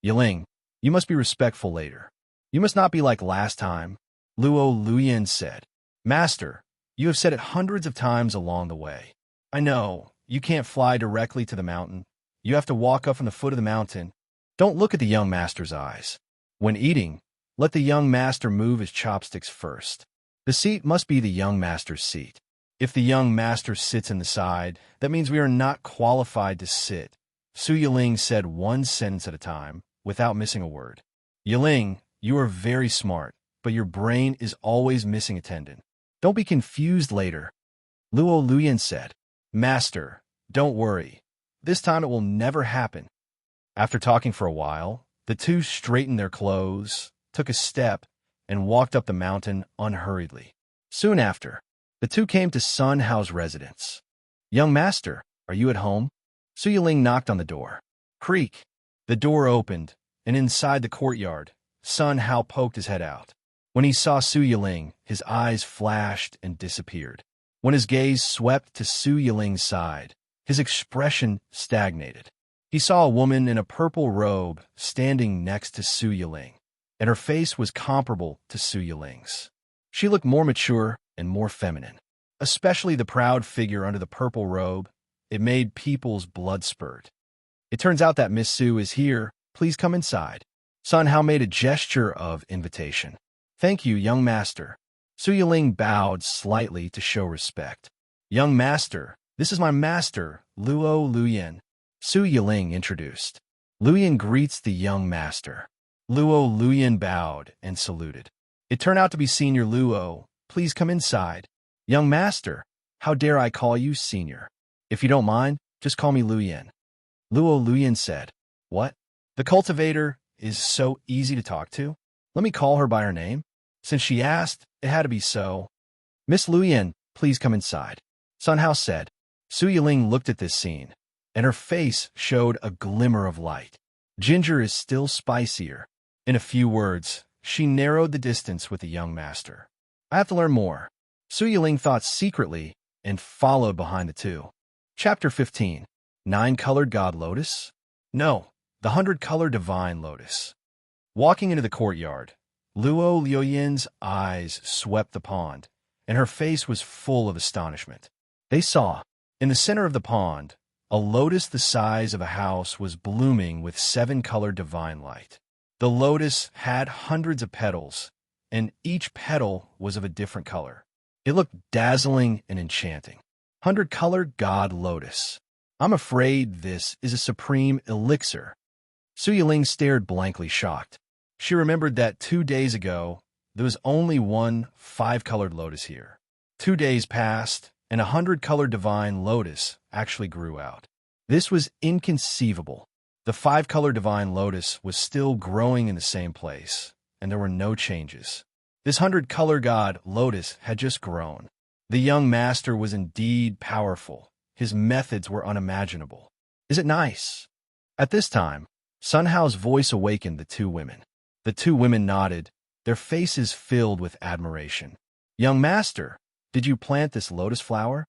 A: "Yiling, you must be respectful later. You must not be like last time," Luo Luyin said. "Master, you have said it hundreds of times along the way. I know, you can't fly directly to the mountain. You have to walk up from the foot of the mountain. Don't look at the young master's eyes. When eating, let the young master move his chopsticks first. The seat must be the young master's seat. If the young master sits in the side, that means we are not qualified to sit." Su Yiling said one sentence at a time, without missing a word. "Yiling, you are very smart, but your brain is always missing a tendon. Don't be confused later." Luo Luyin said, "Master, don't worry. This time it will never happen." After talking for a while, the two straightened their clothes, took a step, and walked up the mountain unhurriedly. Soon after, the two came to Sun Hao's residence. "Young master, are you at home?" Su Yiling knocked on the door. Creak! The door opened, and inside the courtyard, Sun Hao poked his head out. When he saw Su Yiling, his eyes flashed and disappeared. When his gaze swept to Su Yiling's side, his expression stagnated. He saw a woman in a purple robe standing next to Su Yiling, and her face was comparable to Su Yiling's. She looked more mature and more feminine, especially the proud figure under the purple robe. It made people's blood spurt. "It turns out that Miss Su is here. Please come inside." Sun Hao made a gesture of invitation. "Thank you, young master." Su Yiling bowed slightly to show respect. "Young master, this is my master, Luo Luyin." Su Yiling introduced. "Luyin greets the young master." Luo Luyin bowed and saluted. "It turned out to be Senior Luo. Please come inside." "Young master, how dare I call you senior? If you don't mind, just call me Luyin." Luo Luyin said, "What? The cultivator is so easy to talk to. Let me call her by her name. Since she asked, it had to be so." "Miss Luyin, please come inside," Sun Hao said. Su Yiling looked at this scene, and her face showed a glimmer of light. Ginger is still spicier. In a few words, she narrowed the distance with the young master. "I have to learn more." Su Yiling thought secretly and followed behind the two. Chapter 15. 9-Colored God Lotus? No, the 100-Color Divine Lotus. Walking into the courtyard, Luo Luoyin's eyes swept the pond, and her face was full of astonishment. They saw, in the center of the pond, a lotus the size of a house was blooming with 7-colored divine light. The lotus had hundreds of petals, and each petal was of a different color. It looked dazzling and enchanting. 100-Colored God Lotus. I'm afraid this is a supreme elixir. Su Yiling stared blankly shocked. She remembered that 2 days ago, there was only one 5-colored lotus here. 2 days passed, and a 100-colored divine lotus actually grew out. This was inconceivable. The 5-colored divine lotus was still growing in the same place, and there were no changes. This 100-color god lotus had just grown. The young master was indeed powerful. His methods were unimaginable. Is it nice? At this time, Sun Hao's voice awakened the two women. The two women nodded, their faces filled with admiration. Young master, did you plant this lotus flower?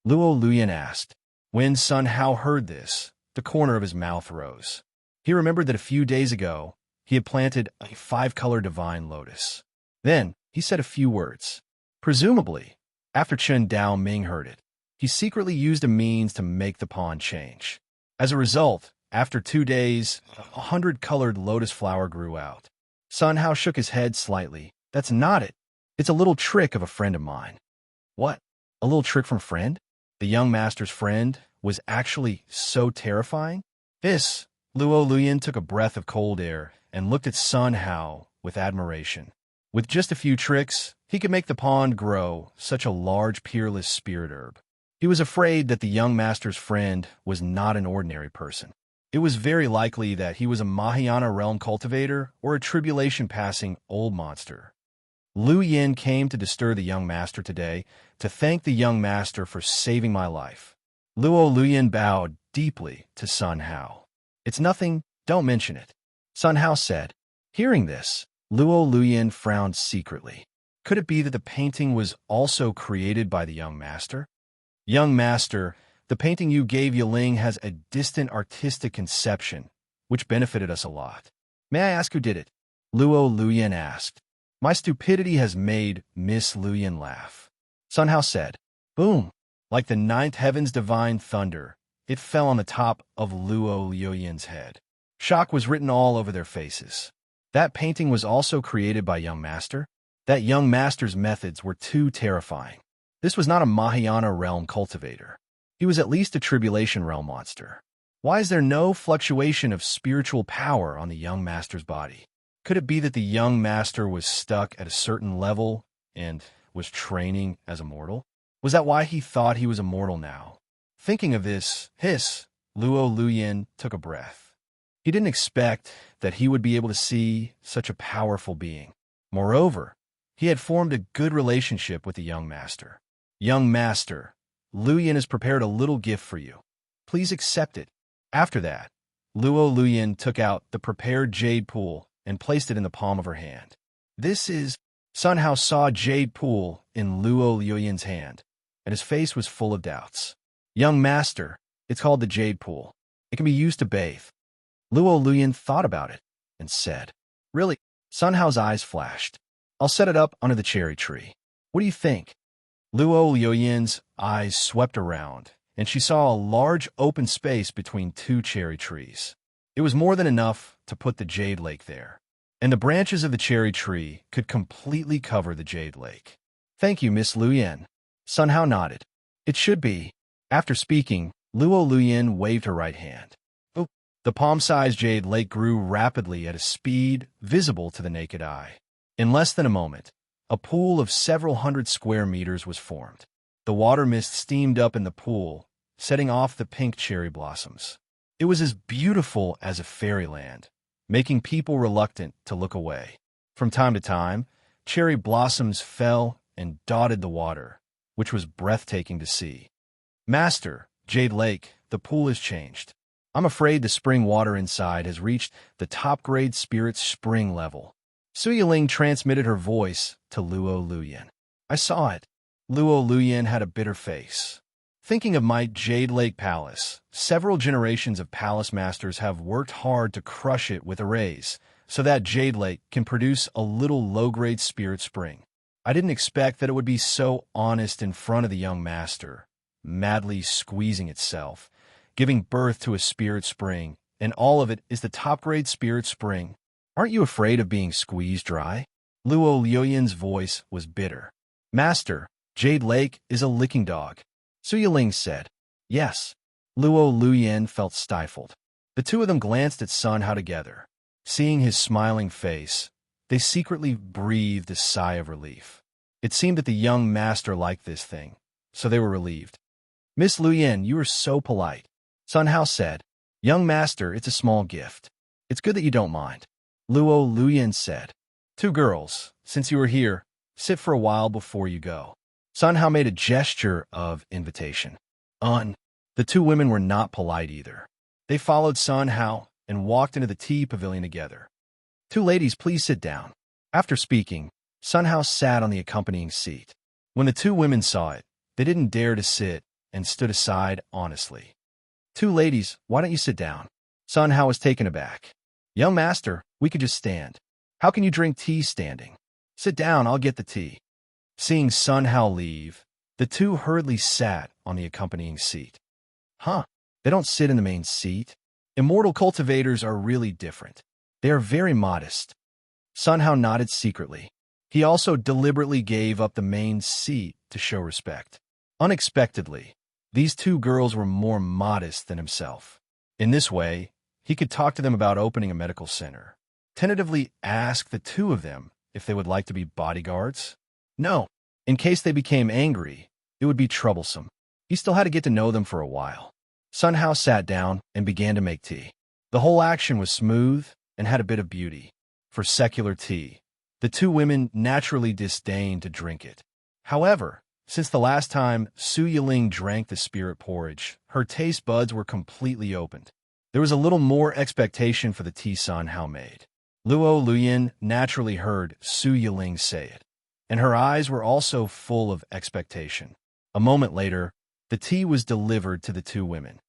A: Luo Luyan asked. When Sun Hao heard this, the corner of his mouth rose. He remembered that a few days ago, he had planted a 5-color divine lotus. Then, he said a few words. Presumably, after Chen Dao Ming heard it, he secretly used a means to make the pond change. As a result, after 2 days, a 100-colored lotus flower grew out. Sun Hao shook his head slightly. That's not it. It's a little trick of a friend of mine. What? A little trick from a friend? The young master's friend was actually so terrifying? This, Luo Luyan took a breath of cold air and looked at Sun Hao with admiration. With just a few tricks, he could make the pond grow such a large, peerless spirit herb. He was afraid that the young master's friend was not an ordinary person. It was very likely that he was a Mahayana realm cultivator or a tribulation-passing old monster. Lu Yin came to disturb the young master today to thank the young master for saving my life. Luo Luyan bowed deeply to Sun Hao. It's nothing, don't mention it, Sun Hao said. Hearing this, Luo Luyan frowned secretly. Could it be that the painting was also created by the young master? Young master, the painting you gave Yiling has a distant artistic conception, which benefited us a lot. May I ask who did it? Luo Luyan asked. My stupidity has made Miss Luyan laugh. Sun Hao said. Boom! Like the ninth heaven's divine thunder, it fell on the top of Luo Luyan's head. Shock was written all over their faces. That painting was also created by young master? That young master's methods were too terrifying. This was not a Mahayana realm cultivator. He was at least a tribulation realm monster. Why is there no fluctuation of spiritual power on the young master's body? Could it be that the young master was stuck at a certain level and was training as a mortal? Was that why he thought he was immortal now? Thinking of this, Luo Luyan took a breath. He didn't expect that he would be able to see such a powerful being. Moreover, he had formed a good relationship with the young master. Young master, Luyan has prepared a little gift for you. Please accept it. After that, Luo Luyan took out the prepared jade pool and placed it in the palm of her hand. This is... Sun Hao saw jade pool in Luo Luyan's hand, and his face was full of doubts. Young master, it's called the jade pool. It can be used to bathe. Luo Luyan thought about it and said, Really? Sun Hao's eyes flashed. I'll set it up under the cherry tree. What do you think? Luo Luyan's eyes swept around, and she saw a large open space between two cherry trees. It was more than enough to put the jade lake there, and the branches of the cherry tree could completely cover the jade lake. Thank you, Miss Luyan. Sun Hao nodded. It should be. After speaking, Luo Luyan waved her right hand. Oh, the palm-sized jade lake grew rapidly at a speed visible to the naked eye. In less than a moment, a pool of several hundred square meters was formed. The water mist steamed up in the pool, setting off the pink cherry blossoms. It was as beautiful as a fairyland, making people reluctant to look away. From time to time, cherry blossoms fell and dotted the water, which was breathtaking to see. Master, Jade Lake, the pool has changed. I'm afraid the spring water inside has reached the top-grade spirit spring level. Su Yiling transmitted her voice to Luo Luyan. I saw it. Luo Luyan had a bitter face. Thinking of my Jade Lake Palace, several generations of palace masters have worked hard to crush it with arrays, so that Jade Lake can produce a little low-grade spirit spring. I didn't expect that it would be so honest in front of the young master, madly squeezing itself, giving birth to a spirit spring, and all of it is the top-grade spirit spring. Aren't you afraid of being squeezed dry? Luo Luyan's voice was bitter. Master, Jade Lake is a licking dog. Su Yiling said. Yes. Luo Luyan felt stifled. The two of them glanced at Sun Hao together. Seeing his smiling face, they secretly breathed a sigh of relief. It seemed that the young master liked this thing, so they were relieved. Miss Luyin, you are so polite, Sun Hao said. Young master, it's a small gift. It's good that you don't mind, Luo Luyin said. Two girls, since you are here, sit for a while before you go. Sun Hao made a gesture of invitation. The two women were not polite either. They followed Sun Hao and walked into the tea pavilion together. Two ladies, please sit down. After speaking, Sun Hao sat on the accompanying seat. When the two women saw it, they didn't dare to sit and stood aside honestly. Two ladies, why don't you sit down? Sun Hao was taken aback. Young master, we could just stand. How can you drink tea standing? Sit down, I'll get the tea. Seeing Sun Hao leave, the two hurriedly sat on the accompanying seat. Huh, they don't sit in the main seat. Immortal cultivators are really different. They are very modest. Sun Hao nodded secretly. He also deliberately gave up the main seat to show respect. Unexpectedly, these two girls were more modest than himself. In this way, he could talk to them about opening a medical center. Tentatively ask the two of them if they would like to be bodyguards. No, in case they became angry, it would be troublesome. He still had to get to know them for a while. Sun Hao sat down and began to make tea. The whole action was smooth and had a bit of beauty. For secular tea, the two women naturally disdained to drink it. However, since the last time Su Yiling drank the spirit porridge, her taste buds were completely opened. There was a little more expectation for the tea Sun Hao made. Luo Luyin naturally heard Su Yiling say it, and her eyes were also full of expectation. A moment later, the tea was delivered to the two women.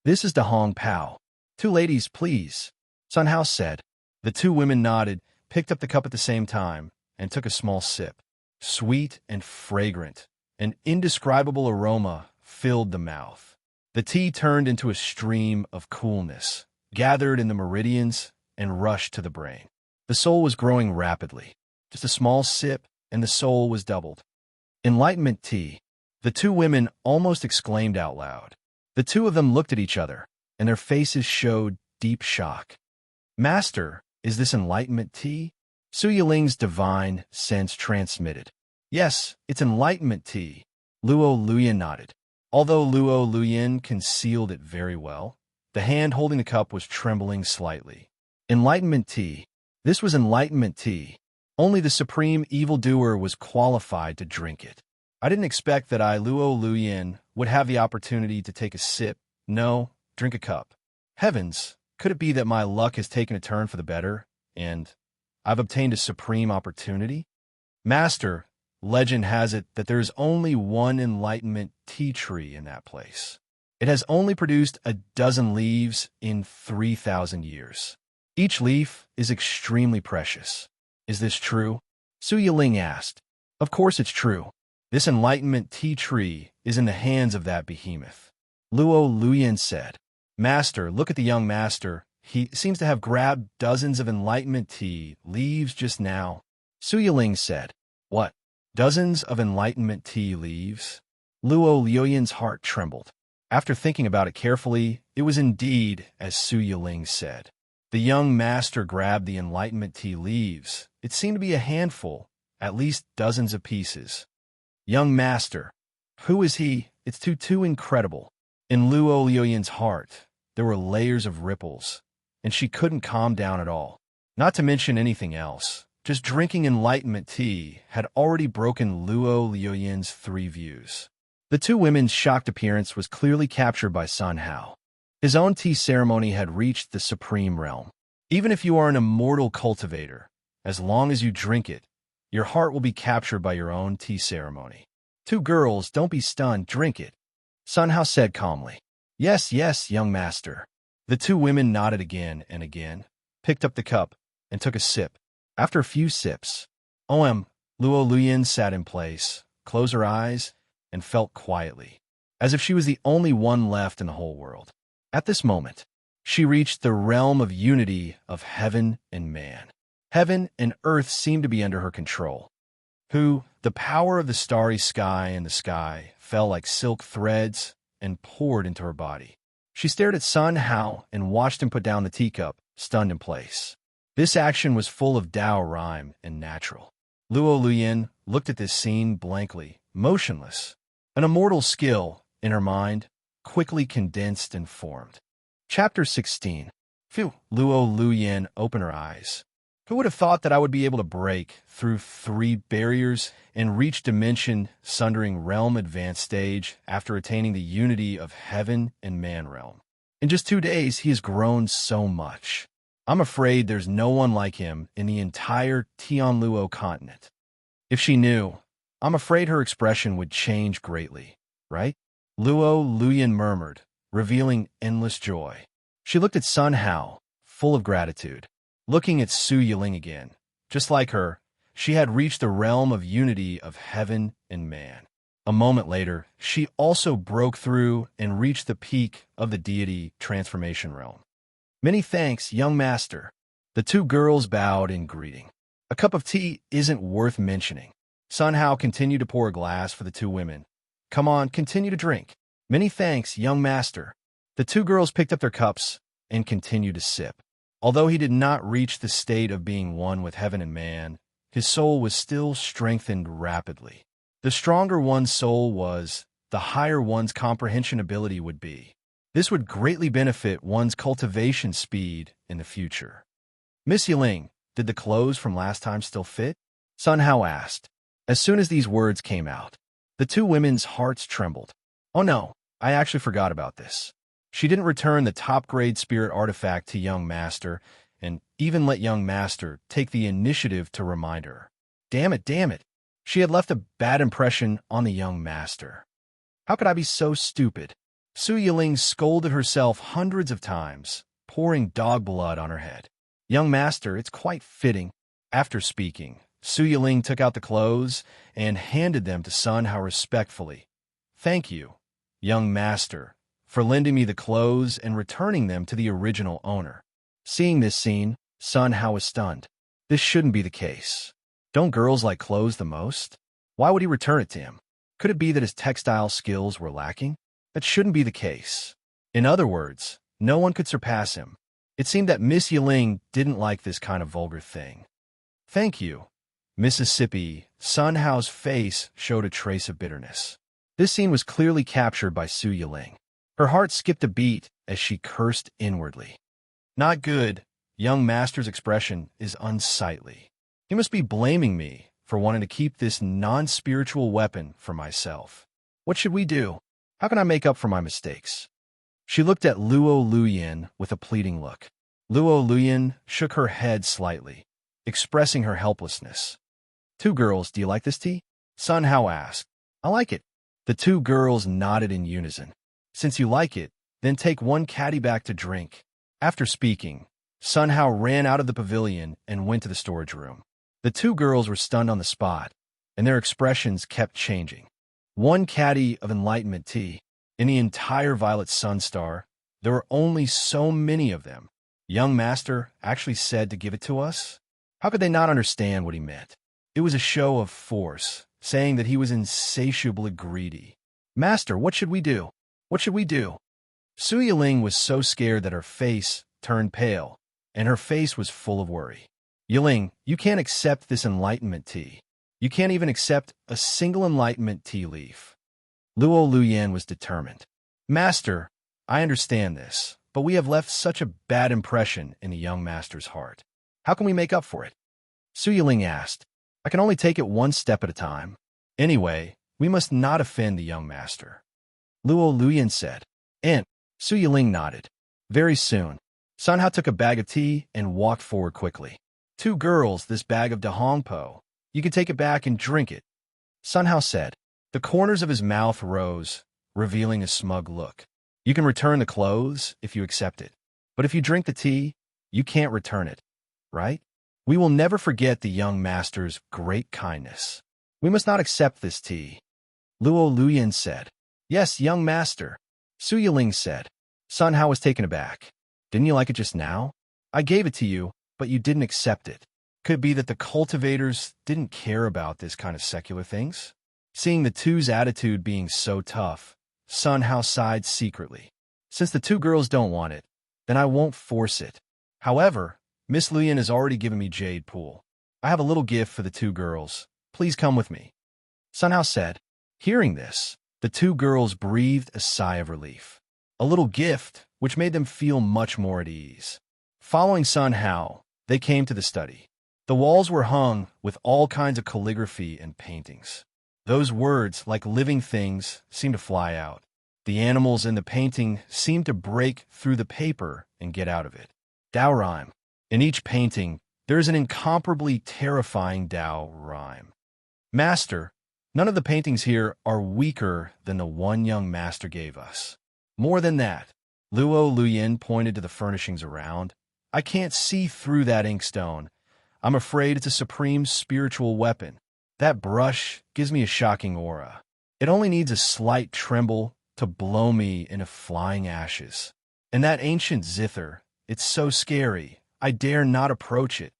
A: This is the Hong Pao. Two ladies, please, Sun Hao said. The two women nodded, picked up the cup at the same time, and took a small sip. Sweet and fragrant, an indescribable aroma filled the mouth. The tea turned into a stream of coolness, gathered in the meridians, and rushed to the brain. The soul was growing rapidly. Just a small sip, and the soul was doubled. Enlightenment tea. The two women almost exclaimed out loud. The two of them looked at each other, and their faces showed deep shock. Master, is this enlightenment tea? Su Yiling's divine sense transmitted. Yes, it's enlightenment tea. Luo Luyin nodded. Although Luo Luyin concealed it very well, the hand holding the cup was trembling slightly. Enlightenment tea. This was enlightenment tea. Only the supreme evildoer was qualified to drink it. I didn't expect that I, Luo Luyin, would have the opportunity to take a sip. No, drink a cup. Heavens, could it be that my luck has taken a turn for the better, and I've obtained a supreme opportunity? Master, legend has it that there is only one enlightenment tea tree in that place. It has only produced 12 leaves in 3,000 years. Each leaf is extremely precious. Is this true? Su Yiling asked. Of course it's true. This enlightenment tea tree is in the hands of that behemoth. Luo Luyin said. Master, look at the young master. He seems to have grabbed dozens of enlightenment tea leaves just now. Su Yiling said. What? Dozens of enlightenment tea leaves? Luo Luyin's heart trembled. After thinking about it carefully, it was indeed as Su Yiling said. The young master grabbed the enlightenment tea leaves. It seemed to be a handful, at least dozens of pieces. Young master. Who is he? It's too incredible. In Luo Luyin's heart, there were layers of ripples, and she couldn't calm down at all. Not to mention anything else. Just drinking enlightenment tea had already broken Luo Luyin's 3 views. The two women's shocked appearance was clearly captured by Sun Hao. His own tea ceremony had reached the supreme realm. Even if you are an immortal cultivator, as long as you drink it, your heart will be captured by your own tea ceremony. Two girls, don't be stunned, drink it, Sun Hao said calmly. Yes, yes, young master. The two women nodded again and again, picked up the cup, and took a sip. After a few sips, Luo Luyin sat in place, closed her eyes, and felt quietly, as if she was the only one left in the whole world. At this moment, she reached the realm of unity of heaven and man. Heaven and earth seemed to be under her control. The power of the starry sky and the sky fell like silk threads and poured into her body. She stared at Sun Hao and watched him put down the teacup, stunned in place. This action was full of Tao rhyme and natural. Luo Luyin looked at this scene blankly, motionless. An immortal skill, in her mind, quickly condensed and formed. Chapter 16. Phew, Luo Luyin opened her eyes. Who would have thought that I would be able to break through 3 barriers and reach dimension-sundering realm advanced stage after attaining the unity of heaven and man realm? In just 2 days, he has grown so much. I'm afraid there's no one like him in the entire Tianluo continent. If she knew, I'm afraid her expression would change greatly, right? Luo Luyin murmured, revealing endless joy. She looked at Sun Hao, full of gratitude. Looking at Su Yiling again. Just like her, she had reached the realm of unity of heaven and man. A moment later, she also broke through and reached the peak of the deity transformation realm. Many thanks, young master. The 2 girls bowed in greeting. A cup of tea isn't worth mentioning. Sun Hao continued to pour a glass for the 2 women. Come on, continue to drink. Many thanks, young master. The 2 girls picked up their cups and continued to sip. Although he did not reach the state of being one with heaven and man, his soul was still strengthened rapidly. The stronger one's soul was, the higher one's comprehension ability would be. This would greatly benefit one's cultivation speed in the future. Miss Yiling, did the clothes from last time still fit? Sun Hao asked. As soon as these words came out, the 2 women's hearts trembled. Oh no, I actually forgot about this. She didn't return the top-grade spirit artifact to young master, and even let young master take the initiative to remind her. Damn it. She had left a bad impression on the young master. How could I be so stupid? Su Yiling scolded herself hundreds of times, pouring dog blood on her head. Young master, it's quite fitting. After speaking, Su Yiling took out the clothes and handed them to Sun Hao respectfully. Thank you, young master, for lending me the clothes and returning them to the original owner. Seeing this scene, Sun Hao was stunned. This shouldn't be the case. Don't girls like clothes the most? Why would he return it to him? Could it be that his textile skills were lacking? That shouldn't be the case. In other words, no one could surpass him. It seemed that Miss Yiling didn't like this kind of vulgar thing. Thank you, Mississippi. Sun Hao's face showed a trace of bitterness. This scene was clearly captured by Su Yiling. Her heart skipped a beat as she cursed inwardly. Not good. Young master's expression is unsightly. He must be blaming me for wanting to keep this non-spiritual weapon for myself. What should we do? How can I make up for my mistakes? She looked at Luo Luyin with a pleading look. Luo Luyin shook her head slightly, expressing her helplessness. 2 girls, do you like this tea? Sun Hao asked. I like it. The 2 girls nodded in unison. Since you like it, then take 1 caddy back to drink. After speaking, Sun Hao ran out of the pavilion and went to the storage room. The 2 girls were stunned on the spot, and their expressions kept changing. 1 caddy of enlightenment tea. In the entire Violet Sunstar, there were only so many of them. Young master actually said to give it to us? How could they not understand what he meant? It was a show of force, saying that he was insatiably greedy. Master, what should we do? What should we do? Su Yiling was so scared that her face turned pale, and her face was full of worry. Yiling, you can't accept this enlightenment tea. You can't even accept a single enlightenment tea leaf. Luo Luyin was determined. Master, I understand this, but we have left such a bad impression in the young master's heart. How can we make up for it? Su Yiling asked. I can only take it 1 step at a time. Anyway, we must not offend the young master. Luo Luyin said. And Su Yiling nodded. Very soon, Sun Hao took a bag of tea and walked forward quickly. 2 girls, this bag of Dahongpo. You can take it back and drink it. Sun Hao said. The corners of his mouth rose, revealing a smug look. You can return the clothes if you accept it. But if you drink the tea, you can't return it, right? We will never forget the young master's great kindness. We must not accept this tea. Luo Luyin said. Yes, young master. Su Yiling said. Sun Hao was taken aback. Didn't you like it just now? I gave it to you, but you didn't accept it. Could it be that the cultivators didn't care about this kind of secular things? Seeing the 2's attitude being so tough, Sun Hao sighed secretly. Since the 2 girls don't want it, then I won't force it. However, Miss Luyan has already given me jade pool. I have a little gift for the two girls. Please come with me. Sun Hao said. Hearing this, the two girls breathed a sigh of relief. A little gift, which made them feel much more at ease. Following Sun Hao, they came to the study. The walls were hung with all kinds of calligraphy and paintings. Those words, like living things, seemed to fly out. The animals in the painting seemed to break through the paper and get out of it. Dao rhyme. In each painting, there is an incomparably terrifying Dao rhyme. Master, none of the paintings here are weaker than the one young master gave us. More than that, Luo Luyin pointed to the furnishings around. I can't see through that inkstone. I'm afraid it's a supreme spiritual weapon. That brush gives me a shocking aura. It only needs a slight tremble to blow me into flying ashes. And that ancient zither, it's so scary. I dare not approach it.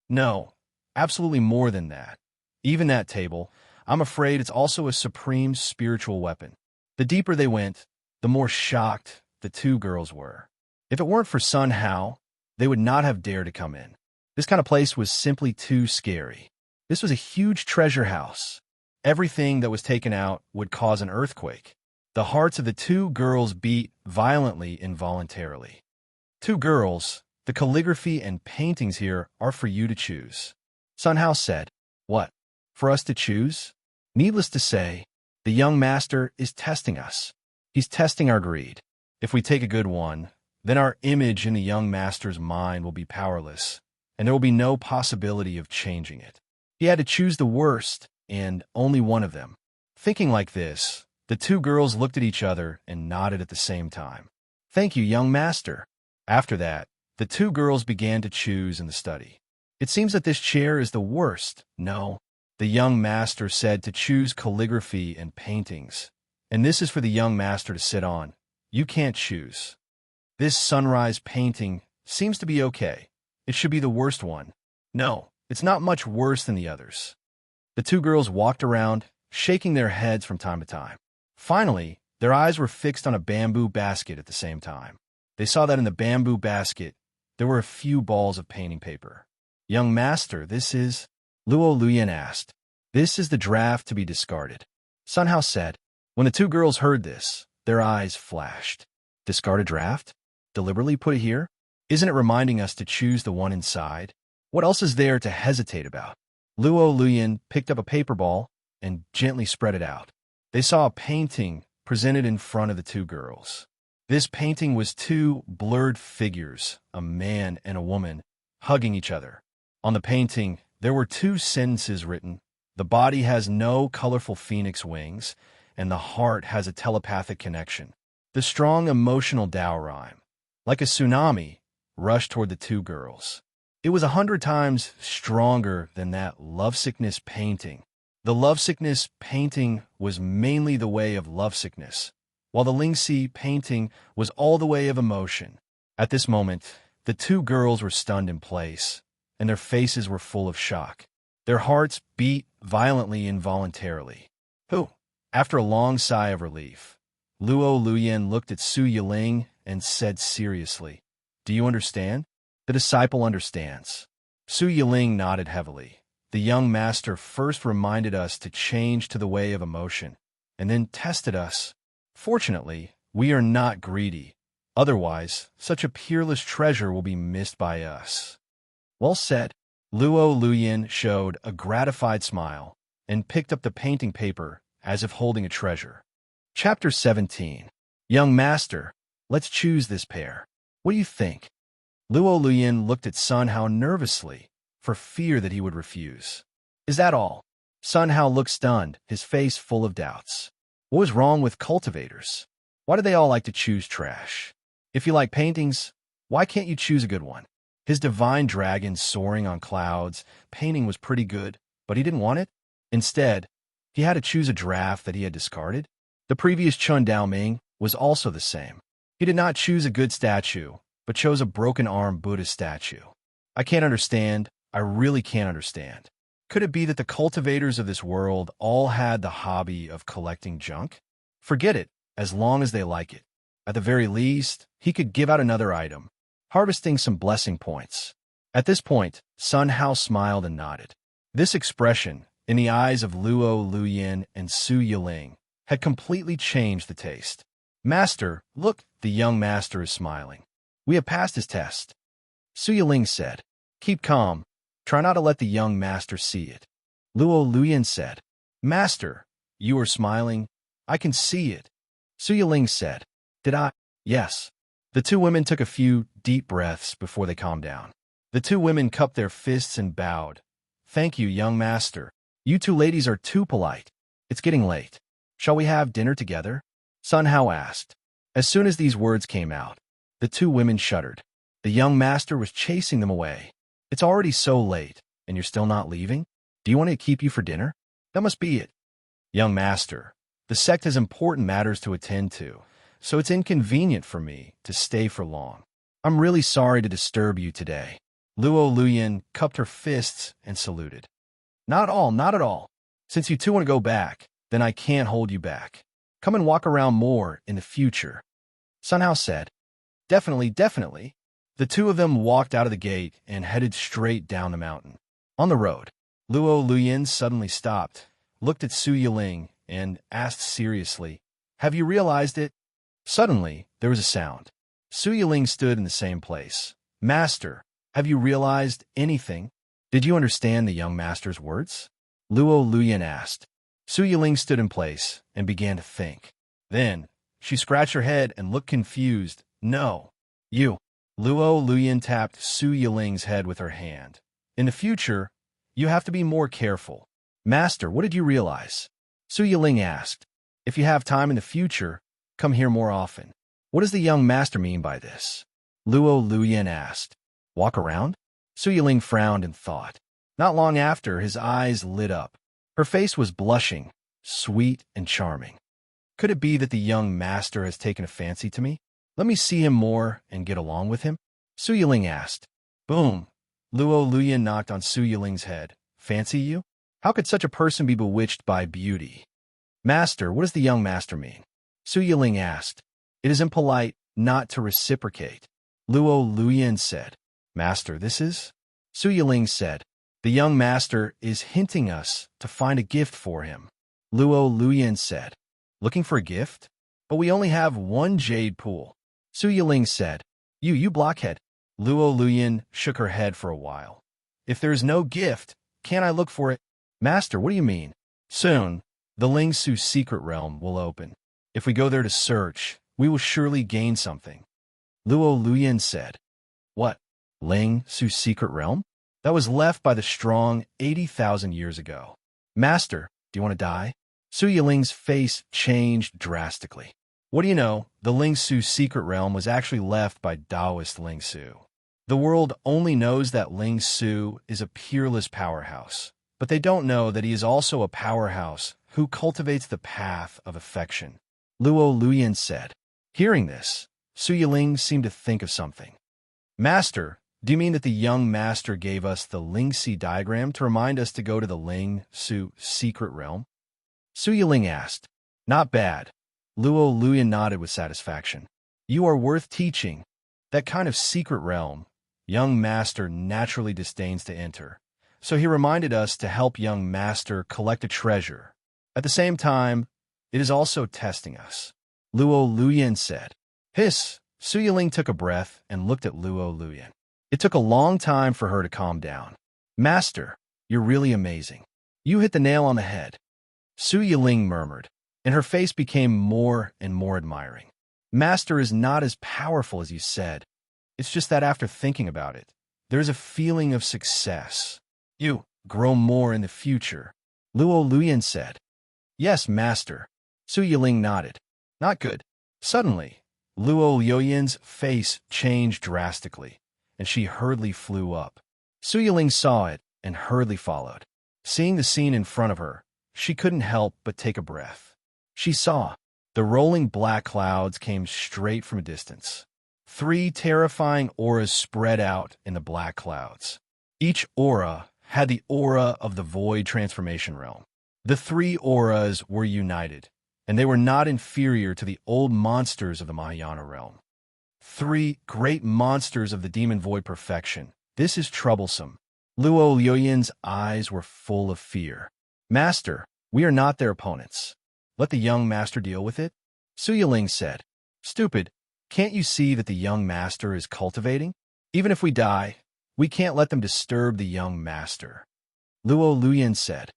A: No, absolutely more than that. Even that table, I'm afraid it's also a supreme spiritual weapon. The deeper they went, the more shocked the two girls were. If it weren't for Sun Hao, they would not have dared to come in. This kind of place was simply too scary. This was a huge treasure house. Everything that was taken out would cause an earthquake. The hearts of the two girls beat violently involuntarily. Two girls, the calligraphy and paintings here are for you to choose. Sun Hao said. What? For us to choose? Needless to say, the young master is testing us. He's testing our greed. If we take a good one, then our image in the young master's mind will be powerless, and there will be no possibility of changing it. He had to choose the worst, and only one of them. Thinking like this, the two girls looked at each other and nodded at the same time. Thank you, young master. After that, the two girls began to choose in the study. It seems that this chair is the worst. No, the young master said to choose calligraphy and paintings. And this is for the young master to sit on. You can't choose. This sunrise painting seems to be okay. It should be the worst one. No, it's not much worse than the others. The two girls walked around, shaking their heads from time to time. Finally, their eyes were fixed on a bamboo basket at the same time. They saw that in the bamboo basket, there were a few balls of painting paper. Young master, this is... Luo Luyan asked. This is the draft to be discarded. Sun Hao said. When the two girls heard this, their eyes flashed. Discard a draft? Deliberately put it here? Isn't it reminding us to choose the one inside? What else is there to hesitate about? Luo Luyan picked up a paper ball and gently spread it out. They saw a painting presented in front of the two girls. This painting was two blurred figures, a man and a woman, hugging each other. On the painting, there were two sentences written. The body has no colorful phoenix wings, and the heart has a telepathic connection. The strong emotional Dao rhyme, like a tsunami, rushed toward the two girls. It was 100 times stronger than that lovesickness painting. The lovesickness painting was mainly the way of lovesickness, while the Lingxi painting was all the way of emotion. At this moment, the two girls were stunned in place, and their faces were full of shock. Their hearts beat violently involuntarily. Who? After a long sigh of relief, Luo Luyan looked at Su Yiling and said seriously, Do you understand? The disciple understands. Su Yiling nodded heavily. The young master first reminded us to change to the way of emotion, and then tested us. Fortunately, we are not greedy. Otherwise, such a peerless treasure will be missed by us. Well said. Luo Luyan showed a gratified smile and picked up the painting paper as if holding a treasure. Chapter 17. Young master, let's choose this pair. What do you think? Luo Luyan looked at Sun Hao nervously, for fear that he would refuse. Is that all? Sun Hao looked stunned, his face full of doubts. What was wrong with cultivators? Why do they all like to choose trash? If you like paintings, why can't you choose a good one? His divine dragon soaring on clouds, painting was pretty good, but he didn't want it. Instead, he had to choose a draft that he had discarded. The previous Chun Dao Ming was also the same. He did not choose a good statue, but chose a broken-arm Buddhist statue. I can't understand. I really can't understand. Could it be that the cultivators of this world all had the hobby of collecting junk? Forget it, as long as they like it. At the very least, he could give out another item, harvesting some blessing points. At this point, Sun Hao smiled and nodded. This expression, in the eyes of Luo Luyin and Su Yiling, had completely changed the taste. Master, look, the young master is smiling. We have passed his test. Su Yiling said. Keep calm. Try not to let the young master see it. Luo Luyin said. Master, you are smiling. I can see it. Su Yiling said. Did I? Yes. The two women took a few deep breaths before they calmed down. The two women cupped their fists and bowed. Thank you, young master. You two ladies are too polite. It's getting late. Shall we have dinner together? Sun Hao asked. As soon as these words came out, the two women shuddered. The young master was chasing them away. It's already so late, and you're still not leaving? Do you want me to keep you for dinner? That must be it. Young master, the sect has important matters to attend to, so it's inconvenient for me to stay for long. I'm really sorry to disturb you today. Luo Luyin cupped her fists and saluted. Not at all. Since you two want to go back, then I can't hold you back. Come and walk around more in the future. Sun Hao said. Definitely. The two of them walked out of the gate and headed straight down the mountain. On the road, Luo Luyin suddenly stopped, looked at Su Yiling, and asked seriously, Have you realized it? Suddenly, there was a sound. Su Yiling stood in the same place. Master, have you realized anything? Did you understand the young master's words? Luo Luyin asked. Su Yiling stood in place and began to think. Then, she scratched her head and looked confused. No. You. Luo Luyin tapped Su Yiling's head with her hand. In the future, you have to be more careful. Master, what did you realize? Su Yiling asked. If you have time in the future, come here more often. What does the young master mean by this? Luo Luyin asked. Walk around? Su Yiling frowned and thought. Not long after, his eyes lit up. Her face was blushing, sweet and charming. Could it be that the young master has taken a fancy to me? Let me see him more and get along with him? Su Yiling asked. Boom. Luo Luyin knocked on Su Yiling's head. Fancy you? How could such a person be bewitched by beauty? Master, what does the young master mean? Su Yiling asked. It is impolite not to reciprocate. Luo Luyin said. Master, this is? Su Yiling said. The young master is hinting us to find a gift for him. Luo Luyin said. Looking for a gift? But we only have one jade pool. Su Yiling said. You blockhead. Luo Luyin shook her head for a while. If there is no gift, can't I look for it? Master, what do you mean? Soon, the Ling Su secret realm will open. If we go there to search, we will surely gain something. Luo Luyin said. What? Ling Su secret realm? That was left by the strong 80,000 years ago. Master, do you want to die? Su Yiling's face changed drastically. What do you know? The Ling Su secret realm was actually left by Taoist Ling Su. The world only knows that Ling Su is a peerless powerhouse, but they don't know that he is also a powerhouse who cultivates the path of affection. Luo Luyin said. Hearing this, Su Yiling seemed to think of something. Master, do you mean that the young master gave us the Ling Si diagram to remind us to go to the Ling Su secret realm? Su Yiling asked. Not bad. Luo Luyin nodded with satisfaction. You are worth teaching. That kind of secret realm, young master naturally disdains to enter. So he reminded us to help young master collect a treasure. At the same time, it is also testing us. Luo Luyin said. Hiss. Su Yiling took a breath and looked at Luo Luyin. It took a long time for her to calm down. Master, you're really amazing. You hit the nail on the head. Su Yiling murmured, and her face became more and more admiring. Master is not as powerful as you said. It's just that after thinking about it, there's a feeling of success. You grow more in the future. Luo Luyin said. Yes, master. Su Yiling nodded. Not good. Suddenly, Luo Luyin's face changed drastically, and she hurriedly flew up. Su Yiling saw it and hurriedly followed. Seeing the scene in front of her, she couldn't help but take a breath. She saw the rolling black clouds came straight from a distance. 3 terrifying auras spread out in the black clouds. Each aura had the aura of the void transformation realm. The 3 auras were united, and they were not inferior to the old monsters of the Mahayana realm. 3 great monsters of the demon void perfection. This is troublesome. Luo Luoyin's eyes were full of fear. Master, we are not their opponents. Let the young master deal with it. Su Yiling said. Stupid, can't you see that the young master is cultivating? Even if we die, we can't let them disturb the young master. Luo Luoyin said.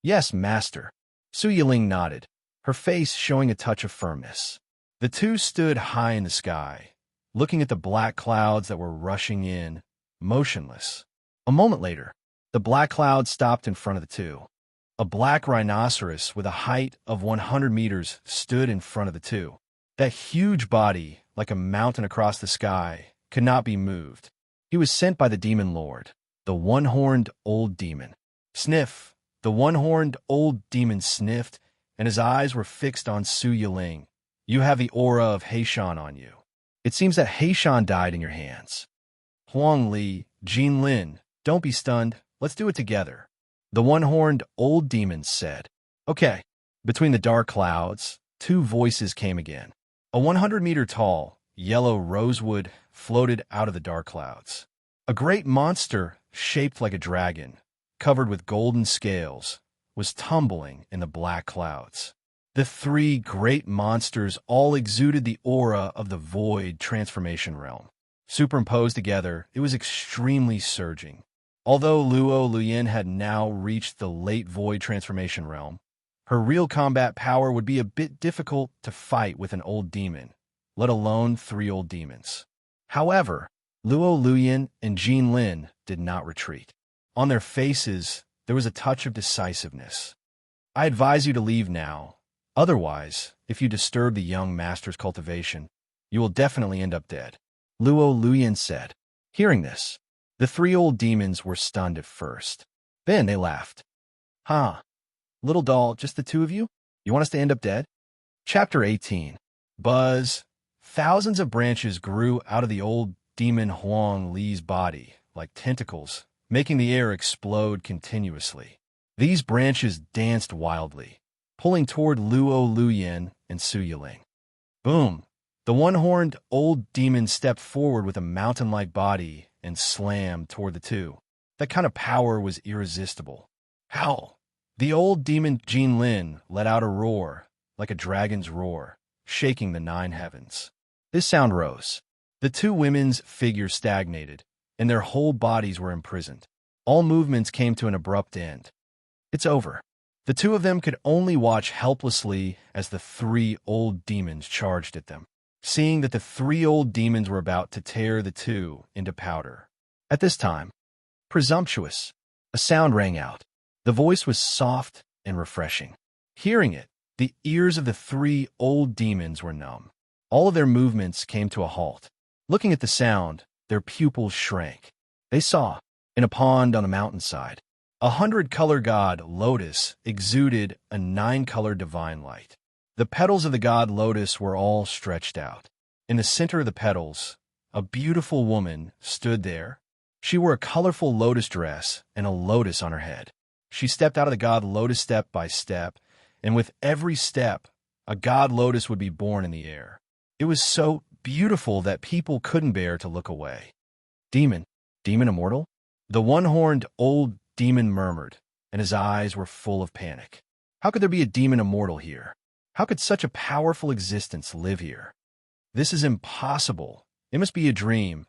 A: Yes, master. Su Yiling nodded, her face showing a touch of firmness. The two stood high in the sky, looking at the black clouds that were rushing in, motionless. A moment later, the black cloud stopped in front of the two. A black rhinoceros with a height of 100 meters stood in front of the two. That huge body, like a mountain across the sky, could not be moved. He was sent by the demon lord, the one-horned old demon. Sniff! The one-horned old demon sniffed, and his eyes were fixed on Su Yiling. You have the aura of Heishan on you. It seems that Heishan died in your hands. Huang Li, Jin Lin, don't be stunned. Let's do it together. The one-horned old demon said. Okay. Between the dark clouds, two voices came again. A 100-meter tall, yellow rosewood floated out of the dark clouds. A great monster, shaped like a dragon, covered with golden scales, was tumbling in the black clouds. The three great monsters all exuded the aura of the void transformation realm. Superimposed together, it was extremely surging. Although Luo Luoyin had now reached the late void transformation realm, her real combat power would be a bit difficult to fight with an old demon, let alone three old demons. However, Luo Luoyin and Jin Lin did not retreat. On their faces, there was a touch of decisiveness. I advise you to leave now. Otherwise, if you disturb the young master's cultivation, you will definitely end up dead. Luo Luoyin said. Hearing this, the three old demons were stunned at first. Then they laughed. Huh? Little doll, just the two of you? You want us to end up dead? Chapter 18. Buzz. Thousands of branches grew out of the old demon Huang Li's body, like tentacles, making the air explode continuously. These branches danced wildly, pulling toward Luo Luoyin and Su Yiling. Boom! The one-horned old demon stepped forward with a mountain-like body and slammed toward the two. That kind of power was irresistible. Howl! The old demon Jin Lin let out a roar, like a dragon's roar, shaking the 9 heavens. This sound rose. The two women's figures stagnated, and their whole bodies were imprisoned. All movements came to an abrupt end. It's over. The two of them could only watch helplessly as the three old demons charged at them, seeing that the three old demons were about to tear the two into powder. At this time, presumptuous, a sound rang out. The voice was soft and refreshing. Hearing it, the ears of the three old demons were numb. All of their movements came to a halt. Looking at the sound, their pupils shrank. They saw, in a pond on the mountainside, 100-color god Lotus exuded a 9-color divine light. The petals of the god Lotus were all stretched out. In the center of the petals, a beautiful woman stood there. She wore a colorful lotus dress and a lotus on her head. She stepped out of the god Lotus step by step, and with every step, a god Lotus would be born in the air. It was so beautiful that people couldn't bear to look away. Demon immortal? The one-horned old demon murmured, and his eyes were full of panic. How could there be a demon immortal here? How could such a powerful existence live here? This is impossible. It must be a dream.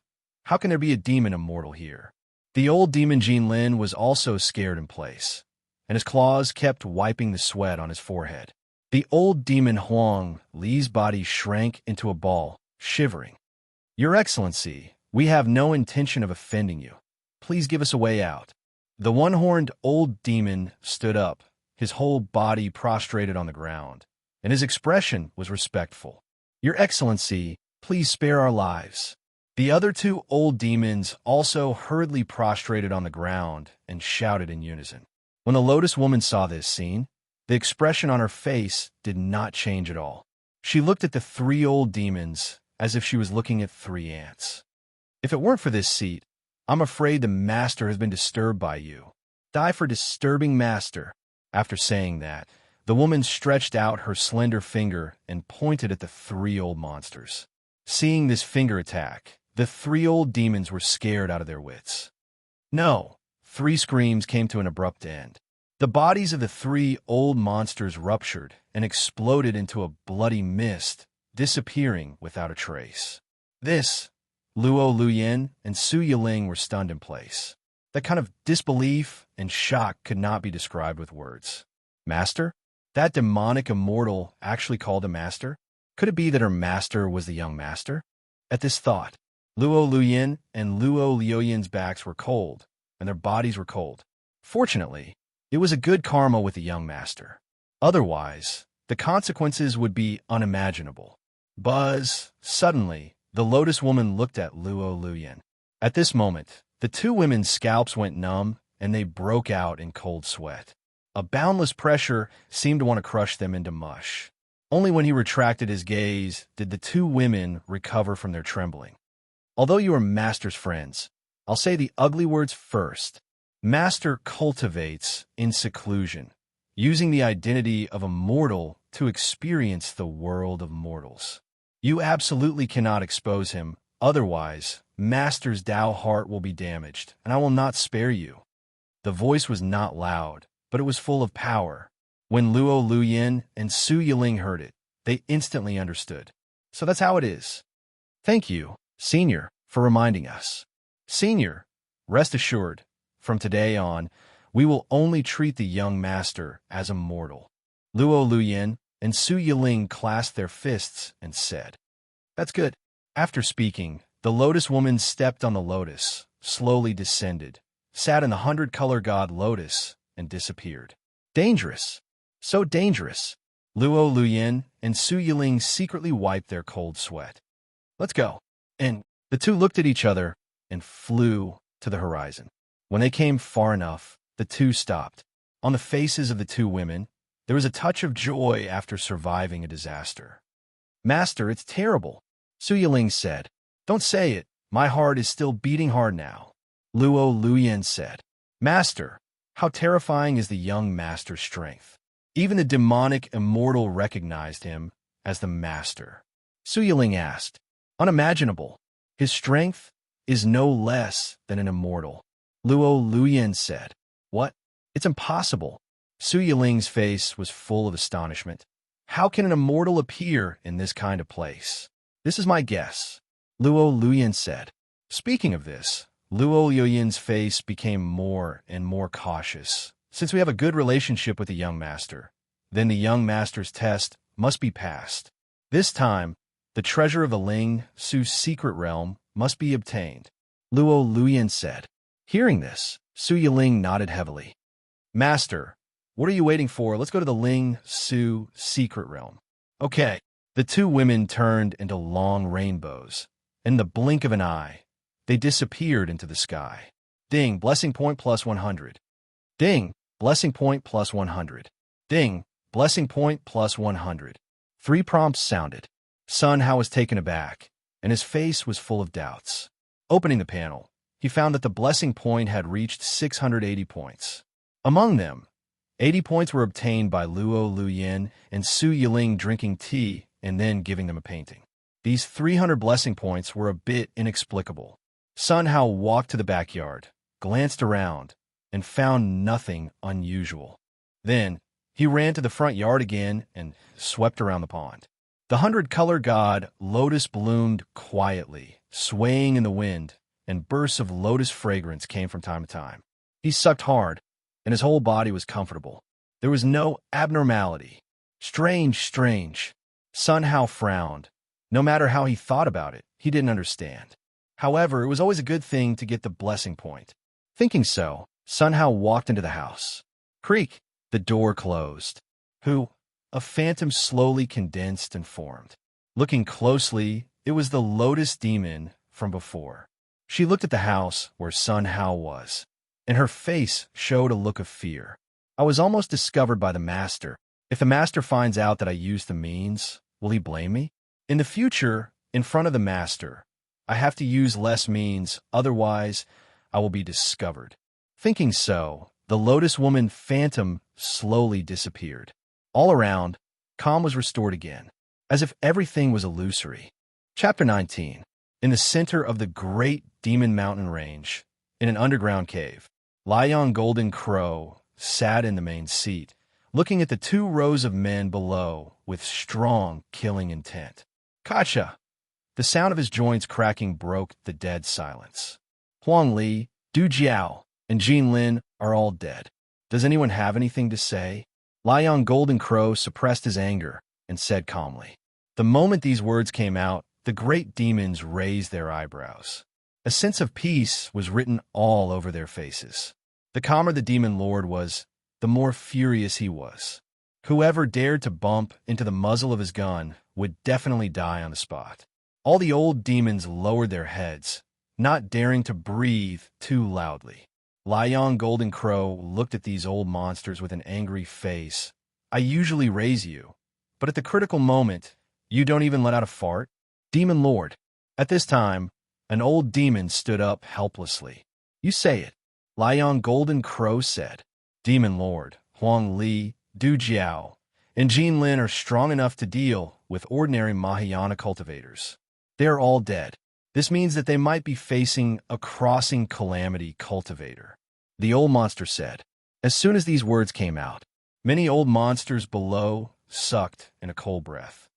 A: How can there be a demon immortal here? The old demon Jin Lin was also scared in place, and his claws kept wiping the sweat on his forehead. The old demon Huang Li's body shrank into a ball, shivering. Your Excellency, we have no intention of offending you. Please give us a way out. The one-horned old demon stood up, his whole body prostrated on the ground, and his expression was respectful. Your Excellency, please spare our lives. The other two old demons also hurriedly prostrated on the ground and shouted in unison. When the Lotus woman saw this scene, the expression on her face did not change at all. She looked at the three old demons as if she was looking at 3 ants. If it weren't for this seat, I'm afraid the master has been disturbed by you. Die for disturbing master. After saying that, the woman stretched out her slender finger and pointed at the 3 old monsters. Seeing this finger attack, the 3 old demons were scared out of their wits. No. 3 screams came to an abrupt end. The bodies of the 3 old monsters ruptured and exploded into a bloody mist, disappearing without a trace. This, Luo Luyin and Su Yiling were stunned in place. That kind of disbelief and shock could not be described with words. Master? That demonic immortal actually called a master? Could it be that her master was the young master? At this thought, Luo Luyin and Luo Liuyin's backs were cold, and their bodies were cold. Fortunately, it was a good karma with the young master. Otherwise, the consequences would be unimaginable. Buzz! Suddenly, the Lotus Woman looked at Luo Luyin. At this moment, the 2 women's scalps went numb, and they broke out in cold sweat. A boundless pressure seemed to want to crush them into mush. Only when he retracted his gaze did the 2 women recover from their trembling. Although you are Master's friends, I'll say the ugly words first. Master cultivates in seclusion, using the identity of a mortal to experience the world of mortals. You absolutely cannot expose him, otherwise, Master's Tao heart will be damaged, and I will not spare you. The voice was not loud, but it was full of power. When Luo Luyin and Su Yiling heard it, they instantly understood. So that's how it is. Thank you, Senior, for reminding us. Senior, rest assured, from today on, we will only treat the young master as a mortal. Luo Luyin and Su Yiling clasped their fists and said, That's good. After speaking, the Lotus Woman stepped on the lotus, slowly descended, sat in the 100-color god lotus, and disappeared. Dangerous. So dangerous. Luo Luyin and Su Yiling secretly wiped their cold sweat. Let's go. And the 2 looked at each other and flew to the horizon. When they came far enough, the 2 stopped. On the faces of the 2 women, there was a touch of joy after surviving a disaster. Master, it's terrible, Su Yiling said. Don't say it. My heart is still beating hard now. Luo Luyin said, Master, how terrifying is the young master's strength. Even the demonic immortal recognized him as the master. Su Yiling asked, Unimaginable. His strength is no less than an immortal. Luo Luyin said, What? It's impossible. Su Yiling's face was full of astonishment. How can an immortal appear in this kind of place? This is my guess, Luo Luyin said. Speaking of this, Luo Luyin's face became more and more cautious. Since we have a good relationship with the young master, then the young master's test must be passed. This time, the treasure of the Ling Su's secret realm must be obtained, Luo Luyin said. Hearing this, Su Yiling nodded heavily. Master, what are you waiting for? Let's go to the Ling Su secret realm. Okay. The 2 women turned into long rainbows. In the blink of an eye, they disappeared into the sky. Ding, blessing point plus 100. Ding, blessing point plus 100. Ding, blessing point plus 100. 3 prompts sounded. Sun Hao was taken aback, and his face was full of doubts. Opening the panel, he found that the blessing point had reached 680 points. Among them, 80 points were obtained by Luo Luyin and Su Yiling drinking tea and then giving them a painting. These 300 blessing points were a bit inexplicable. Sun Hao walked to the backyard, glanced around, and found nothing unusual. Then, he ran to the front yard again and swept around the pond. The 100-color god Lotus bloomed quietly, swaying in the wind, and bursts of lotus fragrance came from time to time. He sucked hard, and his whole body was comfortable. There was no abnormality. Strange. Sun Hao frowned. No matter how he thought about it, he didn't understand. However, it was always a good thing to get the blessing point. Thinking so, Sun Hao walked into the house. Creak! The door closed. Who? A phantom slowly condensed and formed. Looking closely, it was the Lotus Demon from before. She looked at the house where Sun Hao was, and her face showed a look of fear. I was almost discovered by the master. If the master finds out that I used the means, will he blame me? In the future, in front of the master, I have to use less means, otherwise I will be discovered. Thinking so, the Lotus Woman phantom slowly disappeared. All around, calm was restored again, as if everything was illusory. Chapter 19. In the center of the great Demon Mountain Range, In an underground cave, Lion Golden Crow sat in the main seat, looking at the 2 rows of men below with strong, killing intent. Gotcha! The sound of his joints cracking broke the dead silence. Huang Li, Du Jiao, and Jin Lin are all dead. Does anyone have anything to say? Lion Golden Crow suppressed his anger and said calmly. The moment these words came out, the great demons raised their eyebrows. A sense of peace was written all over their faces. The calmer the demon lord was, the more furious he was. Whoever dared to bump into the muzzle of his gun would definitely die on the spot. All the old demons lowered their heads, not daring to breathe too loudly. Lion Golden Crow looked at these old monsters with an angry face. I usually raise you, but at the critical moment, you don't even let out a fart? Demon Lord. At this time, an old demon stood up helplessly. You say it, Lion Golden Crow said. Demon Lord, Huang Li, Du Jiao, and Jin Lin are strong enough to deal with ordinary Mahayana cultivators. They're all dead. This means that they might be facing a crossing calamity cultivator. The old monster said. As soon as these words came out, many old monsters below sucked in a cold breath.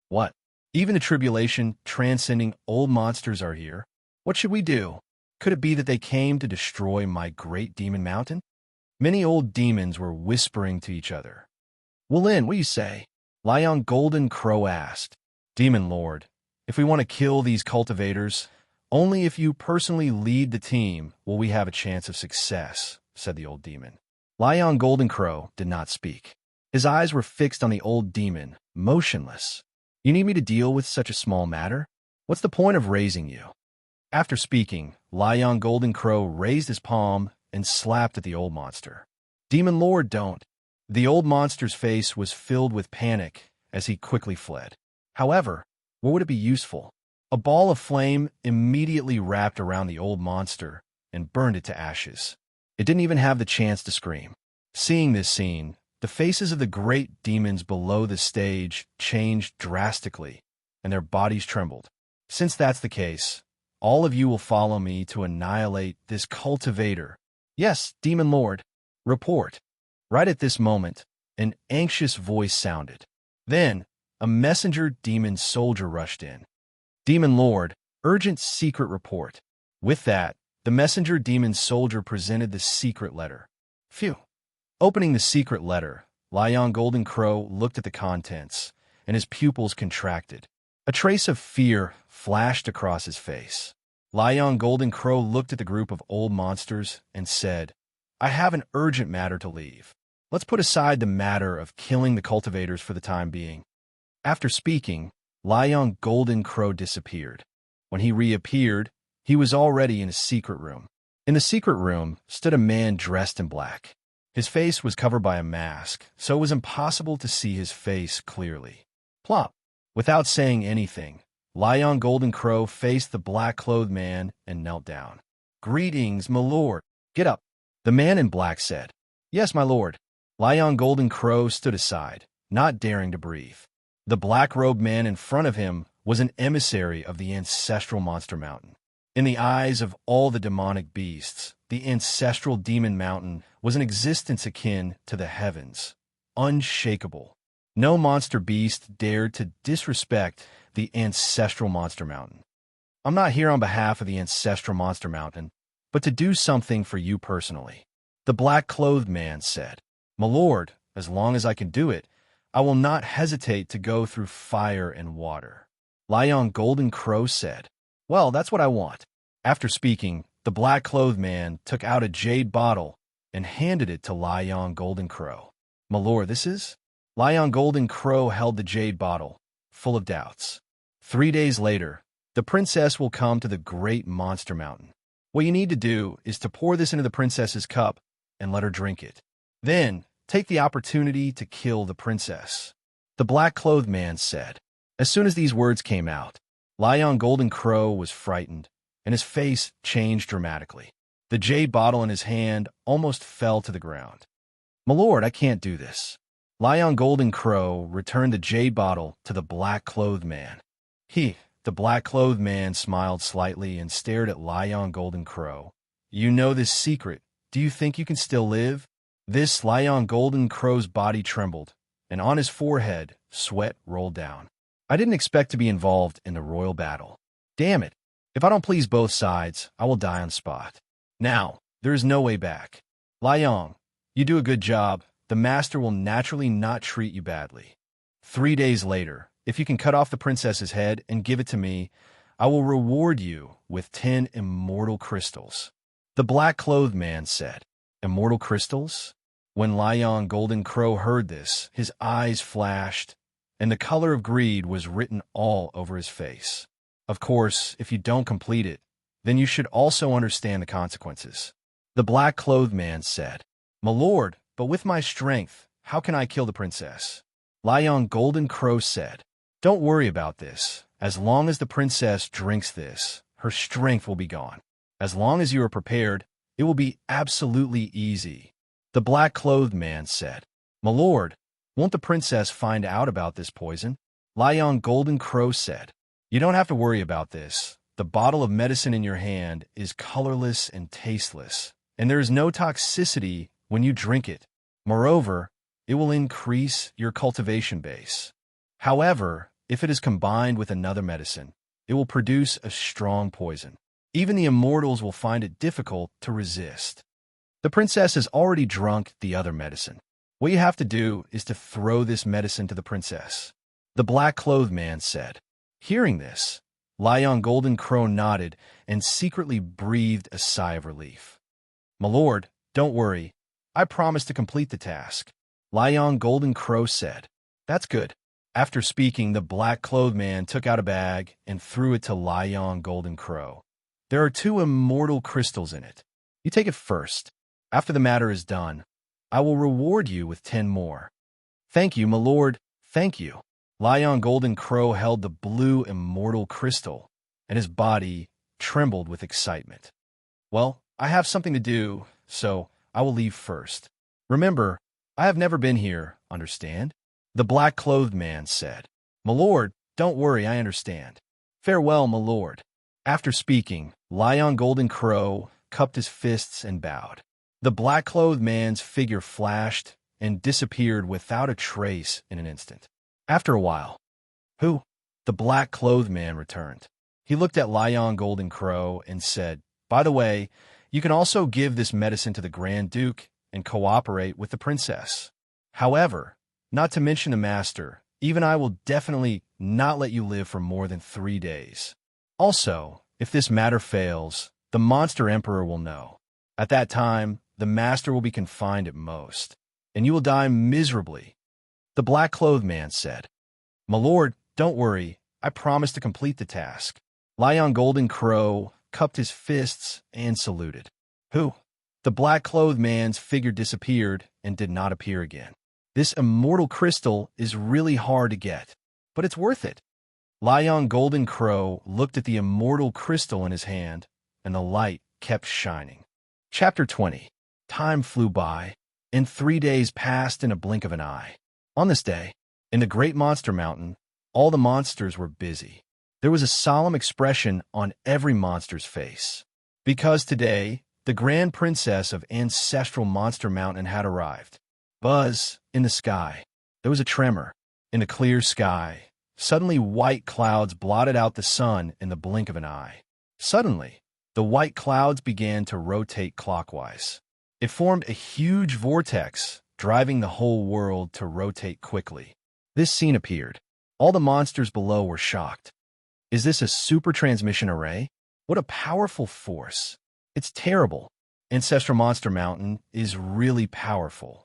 A: What? Even the tribulation transcending old monsters are here? What should we do? Could it be that they came to destroy my great demon mountain? Many old demons were whispering to each other. Well, Lin, what do you say? Lion Golden Crow asked. Demon Lord, if we want to kill these cultivators, only if you personally lead the team will we have a chance of success, said the old demon. Lion Golden Crow did not speak. His eyes were fixed on the old demon, motionless. You need me to deal with such a small matter? What's the point of raising you? After speaking, Lion Golden Crow raised his palm and slapped at the old monster. Demon Lord, don't. The old monster's face was filled with panic as he quickly fled. However, what would it be useful? A ball of flame immediately wrapped around the old monster and burned it to ashes. It didn't even have the chance to scream. Seeing this scene, the faces of the great demons below the stage changed drastically, and their bodies trembled. Since that's the case, all of you will follow me to annihilate this cultivator. Yes, Demon Lord. Report. Right at this moment, an anxious voice sounded. Then, a messenger demon soldier rushed in. Demon Lord, urgent secret report. With that, the messenger demon soldier presented the secret letter. Phew. Opening the secret letter, Lion Golden Crow looked at the contents, and his pupils contracted. A trace of fear flashed across his face. Lion Golden Crow looked at the group of old monsters and said, I have an urgent matter to leave. Let's put aside the matter of killing the cultivators for the time being. After speaking, Lion Golden Crow disappeared. When he reappeared, he was already in a secret room. In the secret room stood a man dressed in black. His face was covered by a mask, so it was impossible to see his face clearly. Plop! Without saying anything, Lion Golden Crow faced the black-clothed man and knelt down. Greetings, my lord. Get up. The man in black said. Yes, my lord. Lion Golden Crow stood aside, not daring to breathe. The black-robed man in front of him was an emissary of the ancestral monster mountain. In the eyes of all the demonic beasts, the ancestral demon mountain was an existence akin to the heavens, unshakable. No monster beast dared to disrespect the ancestral monster mountain. I'm not here on behalf of the ancestral monster mountain, but to do something for you personally. The black-clothed man said, My lord, as long as I can do it, I will not hesitate to go through fire and water. Lion Golden Crow said, Well, that's what I want. After speaking, the black-clothed man took out a jade bottle and handed it to Lion Golden Crow. My lord, this is? Lion Golden Crow held the jade bottle, full of doubts. 3 days later, the princess will come to the great monster mountain. What you need to do is to pour this into the princess's cup and let her drink it. Then, take the opportunity to kill the princess. The black-clothed man said. As soon as these words came out, Lion Golden Crow was frightened, and his face changed dramatically. The jade bottle in his hand almost fell to the ground. My lord, I can't do this. Lion Golden Crow returned the jade bottle to the black-clothed man. The black-clothed man smiled slightly and stared at Lion Golden Crow. you know this secret. Do you think you can still live? This Lion Golden Crow's body trembled, and on his forehead, sweat rolled down. I didn't expect to be involved in the royal battle. Damn it. If I don't please both sides, I will die on spot. Now, there is no way back. Liang, you do a good job. The master will naturally not treat you badly. 3 days later, if you can cut off the princess's head and give it to me, I will reward you with 10 immortal crystals. The black-clothed man said, Immortal crystals? When Lion Golden Crow heard this, his eyes flashed, and the color of greed was written all over his face. Of course, if you don't complete it, then you should also understand the consequences. The black-clothed man said, My lord, but with my strength, how can I kill the princess? Lion Golden Crow said, Don't worry about this. As long as the princess drinks this, her strength will be gone. As long as you are prepared, it will be absolutely easy. The black-clothed man said, My lord, won't the princess find out about this poison? Lion Golden Crow said, You don't have to worry about this. The bottle of medicine in your hand is colorless and tasteless, and there is no toxicity when you drink it. Moreover, it will increase your cultivation base. However, if it is combined with another medicine, it will produce a strong poison. Even the immortals will find it difficult to resist. The princess has already drunk the other medicine. What you have to do is to throw this medicine to the princess. The black-clothed man said. Hearing this, Lion Golden Crow nodded and secretly breathed a sigh of relief. My lord, don't worry. I promise to complete the task. Lion Golden Crow said. That's good. After speaking, the black-clothed man took out a bag and threw it to Lion Golden Crow. There are 2 immortal crystals in it. You take it first. After the matter is done, I will reward you with 10 more. Thank you, my lord. Thank you. Lion Golden Crow held the blue immortal crystal, and his body trembled with excitement. Well, I have something to do, so I will leave first. Remember, I have never been here, understand? The black-clothed man said. My lord, don't worry, I understand. Farewell, my lord. After speaking, Lion Golden Crow cupped his fists and bowed. The black-clothed man's figure flashed and disappeared without a trace in an instant. After a while, Who? The black-clothed man returned. He looked at Lion Golden Crow and said, By the way, you can also give this medicine to the Grand Duke and cooperate with the princess. However, not to mention the master, even I will definitely not let you live for more than 3 days. Also, if this matter fails, the monster emperor will know. At that time, the master will be confined at most, and you will die miserably. The black-clothed man said, My lord, don't worry. I promise to complete the task. Lion Golden Crow cupped his fists and saluted. Who? The black-clothed man's figure disappeared and did not appear again. This immortal crystal is really hard to get, but it's worth it. Lion Golden Crow looked at the immortal crystal in his hand, and the light kept shining. Chapter 20. Time flew by, and 3 days passed in a blink of an eye. On this day, in the Great Monster Mountain, all the monsters were busy. There was a solemn expression on every monster's face. Because today, the Grand Princess of Ancestral Monster Mountain had arrived. Buzz, in the sky. There was a tremor. In the clear sky, suddenly white clouds blotted out the sun in the blink of an eye. Suddenly, the white clouds began to rotate clockwise. It formed a huge vortex, driving the whole world to rotate quickly. This scene appeared. All the monsters below were shocked. Is this a super transmission array? What a powerful force. It's terrible. Ancestral Monster Mountain is really powerful.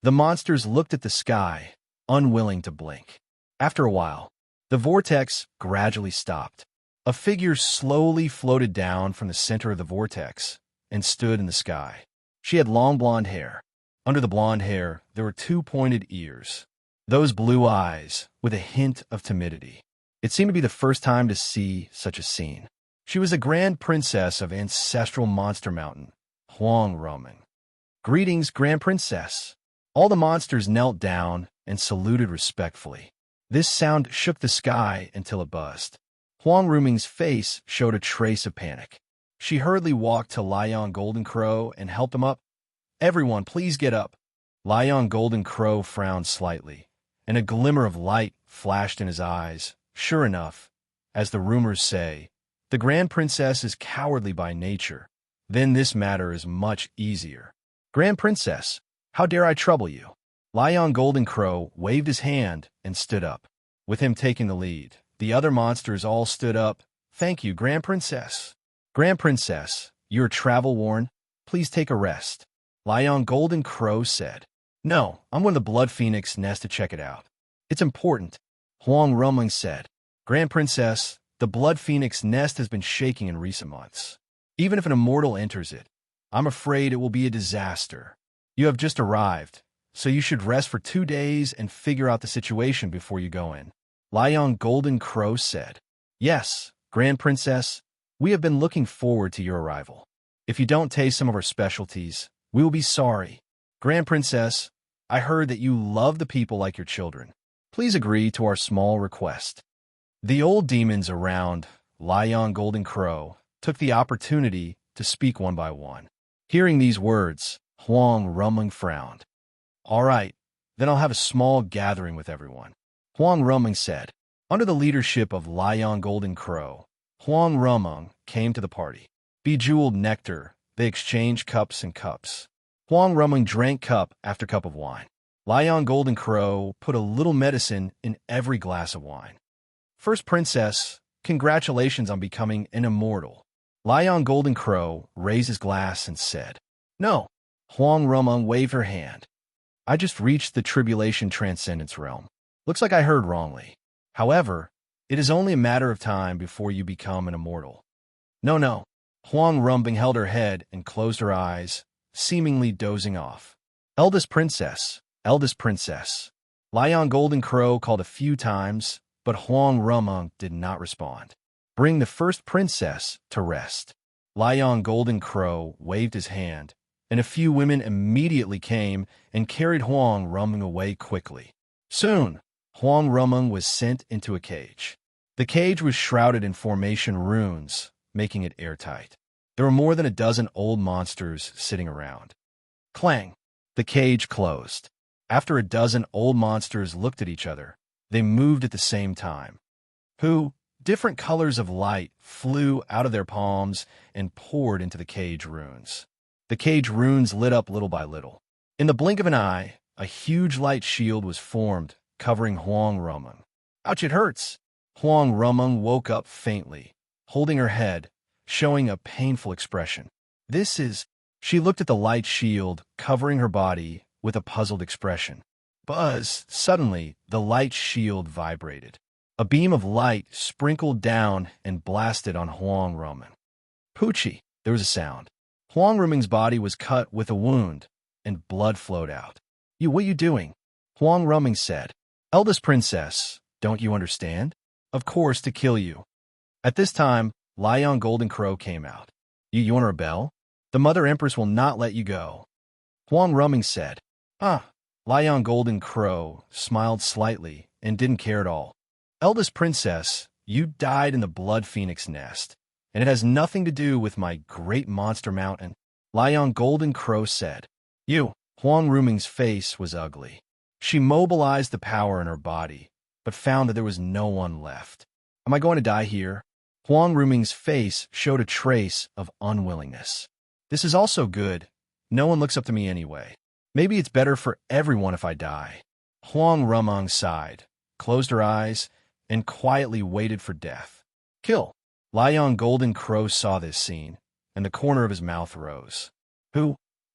A: The monsters looked at the sky, unwilling to blink. After a while, the vortex gradually stopped. A figure slowly floated down from the center of the vortex and stood in the sky. She had long blonde hair. Under the blonde hair, there were 2 pointed ears. Those blue eyes, with a hint of timidity. It seemed to be the first time to see such a scene. She was the Grand Princess of Ancestral Monster Mountain, Huang Roman. Greetings, Grand Princess. All the monsters knelt down and saluted respectfully. This sound shook the sky until it buzzed. Huang Ruming's face showed a trace of panic. She hurriedly walked to Lion Golden Crow and helped him up. "Everyone, please get up." Lion Golden Crow frowned slightly, and a glimmer of light flashed in his eyes. Sure enough, as the rumors say, the Grand Princess is cowardly by nature. Then this matter is much easier. "Grand Princess, how dare I trouble you?" Lion Golden Crow waved his hand and stood up. With him taking the lead, the other monsters all stood up. "Thank you, Grand Princess." "Grand Princess, you're travel-worn. Please take a rest," Lion Golden Crow said. "No, I'm going to the Blood Phoenix nest to check it out. It's important," Huang Rumling said. "Grand Princess, the Blood Phoenix nest has been shaking in recent months. Even if an immortal enters it, I'm afraid it will be a disaster. You have just arrived, so you should rest for 2 days and figure out the situation before you go in," Lion Golden Crow said. "Yes, Grand Princess, we have been looking forward to your arrival. If you don't taste some of our specialties, we will be sorry. Grand Princess, I heard that you love the people like your children. Please agree to our small request." The old demons around Lion Golden Crow took the opportunity to speak one by one. Hearing these words, Huang Rumling frowned. "All right, then I'll have a small gathering with everyone," Huang Rumling said. Under the leadership of Lion Golden Crow, Huang Rumling came to the party. Bejeweled nectar, they exchanged cups and cups. Huang Rumling drank cup after cup of wine. Lion Golden Crow put a little medicine in every glass of wine. "First Princess, congratulations on becoming an immortal." Lion Golden Crow raised his glass and said. "No," Huang Rumling waved her hand. "I just reached the Tribulation Transcendence realm. Looks like I heard wrongly. However, it is only a matter of time before you become an immortal." No. Huang Rumling held her head and closed her eyes, seemingly dozing off. Eldest Princess, Lion Golden Crow called a few times, but Huang Rumling did not respond. "Bring the first princess to rest." Lion Golden Crow waved his hand, and a few women immediately came and carried Huang Rumling away quickly. Soon, Huang Rumling was sent into a cage. The cage was shrouded in formation runes, making it airtight. There were more than a dozen old monsters sitting around. Clang! The cage closed. After a dozen old monsters looked at each other, they moved at the same time. Different colors of light flew out of their palms and poured into the cage runes. The cage runes lit up little by little. In the blink of an eye, a huge light shield was formed, covering Huang Rumling. "Ouch, it hurts!" Huang Rumling woke up faintly, holding her head, showing a painful expression. She looked at the light shield covering her body with a puzzled expression. Buzz! Suddenly, the light shield vibrated. A beam of light sprinkled down and blasted on Huang Rumling. Poochie! There was a sound. Huang Rumling's body was cut with a wound, and blood flowed out. What are you doing?" Huang Rumling said. "Eldest Princess, don't you understand? Of course, to kill you." At this time, Lion Golden Crow came out. You want to rebel? The Mother Empress will not let you go." Huang Rumling said. Lion Golden Crow smiled slightly and didn't care at all. "Eldest Princess, you died in the Blood Phoenix nest, and it has nothing to do with my great monster mountain," Lion Golden Crow said. Huang Rumling's face was ugly. She mobilized the power in her body, but found that there was no one left. "Am I going to die here?" Huang Rumling's face showed a trace of unwillingness. "This is also good. No one looks up to me anyway. Maybe it's better for everyone if I die." Huang Rumling sighed, closed her eyes, and quietly waited for death. "Kill!" Lion Golden Crow saw this scene, and the corner of his mouth rose.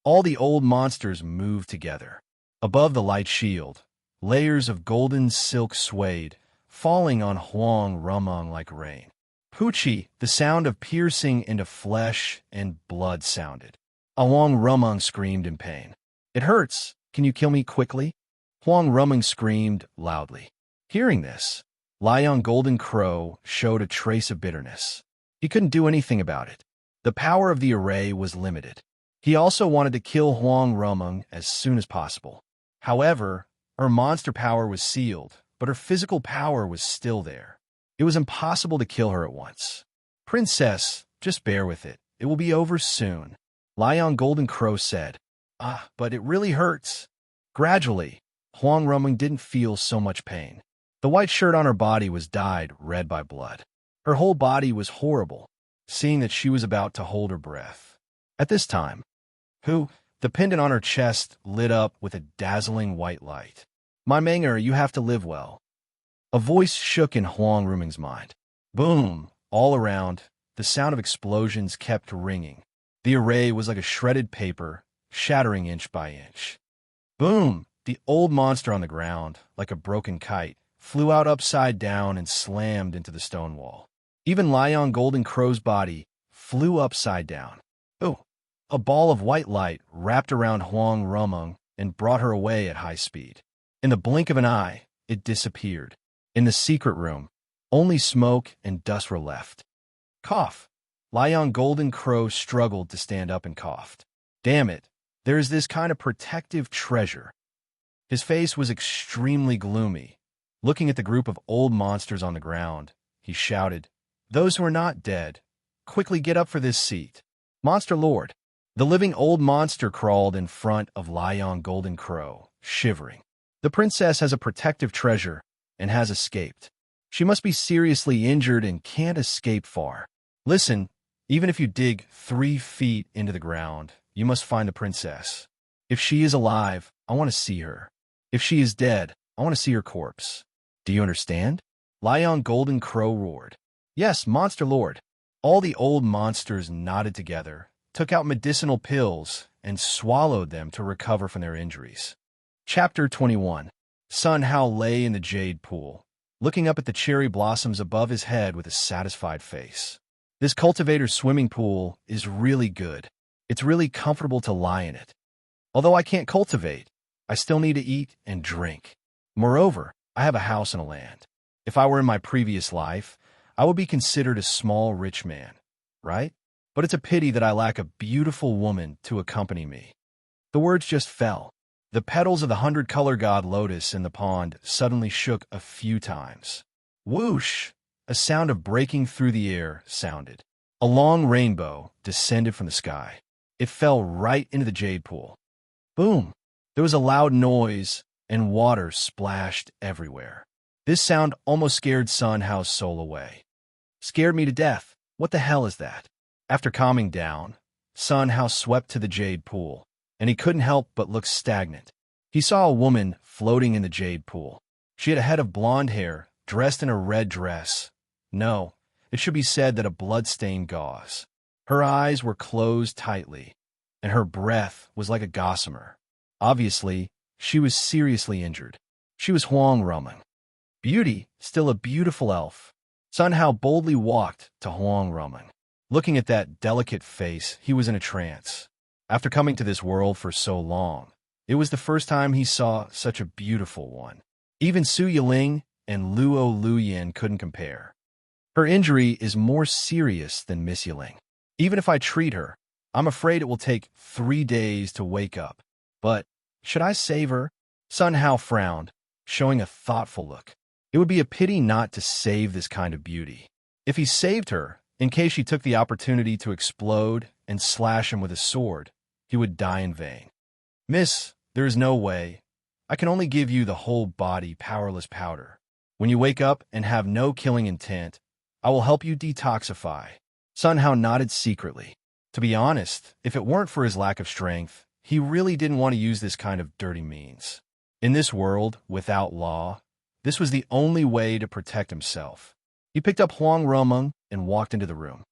A: All the old monsters moved together. Above the light shield, layers of golden silk swayed, falling on Huang Rumling like rain. Poochie! The sound of piercing into flesh and blood sounded. Huang Rumling screamed in pain. "It hurts! Can you kill me quickly?" Huang Rumling screamed loudly. Hearing this, Lion Golden Crow showed a trace of bitterness. He couldn't do anything about it. The power of the array was limited. He also wanted to kill Huang Rumling as soon as possible. However, her monster power was sealed, but her physical power was still there. It was impossible to kill her at once. "Princess, just bear with it. It will be over soon. Lion Golden Crow said. Ah, but it really hurts. Gradually, Huang Rumeng didn't feel so much pain. The white shirt on her body was dyed red by blood. Her whole body was horrible, seeing that she was about to hold her breath. At this time, the pendant on her chest lit up with a dazzling white light. My Menger, you have to live well. A voice shook in Huang Rumeng's mind. Boom! All around, the sound of explosions kept ringing. The array was like a shredded paper, shattering inch by inch. Boom! The old monster on the ground, like a broken kite, flew out upside down and slammed into the stone wall. Even Lion Golden Crow's body flew upside down. Oh! A ball of white light wrapped around Huang Rumeng and brought her away at high speed. In the blink of an eye, it disappeared. In the secret room, only smoke and dust were left. Cough! Lion Golden Crow struggled to stand up and coughed. Damn it, there is this kind of protective treasure. His face was extremely gloomy. Looking at the group of old monsters on the ground, he shouted, Those who are not dead, quickly get up for this seat. Monster Lord! The living old monster crawled in front of Lion Golden Crow, shivering. The princess has a protective treasure and has escaped. She must be seriously injured and can't escape far. Listen, even if you dig 3 feet into the ground, you must find the princess. If she is alive, I want to see her. If she is dead, I want to see her corpse. Do you understand? Lion Golden Crow roared. Yes, Monster Lord. All the old monsters nodded together, took out medicinal pills, and swallowed them to recover from their injuries. Chapter 21. Sun Hao lay in the jade pool, looking up at the cherry blossoms above his head with a satisfied face. This cultivator's swimming pool is really good. It's really comfortable to lie in it. Although I can't cultivate, I still need to eat and drink. Moreover, I have a house and a land. If I were in my previous life, I would be considered a small rich man, right? But it's a pity that I lack a beautiful woman to accompany me. The words just fell. The petals of the 100-color god lotus in the pond suddenly shook a few times. Whoosh! A sound of breaking through the air sounded. A long rainbow descended from the sky. It fell right into the jade pool. Boom! There was a loud noise, and water splashed everywhere. This sound almost scared Sun Hao's soul away. Scared me to death. What the hell is that? After calming down, Sun Hao swept to the jade pool, and he couldn't help but look stagnant. He saw a woman floating in the jade pool. She had a head of blonde hair, dressed in a red dress. No, it should be said that a blood-stained gauze. Her eyes were closed tightly, and her breath was like a gossamer. Obviously, she was seriously injured. She was Huang Rumeng. Beauty, still a beautiful elf. Sun Hao boldly walked to Huang Rumeng. Looking at that delicate face, he was in a trance. After coming to this world for so long, it was the first time he saw such a beautiful one. Even Su Yiling and Luo Luyin couldn't compare. Her injury is more serious than Miss Yiling. Even if I treat her, I'm afraid it will take 3 days to wake up. But should I save her? Sun Hao frowned, showing a thoughtful look. It would be a pity not to save this kind of beauty. If he saved her, in case she took the opportunity to explode and slash him with a sword, he would die in vain. Miss, there is no way. I can only give you the whole body powerless powder. When you wake up and have no killing intent, I will help you detoxify. Sun Hao nodded secretly. To be honest, if it weren't for his lack of strength, he really didn't want to use this kind of dirty means. In this world, without law, this was the only way to protect himself. He picked up Huang Rumeng and walked into the room.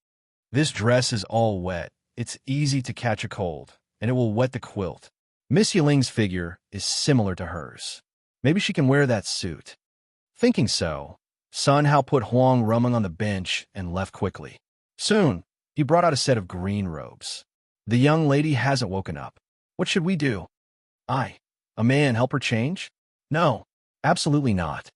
A: This dress is all wet. It's easy to catch a cold, and it will wet the quilt. Miss Yiling's figure is similar to hers. Maybe she can wear that suit. Thinking so, Sun Hao put Huang Rumeng on the bench and left quickly. Soon, he brought out a set of green robes. The young lady hasn't woken up. What should we do? A man, help her change? No, absolutely not.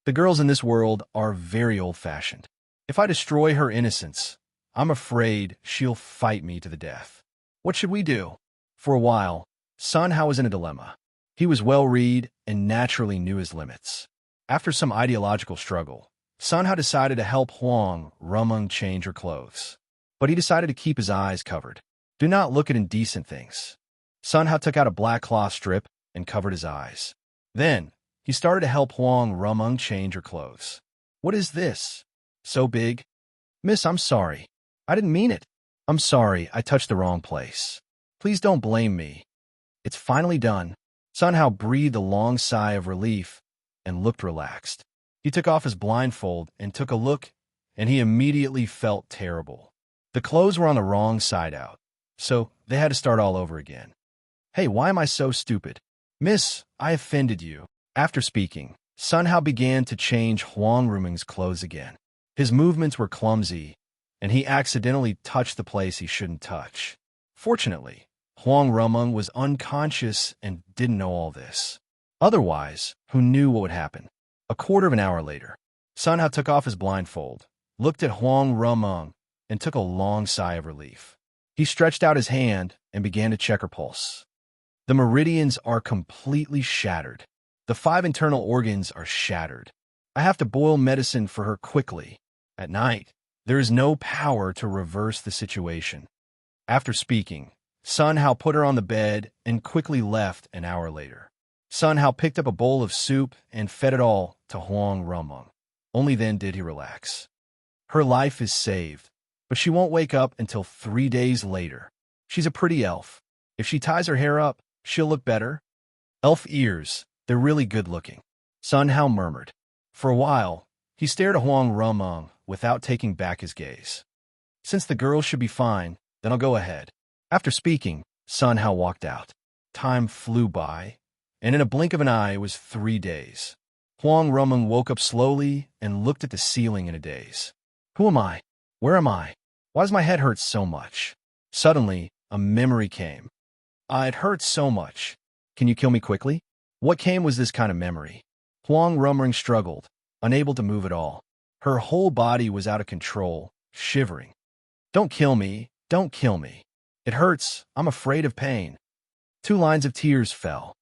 A: The girls in this world are very old-fashioned. If I destroy her innocence, I'm afraid she'll fight me to the death. What should we do? For a while, Sun Hao was in a dilemma. He was well-read and naturally knew his limits. After some ideological struggle, Sun Hao decided to help Huang Rumeng change her clothes. but he decided to keep his eyes covered. Do not look at indecent things. Sun Hao took out a black cloth strip and covered his eyes. Then, he started to help Huang Rumeng change her clothes. What is this? So big? Miss, I'm sorry. I didn't mean it. I'm sorry, I touched the wrong place. Please don't blame me. It's finally done. Sun Hao breathed a long sigh of relief and looked relaxed. He took off his blindfold and took a look, and he immediately felt terrible. The clothes were on the wrong side out, so they had to start all over again. Hey, why am I so stupid? Miss, I offended you. After speaking, Sun Hao began to change Huang Rumeng's clothes again. His movements were clumsy, and he accidentally touched the place he shouldn't touch. Fortunately, Huang Rumeng was unconscious and didn't know all this. Otherwise, who knew what would happen? A quarter of an hour later, Sun Hao took off his blindfold, looked at Huang Rumeng, and took a long sigh of relief. He stretched out his hand and began to check her pulse. The meridians are completely shattered. The 5 internal organs are shattered. I have to boil medicine for her quickly. At night, there is no power to reverse the situation. After speaking, Sun Hao put her on the bed and quickly left an hour later. Sun Hao picked up a bowl of soup and fed it all to Huang Rumeng. Only then did he relax. Her life is saved, but she won't wake up until 3 days later. She's a pretty elf. If she ties her hair up, she'll look better. Elf ears, they're really good looking. Sun Hao murmured. For a while, he stared at Huang Rumeng without taking back his gaze. Since the girl should be fine, then I'll go ahead. After speaking, Sun Hao walked out. Time flew by, and in a blink of an eye it was 3 days. Huang Rumeng woke up slowly and looked at the ceiling in a daze. Who am I? Where am I? Why does my head hurt so much? Suddenly, a memory came. It hurts so much. Can you kill me quickly? What came was this kind of memory. Huang Rumeng struggled, unable to move at all. Her whole body was out of control, shivering. Don't kill me. Don't kill me. It hurts. I'm afraid of pain. 2 lines of tears fell.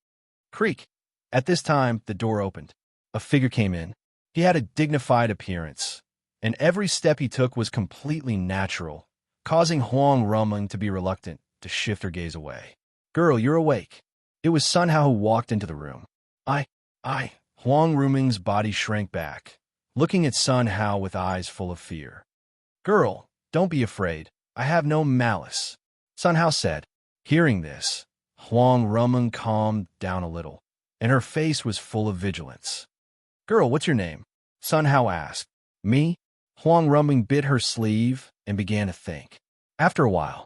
A: Creak. At this time, the door opened. A figure came in. He had a dignified appearance, and every step he took was completely natural, causing Huang Rumeng to be reluctant to shift her gaze away. Girl, you're awake. It was Sun Hao who walked into the room. Huang Rumeng's body shrank back, looking at Sun Hao with eyes full of fear. Girl, don't be afraid. I have no malice, Sun Hao said. Hearing this, Huang Rumeng calmed down a little, and her face was full of vigilance. Girl, what's your name? Sun Hao asked. Me? Huang Rumeng bit her sleeve and began to think. After a while,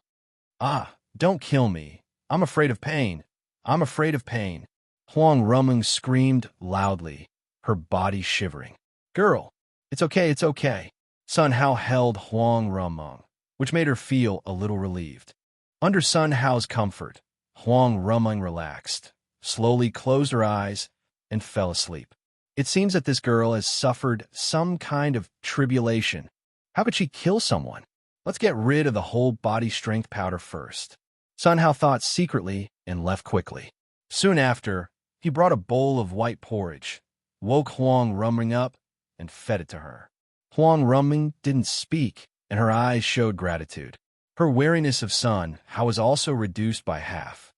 A: don't kill me. I'm afraid of pain. I'm afraid of pain. Huang Rumeng screamed loudly, her body shivering. Girl, it's okay, it's okay. Sun Hao held Huang Rumeng, which made her feel a little relieved. Under Sun Hao's comfort, Huang Rumeng relaxed, slowly closed her eyes, and fell asleep. It seems that this girl has suffered some kind of tribulation. How could she kill someone? Let's get rid of the whole body strength powder first. Sun Hao thought secretly and left quickly. Soon after, he brought a bowl of white porridge, woke Huang Rumeng up, and fed it to her. Huang Rumeng didn't speak, and her eyes showed gratitude. Her wariness of Sun Hao was also reduced by half.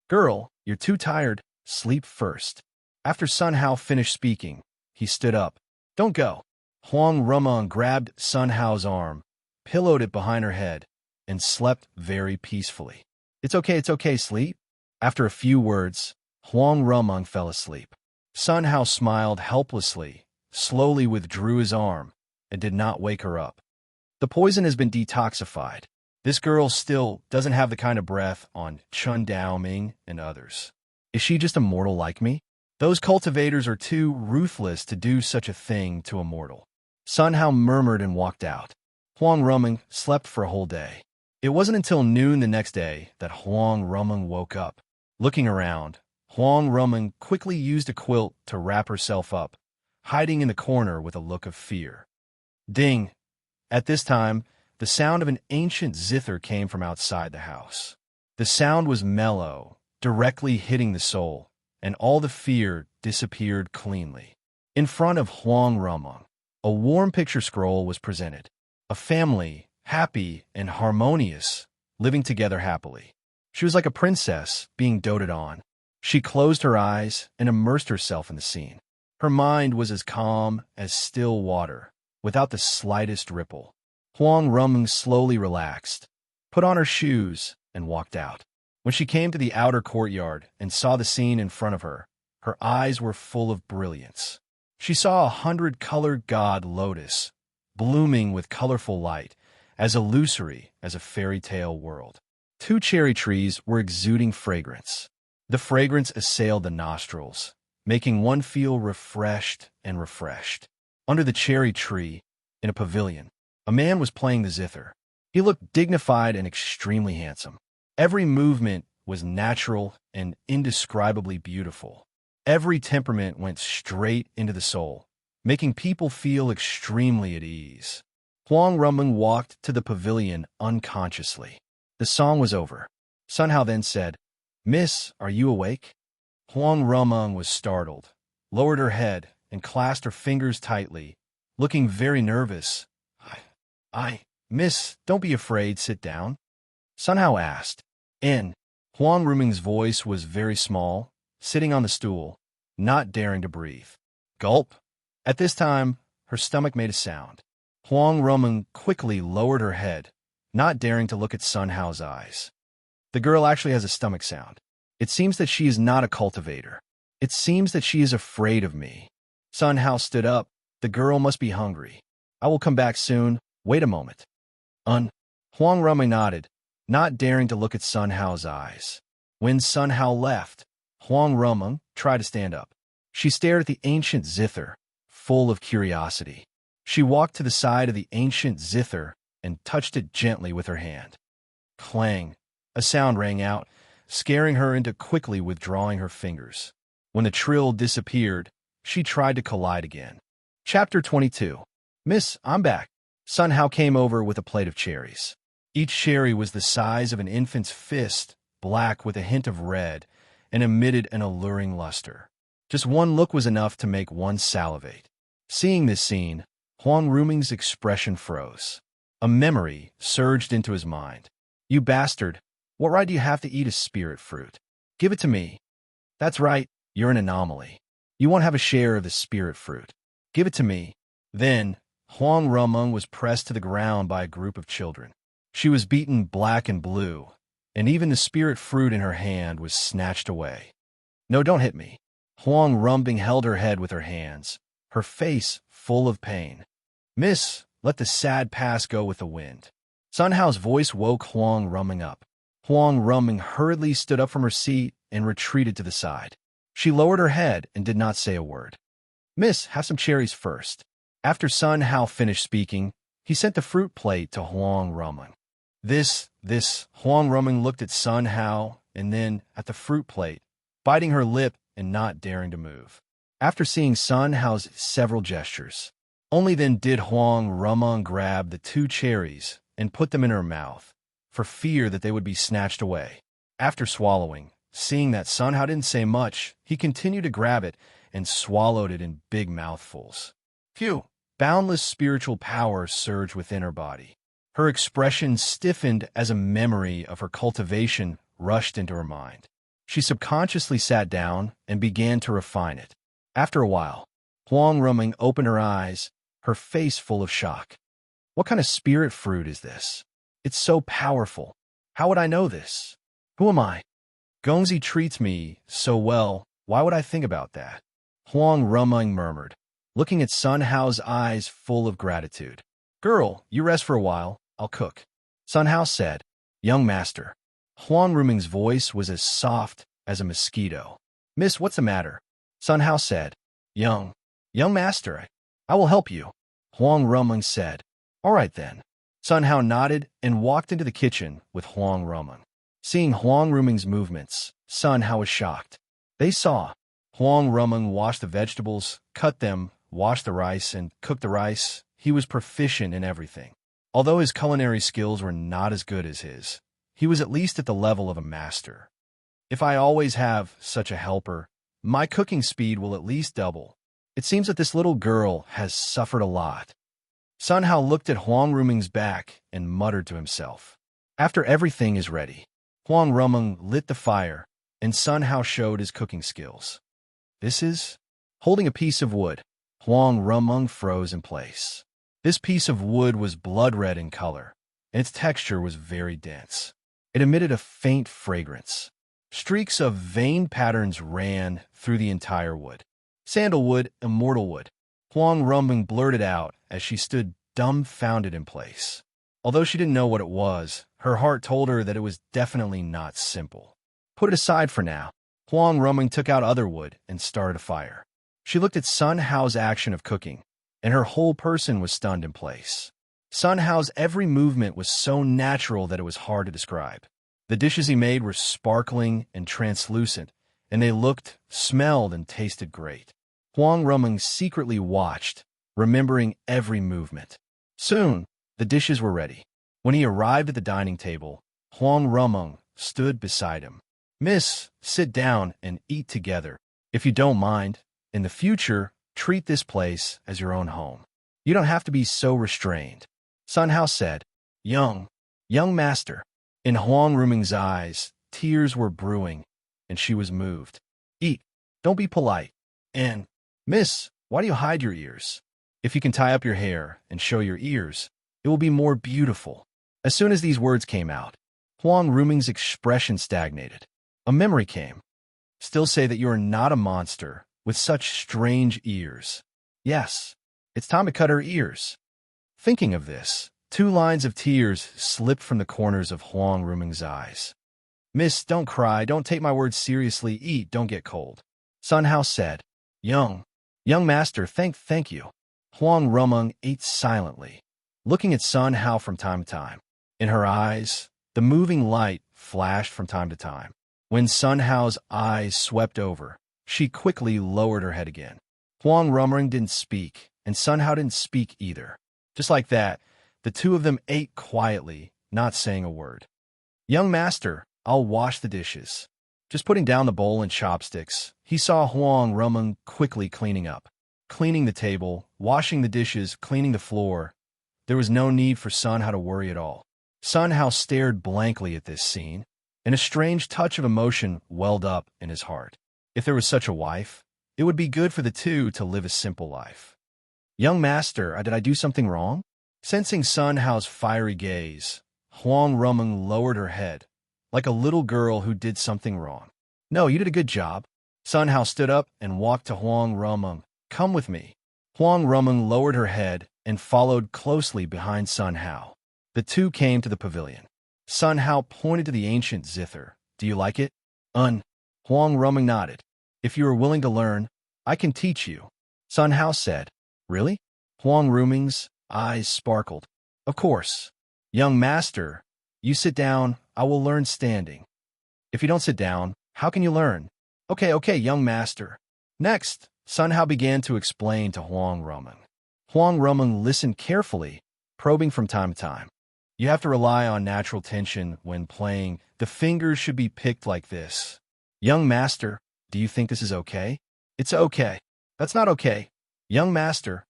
A: Girl, you're too tired. Sleep first. After Sun Hao finished speaking, he stood up. Don't go. Huang Rumeng grabbed Sun Hao's arm, pillowed it behind her head, and slept very peacefully. It's okay, sleep. After a few words, Huang Rumeng fell asleep. Sun Hao smiled helplessly, slowly withdrew his arm, and did not wake her up. The poison has been detoxified. This girl still doesn't have the kind of breath on Chun Daoming and others. Is she just a mortal like me? Those cultivators are too ruthless to do such a thing to a mortal. Sun Hao murmured and walked out. Huang Rumeng slept for a whole day. It wasn't until noon the next day that Huang Rumeng woke up. Looking around, Huang Rumeng quickly used a quilt to wrap herself up, hiding in the corner with a look of fear. Ding! At this time, the sound of an ancient zither came from outside the house. The sound was mellow, directly hitting the soul, and all the fear disappeared cleanly. In front of Huang Rumeng, a warm picture scroll was presented. A family happy and harmonious, living together happily. She was like a princess being doted on. She closed her eyes and immersed herself in the scene. Her mind was as calm as still water, without the slightest ripple. Huang Rumeng slowly relaxed, put on her shoes, and walked out. When she came to the outer courtyard and saw the scene in front of her, her eyes were full of brilliance. She saw 100-colored god lotus, blooming with colorful light, as illusory as a fairy tale world. 2 cherry trees were exuding fragrance. The fragrance assailed the nostrils, making one feel refreshed and refreshed. Under the cherry tree, in a pavilion, a man was playing the zither. He looked dignified and extremely handsome. Every movement was natural and indescribably beautiful. Every temperament went straight into the soul, making people feel extremely at ease. Huang Rumeng walked to the pavilion unconsciously. The song was over. Sun Hao then said, "Miss, are you awake?" Huang Rumeng was startled, lowered her head, and clasped her fingers tightly, looking very nervous. Miss, don't be afraid, sit down," Sun Hao asked. And Huang Rumeng's voice was very small, sitting on the stool, not daring to breathe. Gulp. At this time, her stomach made a sound. Huang Rumeng quickly lowered her head, not daring to look at Sun Hao's eyes. The girl actually has a stomach sound. It seems that she is not a cultivator. It seems that she is afraid of me. Sun Hao stood up. The girl must be hungry. I will come back soon. Wait a moment. Huang Rumeng nodded, not daring to look at Sun Hao's eyes. When Sun Hao left, Huang Rumeng tried to stand up. She stared at the ancient zither, full of curiosity. She walked to the side of the ancient zither and touched it gently with her hand. Clang! A sound rang out, scaring her into quickly withdrawing her fingers. When the trill disappeared, she tried to collide again. Chapter 22. Miss, I'm back. Sun Hao came over with a plate of cherries. Each cherry was the size of an infant's fist, black with a hint of red, and emitted an alluring luster. Just one look was enough to make one salivate. Seeing this scene, Huang Rumeng's expression froze. A memory surged into his mind. You bastard, what right do you have to eat a spirit fruit? Give it to me. That's right, you're an anomaly. You won't have a share of the spirit fruit. Give it to me. Then, Huang Rumeng was pressed to the ground by a group of children. She was beaten black and blue, and even the spirit fruit in her hand was snatched away. No, don't hit me. Huang Rumeng held her head with her hands, her face full of pain. Miss, let the sad past go with the wind. Sun Hao's voice woke Huang Rumeng up. Huang Rumeng hurriedly stood up from her seat and retreated to the side. She lowered her head and did not say a word. Miss, have some cherries first. After Sun Hao finished speaking, he sent the fruit plate to Huang Rumeng. Huang Rumeng looked at Sun Hao and then at the fruit plate, biting her lip and not daring to move. After seeing Sun Hao's several gestures, only then did Huang Rumeng grab the 2 cherries and put them in her mouth, for fear that they would be snatched away. After swallowing, seeing that Sun Hao didn't say much, he continued to grab it and swallowed it in big mouthfuls. Phew! Boundless spiritual power surged within her body. Her expression stiffened as a memory of her cultivation rushed into her mind. She subconsciously sat down and began to refine it. After a while, Huang Rumeng opened her eyes, her face full of shock. What kind of spirit fruit is this? It's so powerful. How would I know this? Who am I? Gongzi treats me so well. Why would I think about that? Huang Rumeng murmured, looking at Sun Hao's eyes full of gratitude. Girl, you rest for a while. I'll cook. Sun Hao said, Young master. Huang Rumeng's voice was as soft as a mosquito. Miss, what's the matter? Sun Hao said, Young master, I will help you. Huang Rumeng said, All right then. Sun Hao nodded and walked into the kitchen with Huang Rumeng. Seeing Huang Rumeng's movements, Sun Hao was shocked. They saw Huang Rumeng wash the vegetables, cut them, wash the rice, and cook the rice. He was proficient in everything. Although his culinary skills were not as good as his, he was at least at the level of a master. If I always have such a helper, my cooking speed will at least double. It seems that this little girl has suffered a lot. Sun Hao looked at Huang Ruming's back and muttered to himself. After everything is ready, Huang Ruming lit the fire, and Sun Hao showed his cooking skills. This is... Holding a piece of wood, Huang Ruming froze in place. This piece of wood was blood red in color, and its texture was very dense. It emitted a faint fragrance. Streaks of vein patterns ran through the entire wood. Sandalwood, immortal wood, Huang Ruming blurted out as she stood dumbfounded in place. Although she didn't know what it was, her heart told her that it was definitely not simple. Put it aside for now. Huang Ruming took out other wood and started a fire. She looked at Sun Hao's action of cooking, and her whole person was stunned in place. Sun Hao's every movement was so natural that it was hard to describe. The dishes he made were sparkling and translucent, and they looked, smelled, and tasted great. Huang Ruming secretly watched, remembering every movement. Soon, the dishes were ready. When he arrived at the dining table, Huang Ruming stood beside him. "Miss, sit down and eat together. If you don't mind, in the future, treat this place as your own home. You don't have to be so restrained." Sun Hao said, young master." In Huang Ruming's eyes, tears were brewing, and she was moved. "Eat. Don't be polite. And, miss, why do you hide your ears? If you can tie up your hair and show your ears, it will be more beautiful." As soon as these words came out, Huang Ruming's expression stagnated. A memory came. "Still say that you are not a monster with such strange ears. Yes, it's time to cut her ears." Thinking of this, 2 lines of tears slipped from the corners of Huang Ruming's eyes. "Miss, don't cry. Don't take my words seriously. Eat. Don't get cold." Sun Hao said, Young master, thank you." Huang Ruming ate silently, looking at Sun Hao from time to time. In her eyes, the moving light flashed from time to time. When Sun Hao's eyes swept over, she quickly lowered her head again. Huang Ruming didn't speak, and Sun Hao didn't speak either. Just like that, the two of them ate quietly, not saying a word. "Young master, I'll wash the dishes." Just putting down the bowl and chopsticks, he saw Huang Ruming quickly cleaning up. Cleaning the table, washing the dishes, cleaning the floor. There was no need for Sun Hao to worry at all. Sun Hao stared blankly at this scene, and a strange touch of emotion welled up in his heart. If there was such a wife, it would be good for the two to live a simple life. "Young master, did I do something wrong?" Sensing Sun Hao's fiery gaze, Huang Ruming lowered her head, like a little girl who did something wrong. "No, you did a good job." Sun Hao stood up and walked to Huang Ruming. "Come with me." Huang Ruming lowered her head and followed closely behind Sun Hao. The two came to the pavilion. Sun Hao pointed to the ancient zither. "Do you like it?" Huang Ruming nodded. "If you are willing to learn, I can teach you." Sun Hao said, "Really?" Huang Ruming's eyes sparkled. "Of course. Young master, you sit down, I will learn standing. If you don't sit down, how can you learn?" Okay, young master." Next, Sun Hao began to explain to Huang Ruming. Huang Ruming listened carefully, probing from time to time. "You have to rely on natural tension when playing. The fingers should be picked like this." "Young master, do you think this is okay?" "It's okay." "That's not okay." "Young master,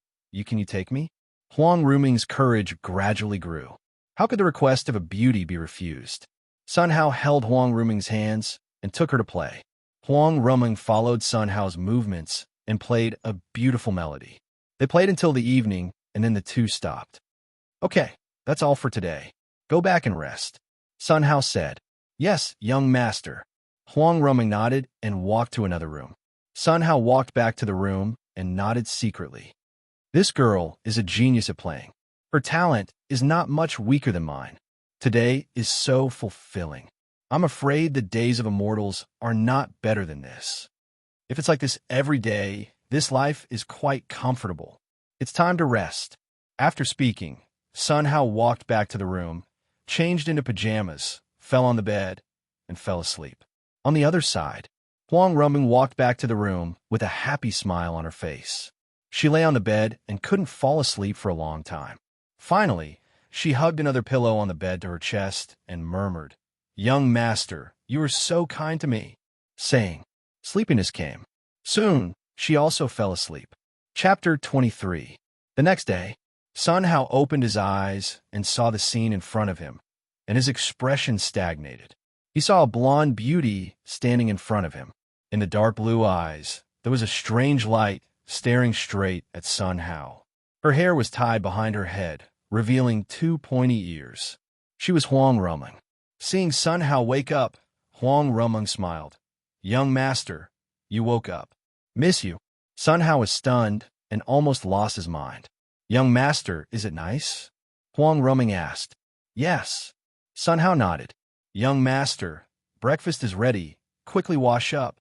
A: can you take me?" Huang Ruming's courage gradually grew. How could the request of a beauty be refused? Sun Hao held Huang Ruming's hands and took her to play. Huang Ruming followed Sun Hao's movements and played a beautiful melody. They played until the evening, and then the two stopped. "Okay, that's all for today. Go back and rest." Sun Hao said, "Yes, young master." Huang Ruming nodded and walked to another room. Sun Hao walked back to the room and nodded secretly. "This girl is a genius at playing. Her talent is not much weaker than mine. Today is so fulfilling. I'm afraid the days of immortals are not better than this. If it's like this every day, this life is quite comfortable. It's time to rest." After speaking, Sun Hao walked back to the room, changed into pajamas, fell on the bed, and fell asleep. On the other side, Huang Ruming walked back to the room with a happy smile on her face. She lay on the bed and couldn't fall asleep for a long time. Finally, she hugged another pillow on the bed to her chest and murmured, "Young master, you are so kind to me." Saying, sleepiness came. Soon, she also fell asleep. Chapter 23. The next day, Sun Hao opened his eyes and saw the scene in front of him, and his expression stagnated. He saw a blonde beauty standing in front of him. In the dark blue eyes, there was a strange light staring straight at Sun Hao. Her hair was tied behind her head, revealing 2 pointy ears. She was Huang Rumeng. Seeing Sun Hao wake up, Huang Rumeng smiled. "Young master, you woke up. Miss you." Sun Hao was stunned and almost lost his mind. "Young master, is it nice?" Huang Rumeng asked. "Yes." Sun Hao nodded. "Young master, breakfast is ready. Quickly wash up."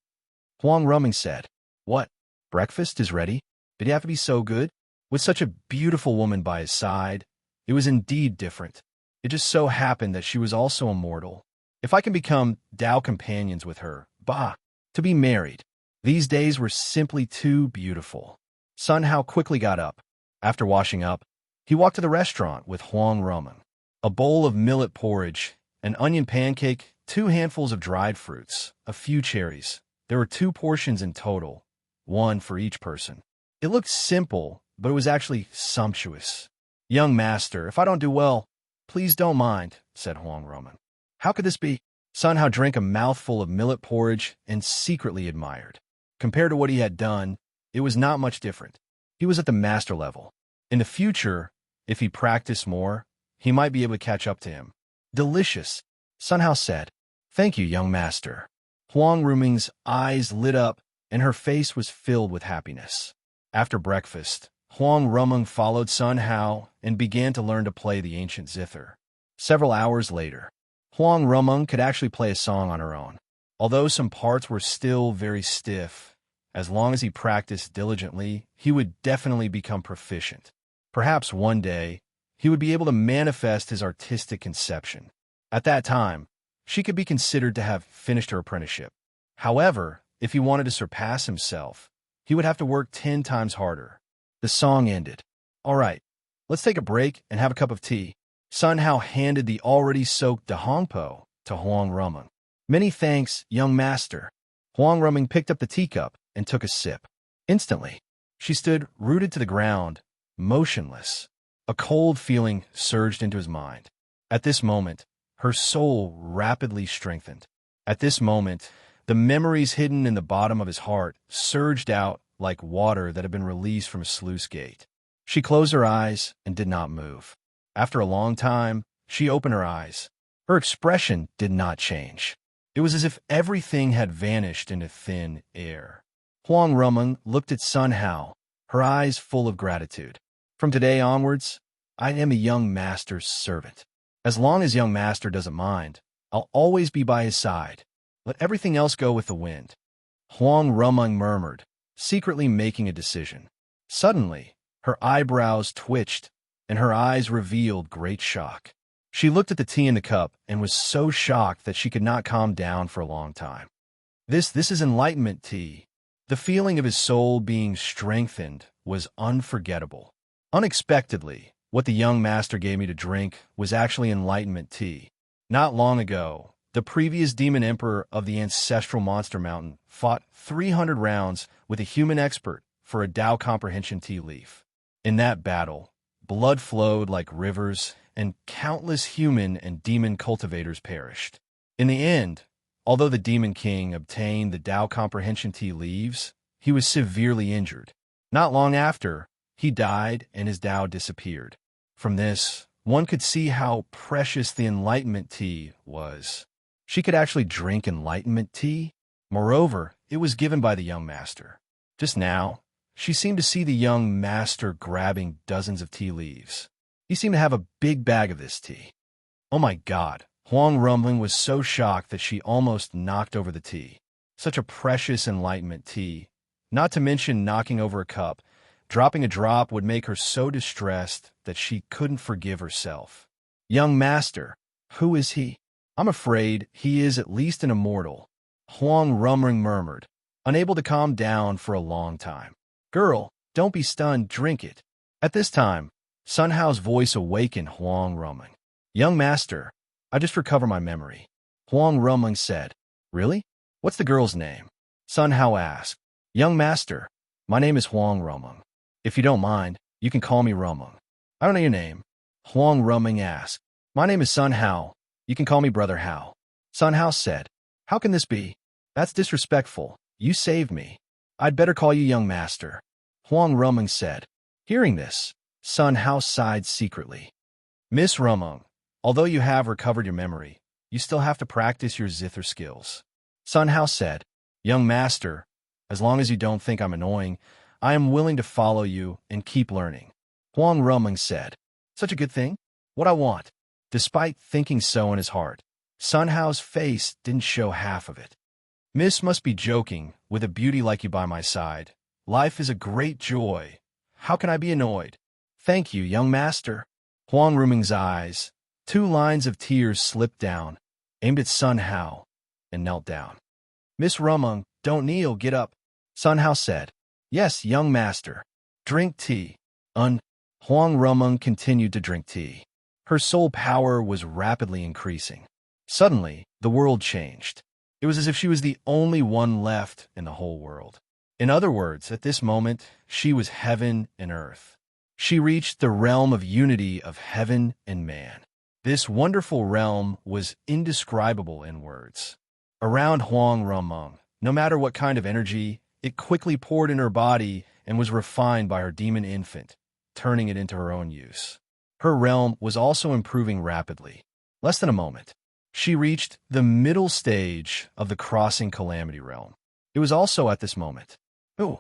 A: Huang Rumeng said. "What? Breakfast is ready? Did he have to be so good?" With such a beautiful woman by his side, it was indeed different. It just so happened that she was also immortal. If I can become Tao companions with her, bah, to be married. These days were simply too beautiful. Sun Hao quickly got up. After washing up, he walked to the restaurant with Huang Rumeng. A bowl of millet porridge, an onion pancake, 2 handfuls of dried fruits, a few cherries. There were 2 portions in total, 1 for each person. It looked simple, but it was actually sumptuous. "Young master, if I don't do well, please don't mind," said Huang Rumeng. "How could this be?" Sun Hao drank a mouthful of millet porridge and secretly admired. Compared to what he had done, it was not much different. He was at the master level. In the future, if he practiced more, he might be able to catch up to him. "Delicious," Sun Hao said. "Thank you, young master." Huang Rumeng's eyes lit up, and her face was filled with happiness. After breakfast, Huang Rumeng followed Sun Hao and began to learn to play the ancient zither. Several hours later, Huang Rumeng could actually play a song on her own. Although some parts were still very stiff, as long as he practiced diligently, he would definitely become proficient. Perhaps one day, he would be able to manifest his artistic conception. At that time, she could be considered to have finished her apprenticeship. However, if he wanted to surpass himself, he would have to work 10 times harder. The song ended. "All right, let's take a break and have a cup of tea." Sun Hao handed the already soaked dahongpo to Huang Rumeng. "Many thanks, young master." Huang Rumeng picked up the teacup and took a sip. Instantly, she stood rooted to the ground, motionless. A cold feeling surged into his mind. At this moment, her soul rapidly strengthened. At this moment, the memories hidden in the bottom of his heart surged out like water that had been released from a sluice gate. She closed her eyes and did not move. After a long time, she opened her eyes. Her expression did not change. It was as if everything had vanished into thin air. Huang Rumeng looked at Sun Hao, her eyes full of gratitude. "From today onwards, I am a young master's servant. As long as young master doesn't mind, I'll always be by his side. Let everything else go with the wind." Huang Rumeng murmured, secretly making a decision. Suddenly, her eyebrows twitched, and her eyes revealed great shock. She looked at the tea in the cup and was so shocked that she could not calm down for a long time. This is enlightenment tea." The feeling of his soul being strengthened was unforgettable. Unexpectedly, what the young master gave me to drink was actually enlightenment tea. Not long ago, the previous demon emperor of the ancestral monster mountain fought 300 rounds with a human expert for a Tao comprehension tea leaf. In that battle, blood flowed like rivers, and countless human and demon cultivators perished. In the end, although the demon king obtained the Tao comprehension tea leaves, he was severely injured. Not long after, he died and his Tao disappeared. From this, one could see how precious the enlightenment tea was. She could actually drink enlightenment tea. Moreover, it was given by the young master. Just now, she seemed to see the young master grabbing dozens of tea leaves. He seemed to have a big bag of this tea. Oh my God, Huang Rumeng was so shocked that she almost knocked over the tea. Such a precious enlightenment tea. Not to mention knocking over a cup. Dropping a drop would make her so distressed that she couldn't forgive herself. "Young master, who is he?" "I'm afraid he is at least an immortal," Huang Rumeng murmured, unable to calm down for a long time. "Girl, don't be stunned, drink it." At this time, Sun Hao's voice awakened Huang Rumeng. "Young master, I just recovered my memory." Huang Rumeng said. "Really? What's the girl's name?" Sun Hao asked. "Young master, my name is Huang Rumeng. If you don't mind, you can call me Rumeng." I don't know your name. Huang Ruming asked. My name is Sun Hao. You can call me Brother Hao. Sun Hao said. How can this be? That's disrespectful. You saved me. I'd better call you young master. Huang Ruming said. Hearing this, Sun Hao sighed secretly. Miss Rumung, although you have recovered your memory, you still have to practice your zither skills. Sun Hao said. Young master, as long as you don't think I'm annoying, I am willing to follow you and keep learning. Huang Ruming said. Such a good thing? What I want. Despite thinking so in his heart, Sun Hao's face didn't show half of it. Miss must be joking, with a beauty like you by my side. Life is a great joy. How can I be annoyed? Thank you, young master. Huang Ruming's eyes, 2 lines of tears slipped down, aimed at Sun Hao, and knelt down. Miss Rumung, don't kneel, get up. Sun Hao said. Yes, young master. Drink tea. Huang Rumung continued to drink tea. Her soul power was rapidly increasing. Suddenly, the world changed. It was as if she was the only one left in the whole world. In other words, at this moment, she was heaven and earth. She reached the realm of unity of heaven and man. This wonderful realm was indescribable in words. Around Huang Rumung, no matter what kind of energy, it quickly poured in her body and was refined by her demon infant, turning it into her own use. Her realm was also improving rapidly. Less than a moment, she reached the middle stage of the crossing calamity realm. It was also at this moment. Ooh,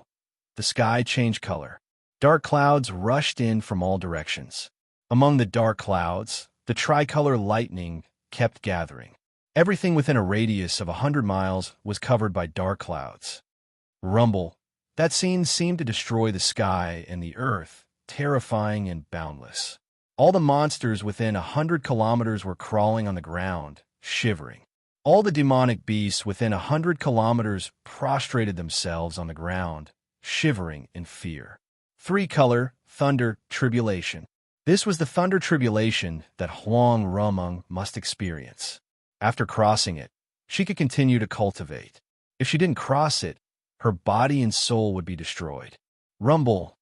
A: the sky changed color. Dark clouds rushed in from all directions. Among the dark clouds, the tricolor lightning kept gathering. Everything within a radius of 100 miles was covered by dark clouds. Rumble. That scene seemed to destroy the sky and the earth, terrifying and boundless. All the monsters within 100 kilometers were crawling on the ground, shivering. All the demonic beasts within 100 kilometers prostrated themselves on the ground, shivering in fear. 3-color, thunder, tribulation. This was the thunder tribulation that Huang Rumung must experience. After crossing it, she could continue to cultivate. If she didn't cross it, her body and soul would be destroyed. Rumble.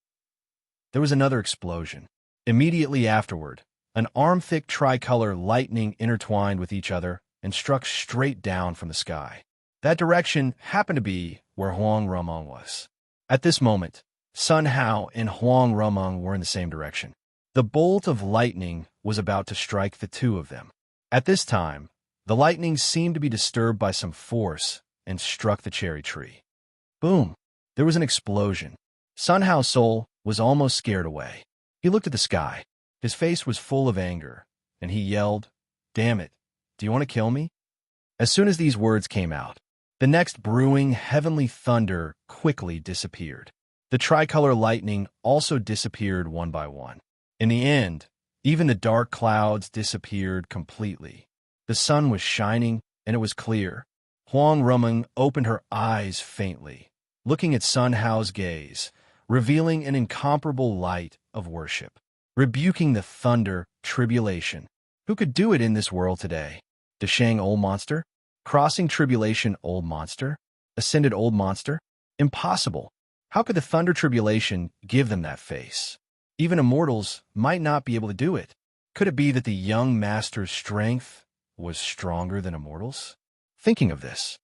A: There was another explosion. Immediately afterward, an arm-thick tricolor lightning intertwined with each other and struck straight down from the sky. That direction happened to be where Huang Rumung was. At this moment, Sun Hao and Huang Rumung were in the same direction. The bolt of lightning was about to strike the two of them. At this time, the lightning seemed to be disturbed by some force and struck the cherry tree. Boom! There was an explosion. Sun Hao's soul was almost scared away. He looked at the sky. His face was full of anger, and he yelled, "Damn it! Do you want to kill me?" As soon as these words came out, the next brewing heavenly thunder quickly disappeared. The tricolor lightning also disappeared one by one. In the end, even the dark clouds disappeared completely. The sun was shining, and it was clear. Huang Rumung opened her eyes faintly, looking at Sun Hao's gaze, revealing an incomparable light of worship, rebuking the thunder tribulation. Who could do it in this world today? The Shang old monster? Crossing tribulation old monster? Ascended old monster? Impossible. How could the thunder tribulation give them that face? Even immortals might not be able to do it. Could it be that the young master's strength was stronger than immortals? Thinking of this,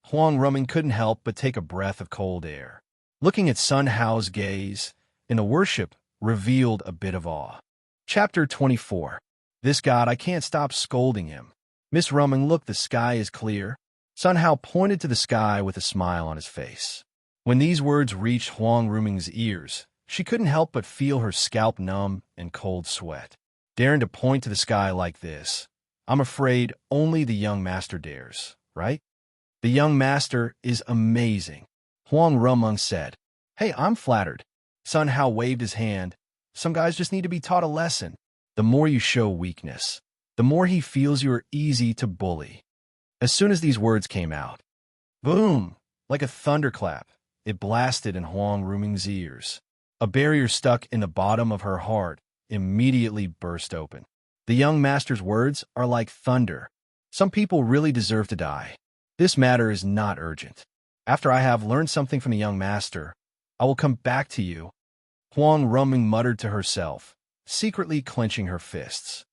A: Huang Ruming couldn't help but take a breath of cold air. Looking at Sun Hao's gaze, and the worship revealed a bit of awe. Chapter 24. This god, I can't stop scolding him. Miss Ruming, look, the sky is clear. Sun Hao pointed to the sky with a smile on his face. When these words reached Huang Ruming's ears, she couldn't help but feel her scalp numb and cold sweat. Daring to point to the sky like this, I'm afraid only the young master dares, right? The young master is amazing. Huang Rumung said. Hey, I'm flattered. Sun Hao waved his hand. Some guys just need to be taught a lesson. The more you show weakness, the more he feels you're easy to bully. As soon as these words came out, boom, like a thunderclap, it blasted in Huang Ruming's ears. A barrier stuck in the bottom of her heart immediately burst open. The young master's words are like thunder. Some people really deserve to die. This matter is not urgent. After I have learned something from the young master, I will come back to you. Huang Ruming muttered to herself, secretly clenching her fists.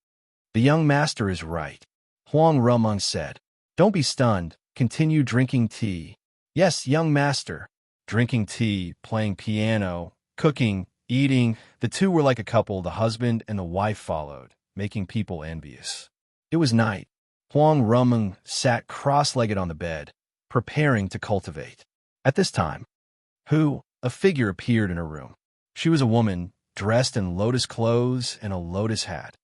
A: The young master is right, Huang Ruming said. Don't be stunned, continue drinking tea. Yes, young master. Drinking tea, playing piano, cooking, eating. The two were like a couple. The husband and the wife followed, making people envious. It was night. Huang Ruming sat cross-legged on the bed, preparing to cultivate. At this time, a figure appeared in her room. She was a woman, dressed in lotus clothes and a lotus hat,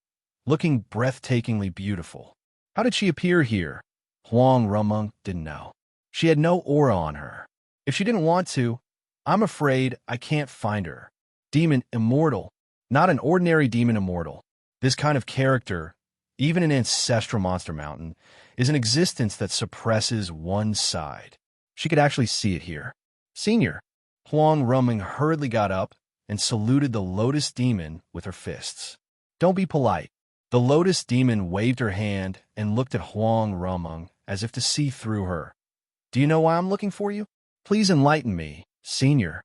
A: looking breathtakingly beautiful. How did she appear here? Huang Ruming didn't know. She had no aura on her. If she didn't want to, I'm afraid I can't find her. Demon immortal, not an ordinary demon immortal. This kind of character, even in Ancestral Monster Mountain, is an existence that suppresses one side. She could actually see it here. Senior. Huang Ruming hurriedly got up and saluted the Lotus Demon with her fists. Don't be polite. The Lotus Demon waved her hand and looked at Huang Ruming as if to see through her. Do you know why I'm looking for you? Please enlighten me, Senior.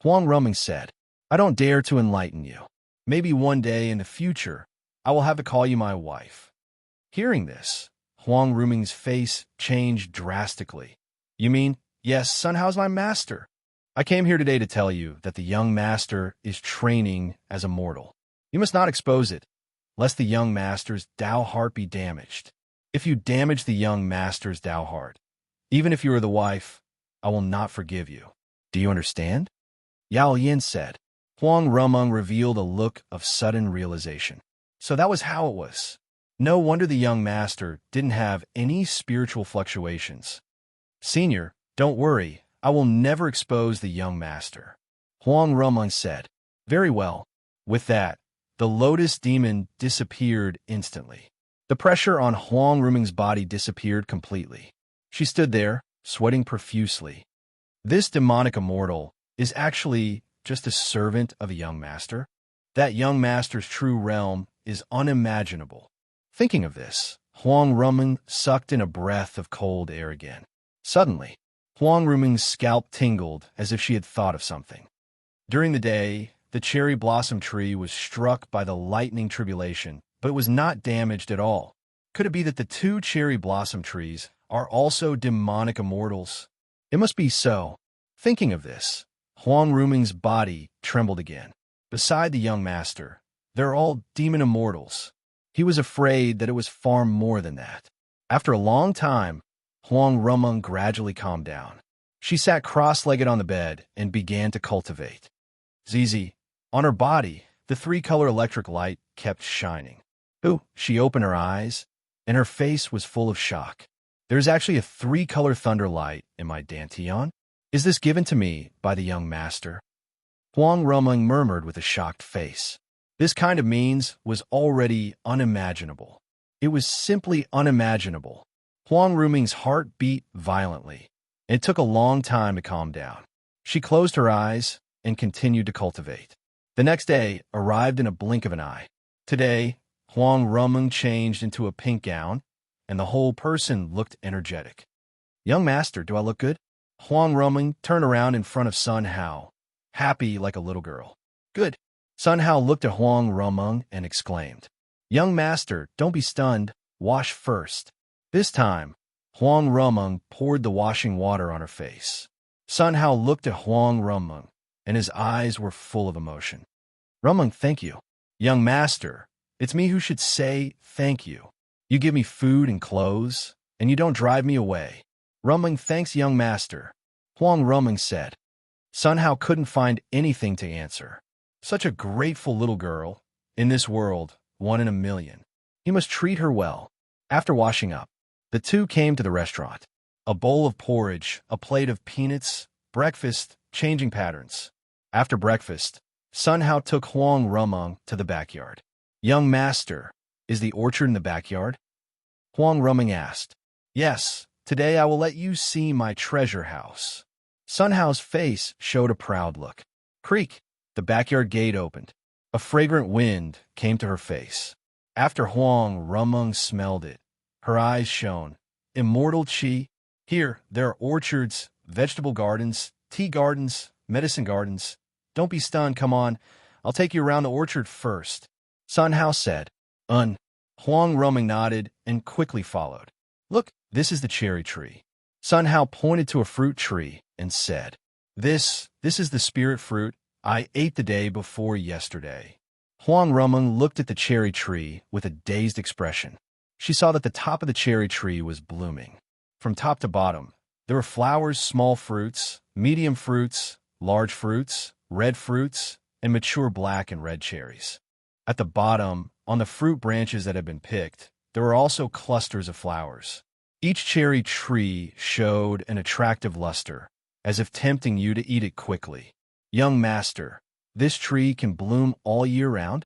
A: Huang Ruming said. I don't dare to enlighten you. Maybe one day in the future, I will have to call you my wife. Hearing this, Huang Ruming's face changed drastically. You mean, yes, Sun Hao's my master. I came here today to tell you that the young master is training as a mortal. You must not expose it, lest the young master's Dao heart be damaged. If you damage the young master's Dao heart, even if you are the wife, I will not forgive you. Do you understand? Yao Yin said. Huang Ruming revealed a look of sudden realization. So that was how it was. No wonder the young master didn't have any spiritual fluctuations. Senior, don't worry, I will never expose the young master. Huang Ruming said. Very well. With that, the Lotus Demon disappeared instantly. The pressure on Huang Ruming's body disappeared completely. She stood there, sweating profusely. This demonic immortal is actually just a servant of a young master. That young master's true realm is unimaginable. Thinking of this, Huang Ruming sucked in a breath of cold air again. Suddenly, Huang Ruming's scalp tingled as if she had thought of something. During the day, the cherry blossom tree was struck by the lightning tribulation, but it was not damaged at all. Could it be that the two cherry blossom trees are also demonic immortals? It must be so. Thinking of this, Huang Ruming's body trembled again. Beside the young master, they're all demon immortals. He was afraid that it was far more than that. After a long time, Huang Ruming gradually calmed down. She sat cross-legged on the bed and began to cultivate. Zizi, on her body, the three-color electric light kept shining. She opened her eyes, and her face was full of shock. There's actually a three-color thunder light in my dantian? Is this given to me by the young master? Huang Ruming murmured with a shocked face. This kind of means was already unimaginable. It was simply unimaginable. Huang Ruming's heart beat violently. It took a long time to calm down. She closed her eyes and continued to cultivate. The next day arrived in a blink of an eye. Today, Huang Ruming changed into a pink gown, and the whole person looked energetic. Young master, do I look good? Huang Ruming turned around in front of Sun Hao, happy like a little girl. Good. Sun Hao looked at Huang Ruming and exclaimed, Young master, don't be stunned. Wash first. This time, Huang Ruming poured the washing water on her face. Sun Hao looked at Huang Ruming, and his eyes were full of emotion. Ruming, thank you. Young master, it's me who should say thank you. You give me food and clothes, and you don't drive me away. Ruming thanks young master. Huang Ruming said. Sun Hao couldn't find anything to answer. Such a grateful little girl. In this world, 1 in a million. He must treat her well. After washing up, the two came to the restaurant. A bowl of porridge, a plate of peanuts, breakfast, changing patterns. After breakfast, Sun Hao took Huang Ruming to the backyard. Young master, is the orchard in the backyard? Huang Ruming asked. Yes, today I will let you see my treasure house. Sun Hao's face showed a proud look. Creak, the backyard gate opened. A fragrant wind came to her face. After Huang Ruming smelled it, her eyes shone. Immortal Qi. Here, there are orchards, vegetable gardens, tea gardens, medicine gardens, don't be stunned, come on. I'll take you around the orchard first. Sun Hao said. Huang Ruming nodded and quickly followed. Look, this is the cherry tree. Sun Hao pointed to a fruit tree and said, This is the spirit fruit I ate the day before yesterday. Huang Ruming looked at the cherry tree with a dazed expression. She saw that the top of the cherry tree was blooming. From top to bottom, there were flowers, small fruits, medium fruits, large fruits, red fruits, and mature black and red cherries. At the bottom, on the fruit branches that had been picked, there were also clusters of flowers. Each cherry tree showed an attractive luster, as if tempting you to eat it quickly. Young master, this tree can bloom all year round?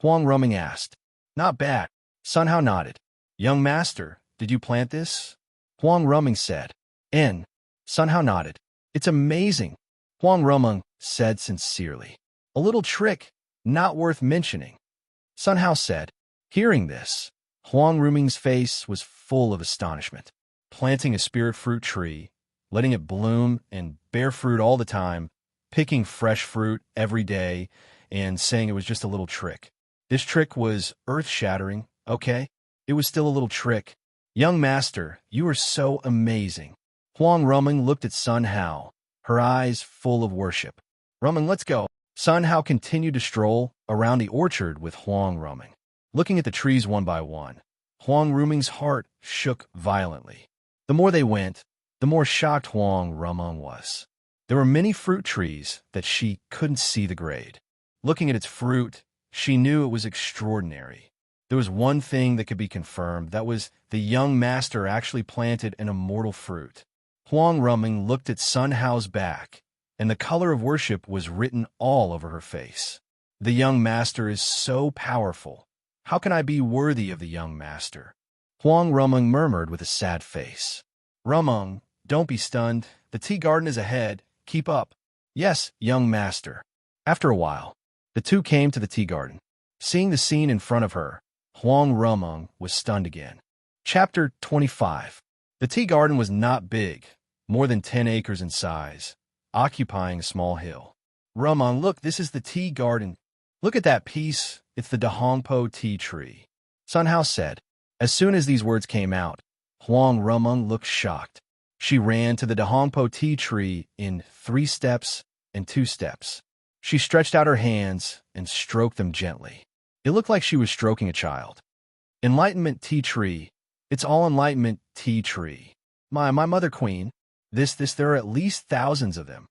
A: Huang Ruming asked. Not bad. Sun Hao nodded. Young master, did you plant this? Huang Ruming said. Sun Hao nodded. It's amazing, Huang Ruming said sincerely. A little trick, not worth mentioning. Sun Hao said. Hearing this, Huang Ruming's face was full of astonishment. Planting a spirit fruit tree, letting it bloom and bear fruit all the time, picking fresh fruit every day, and saying it was just a little trick. This trick was earth-shattering, okay? It was still a little trick. Young master, you are so amazing. Huang Ruming looked at Sun Hao, her eyes full of worship. Ruming, let's go. Sun Hao continued to stroll around the orchard with Huang Ruming. Looking at the trees one by one, Huang Ruming's heart shook violently. The more they went, the more shocked Huang Ruming was. There were many fruit trees that she couldn't see the grade. Looking at its fruit, she knew it was extraordinary. There was one thing that could be confirmed, that was the young master actually planted an immortal fruit. Huang Ruming looked at Sun Hao's back, and the color of worship was written all over her face. The young master is so powerful. How can I be worthy of the young master? Huang Ruming murmured with a sad face. Ruming, don't be stunned. The tea garden is ahead. Keep up. Yes, young master. After a while, the two came to the tea garden. Seeing the scene in front of her, Huang Ruming was stunned again. Chapter 25. The tea garden was not big, more than 10 acres in size, occupying a small hill. Ruming, look, this is the tea garden. Look at that piece. It's the Dahongpo tea tree. Sun Hao said. As soon as these words came out, Huang Ruming looked shocked. She ran to the Dahongpo tea tree in 3 steps and 2 steps. She stretched out her hands and stroked them gently. It looked like she was stroking a child. Enlightenment tea tree. It's all enlightenment tea tree. My mother queen. There are at least thousands of them.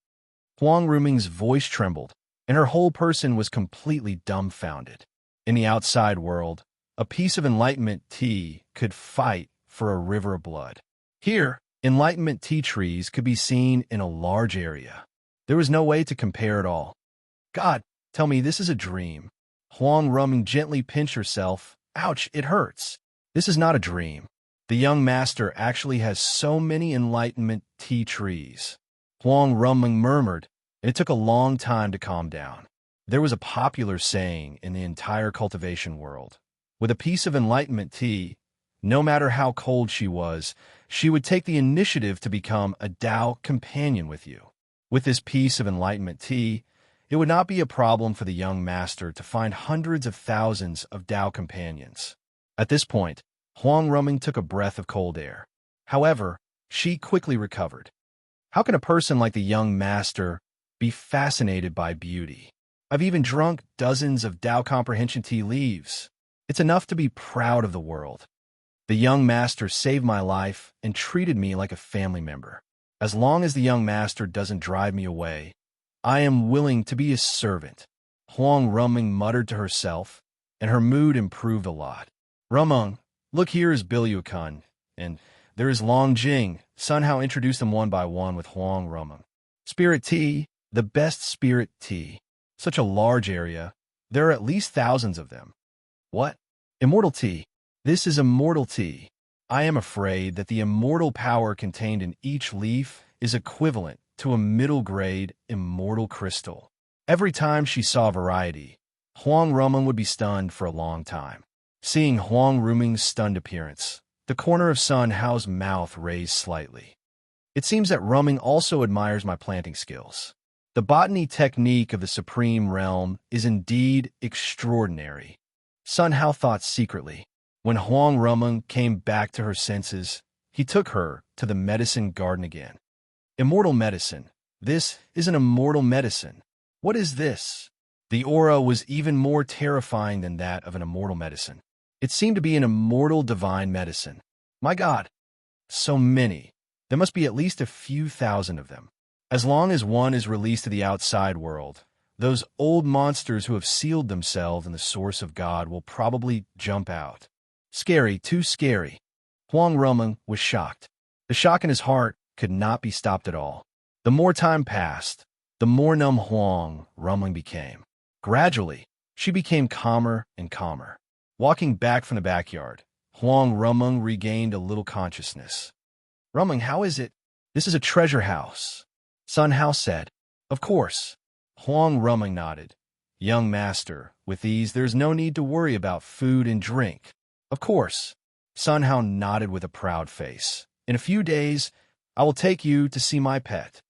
A: Huang Ruming's voice trembled, and her whole person was completely dumbfounded. In the outside world, a piece of enlightenment tea could fight for a river of blood. Here, enlightenment tea trees could be seen in a large area. There was no way to compare at all. God, tell me this is a dream. Huang Ruming gently pinched herself. Ouch, it hurts. This is not a dream. The young master actually has so many enlightenment tea trees. Huang Ruming murmured, and it took a long time to calm down. There was a popular saying in the entire cultivation world. With a piece of enlightenment tea, no matter how cold she was, she would take the initiative to become a Tao companion with you. With this piece of enlightenment tea, it would not be a problem for the young master to find hundreds of thousands of Tao companions. At this point, Huang Ruming took a breath of cold air. However, she quickly recovered. How can a person like the young master be fascinated by beauty? I've even drunk dozens of Tao comprehension tea leaves. It's enough to be proud of the world. The young master saved my life and treated me like a family member. As long as the young master doesn't drive me away, I am willing to be his servant. Huang Ruming muttered to herself, and her mood improved a lot. Ruming, look, here is Bilyukun, and there is Long Jing. Sun Hao introduced them one by one with Huang Ruming. Spirit tea, the best spirit tea. Such a large area. There are at least thousands of them. What? Immortal tea. This is immortal tea. I am afraid that the immortal power contained in each leaf is equivalent to a middle-grade immortal crystal. Every time she saw variety, Huang Ruming would be stunned for a long time. Seeing Huang Ruming's stunned appearance, the corner of Sun Hao's mouth raised slightly. It seems that Ruming also admires my planting skills. The botany technique of the supreme realm is indeed extraordinary. Sun Hao thought secretly. When Huang Rumeng came back to her senses, he took her to the medicine garden again. Immortal medicine. This is an immortal medicine. What is this? The aura was even more terrifying than that of an immortal medicine. It seemed to be an immortal divine medicine. My God, so many. There must be at least a few thousand of them. As long as one is released to the outside world, those old monsters who have sealed themselves in the source of God will probably jump out. Scary, too scary. Huang Rumeng was shocked. The shock in his heart could not be stopped at all. The more time passed, the more numb Huang Rumeng became. Gradually, she became calmer and calmer. Walking back from the backyard, Huang Rumeng regained a little consciousness. Rumeng, how is it? This is a treasure house. Sun Hao said. Of course. Huang Rumeng nodded. Young master, with these there's no need to worry about food and drink. Of course. Sun Hao nodded with a proud face. In a few days, I will take you to see my pet.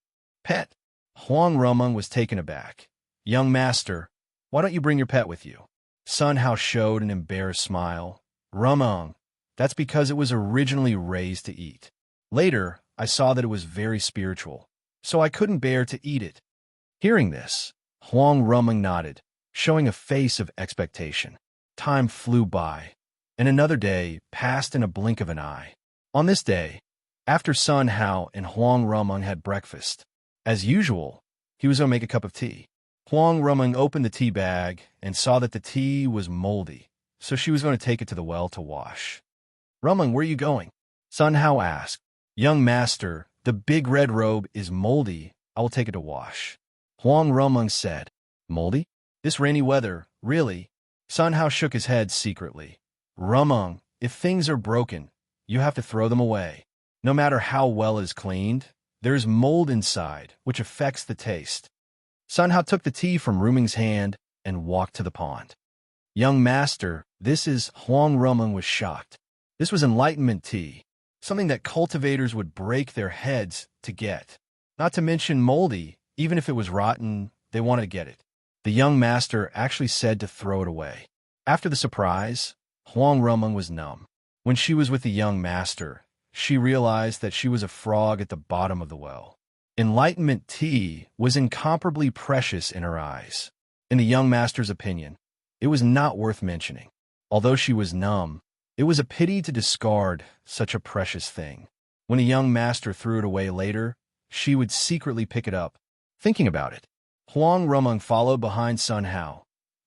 A: Pet? Huang Rumeng was taken aback. Young master, why don't you bring your pet with you? Sun Hao showed an embarrassed smile. Rumeng, that's because it was originally raised to eat. Later, I saw that it was very spiritual, so I couldn't bear to eat it. Hearing this, Huang Rumeng nodded, showing a face of expectation. Time flew by, and another day passed in a blink of an eye. On this day, after Sun Hao and Huang Rumeng had breakfast, as usual, he was going to make a cup of tea. Huang Rumeng opened the tea bag and saw that the tea was moldy, so she was going to take it to the well to wash. Rumeng, where are you going? Sun Hao asked. Young master, the big red robe is moldy. I will take it to wash. Huang Rumeng said. Moldy? This rainy weather, really? Sun Hao shook his head secretly. Rumeng, if things are broken, you have to throw them away. No matter how well it is cleaned, there is mold inside, which affects the taste. Sun Hao took the tea from Rumeng's hand and walked to the pond. Young master, this is... Huang Rumeng was shocked. This was enlightenment tea, something that cultivators would break their heads to get. Not to mention moldy, even if it was rotten, they wanted to get it. The young master actually said to throw it away. After the surprise, Huang Rumeng was numb. When she was with the young master, she realized that she was a frog at the bottom of the well. Enlightenment tea was incomparably precious in her eyes. In the young master's opinion, it was not worth mentioning. Although she was numb, it was a pity to discard such a precious thing. When the young master threw it away later, she would secretly pick it up. Thinking about it, Huang Rumeng followed behind Sun Hao.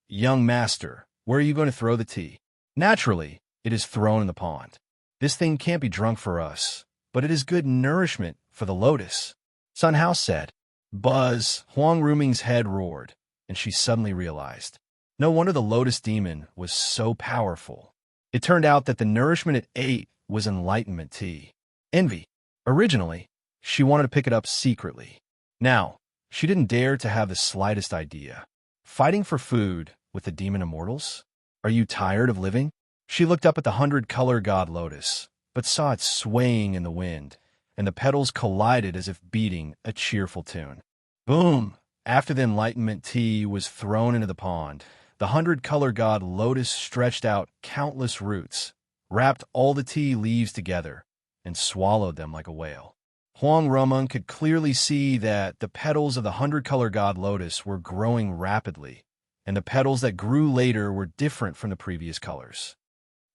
A: Young master, where are you going to throw the tea? Naturally, it is thrown in the pond. This thing can't be drunk for us, but it is good nourishment for the lotus. Sun Hao said. Buzz, Huang Rumeng's head roared, and she suddenly realized. No wonder the lotus demon was so powerful. It turned out that the nourishment it ate was enlightenment tea. Envy. Originally, she wanted to pick it up secretly. Now, she didn't dare to have the slightest idea. Fighting for food with the demon immortals? Are you tired of living? She looked up at the 100-color god lotus, but saw it swaying in the wind, and the petals collided as if beating a cheerful tune. Boom! After the enlightenment tea was thrown into the pond, the 100-color god lotus stretched out countless roots, wrapped all the tea leaves together, and swallowed them like a whale. Huang Rumeng could clearly see that the petals of the 100-color god lotus were growing rapidly, and the petals that grew later were different from the previous colors.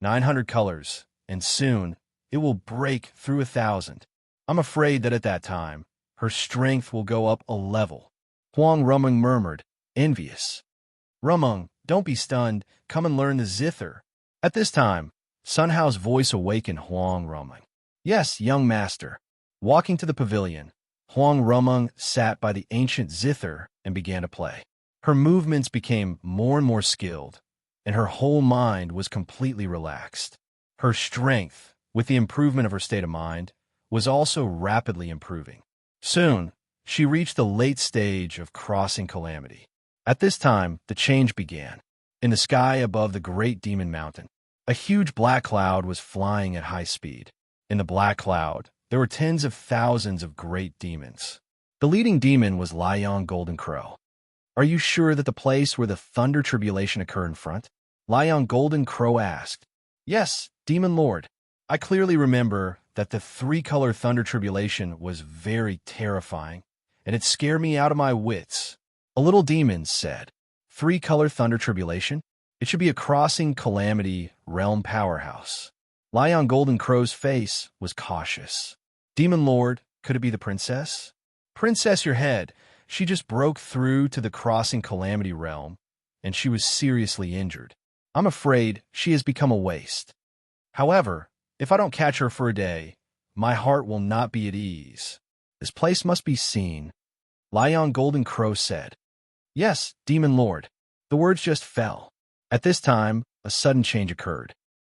A: 900 colors, and soon it will break through 1,000. I'm afraid that at that time, her strength will go up a level. Huang Rumeng murmured, envious. Rumeng, don't be stunned. Come and learn the zither. At this time, Sun Hao's voice awakened Huang Rumeng. Yes, young master. Walking to the pavilion, Huang Rumeng sat by the ancient zither and began to play. Her movements became more and more skilled, and her whole mind was completely relaxed. Her strength, with the improvement of her state of mind, was also rapidly improving. Soon, she reached the late stage of crossing calamity. At this time, the change began. In the sky above the great demon mountain, a huge black cloud was flying at high speed. In the black cloud, there were tens of thousands of great demons. The leading demon was Lion Golden Crow. Are you sure that the place where the thunder tribulation occurred in front? Lion Golden Crow asked. Yes, Demon Lord. I clearly remember that the three-color thunder tribulation was very terrifying, and it scared me out of my wits. A little demon said, Three-color thunder tribulation? It should be a crossing calamity realm powerhouse. Lion Golden Crow's face was cautious. Demon Lord, could it be the princess? Princess your head. She just broke through to the crossing calamity realm, and she was seriously injured. I'm afraid she has become a waste. However, if I don't catch her for a day, my heart will not be at ease. This place must be seen. Lion Golden Crow said. Yes, Demon Lord. The words just fell. At this time, a sudden change occurred.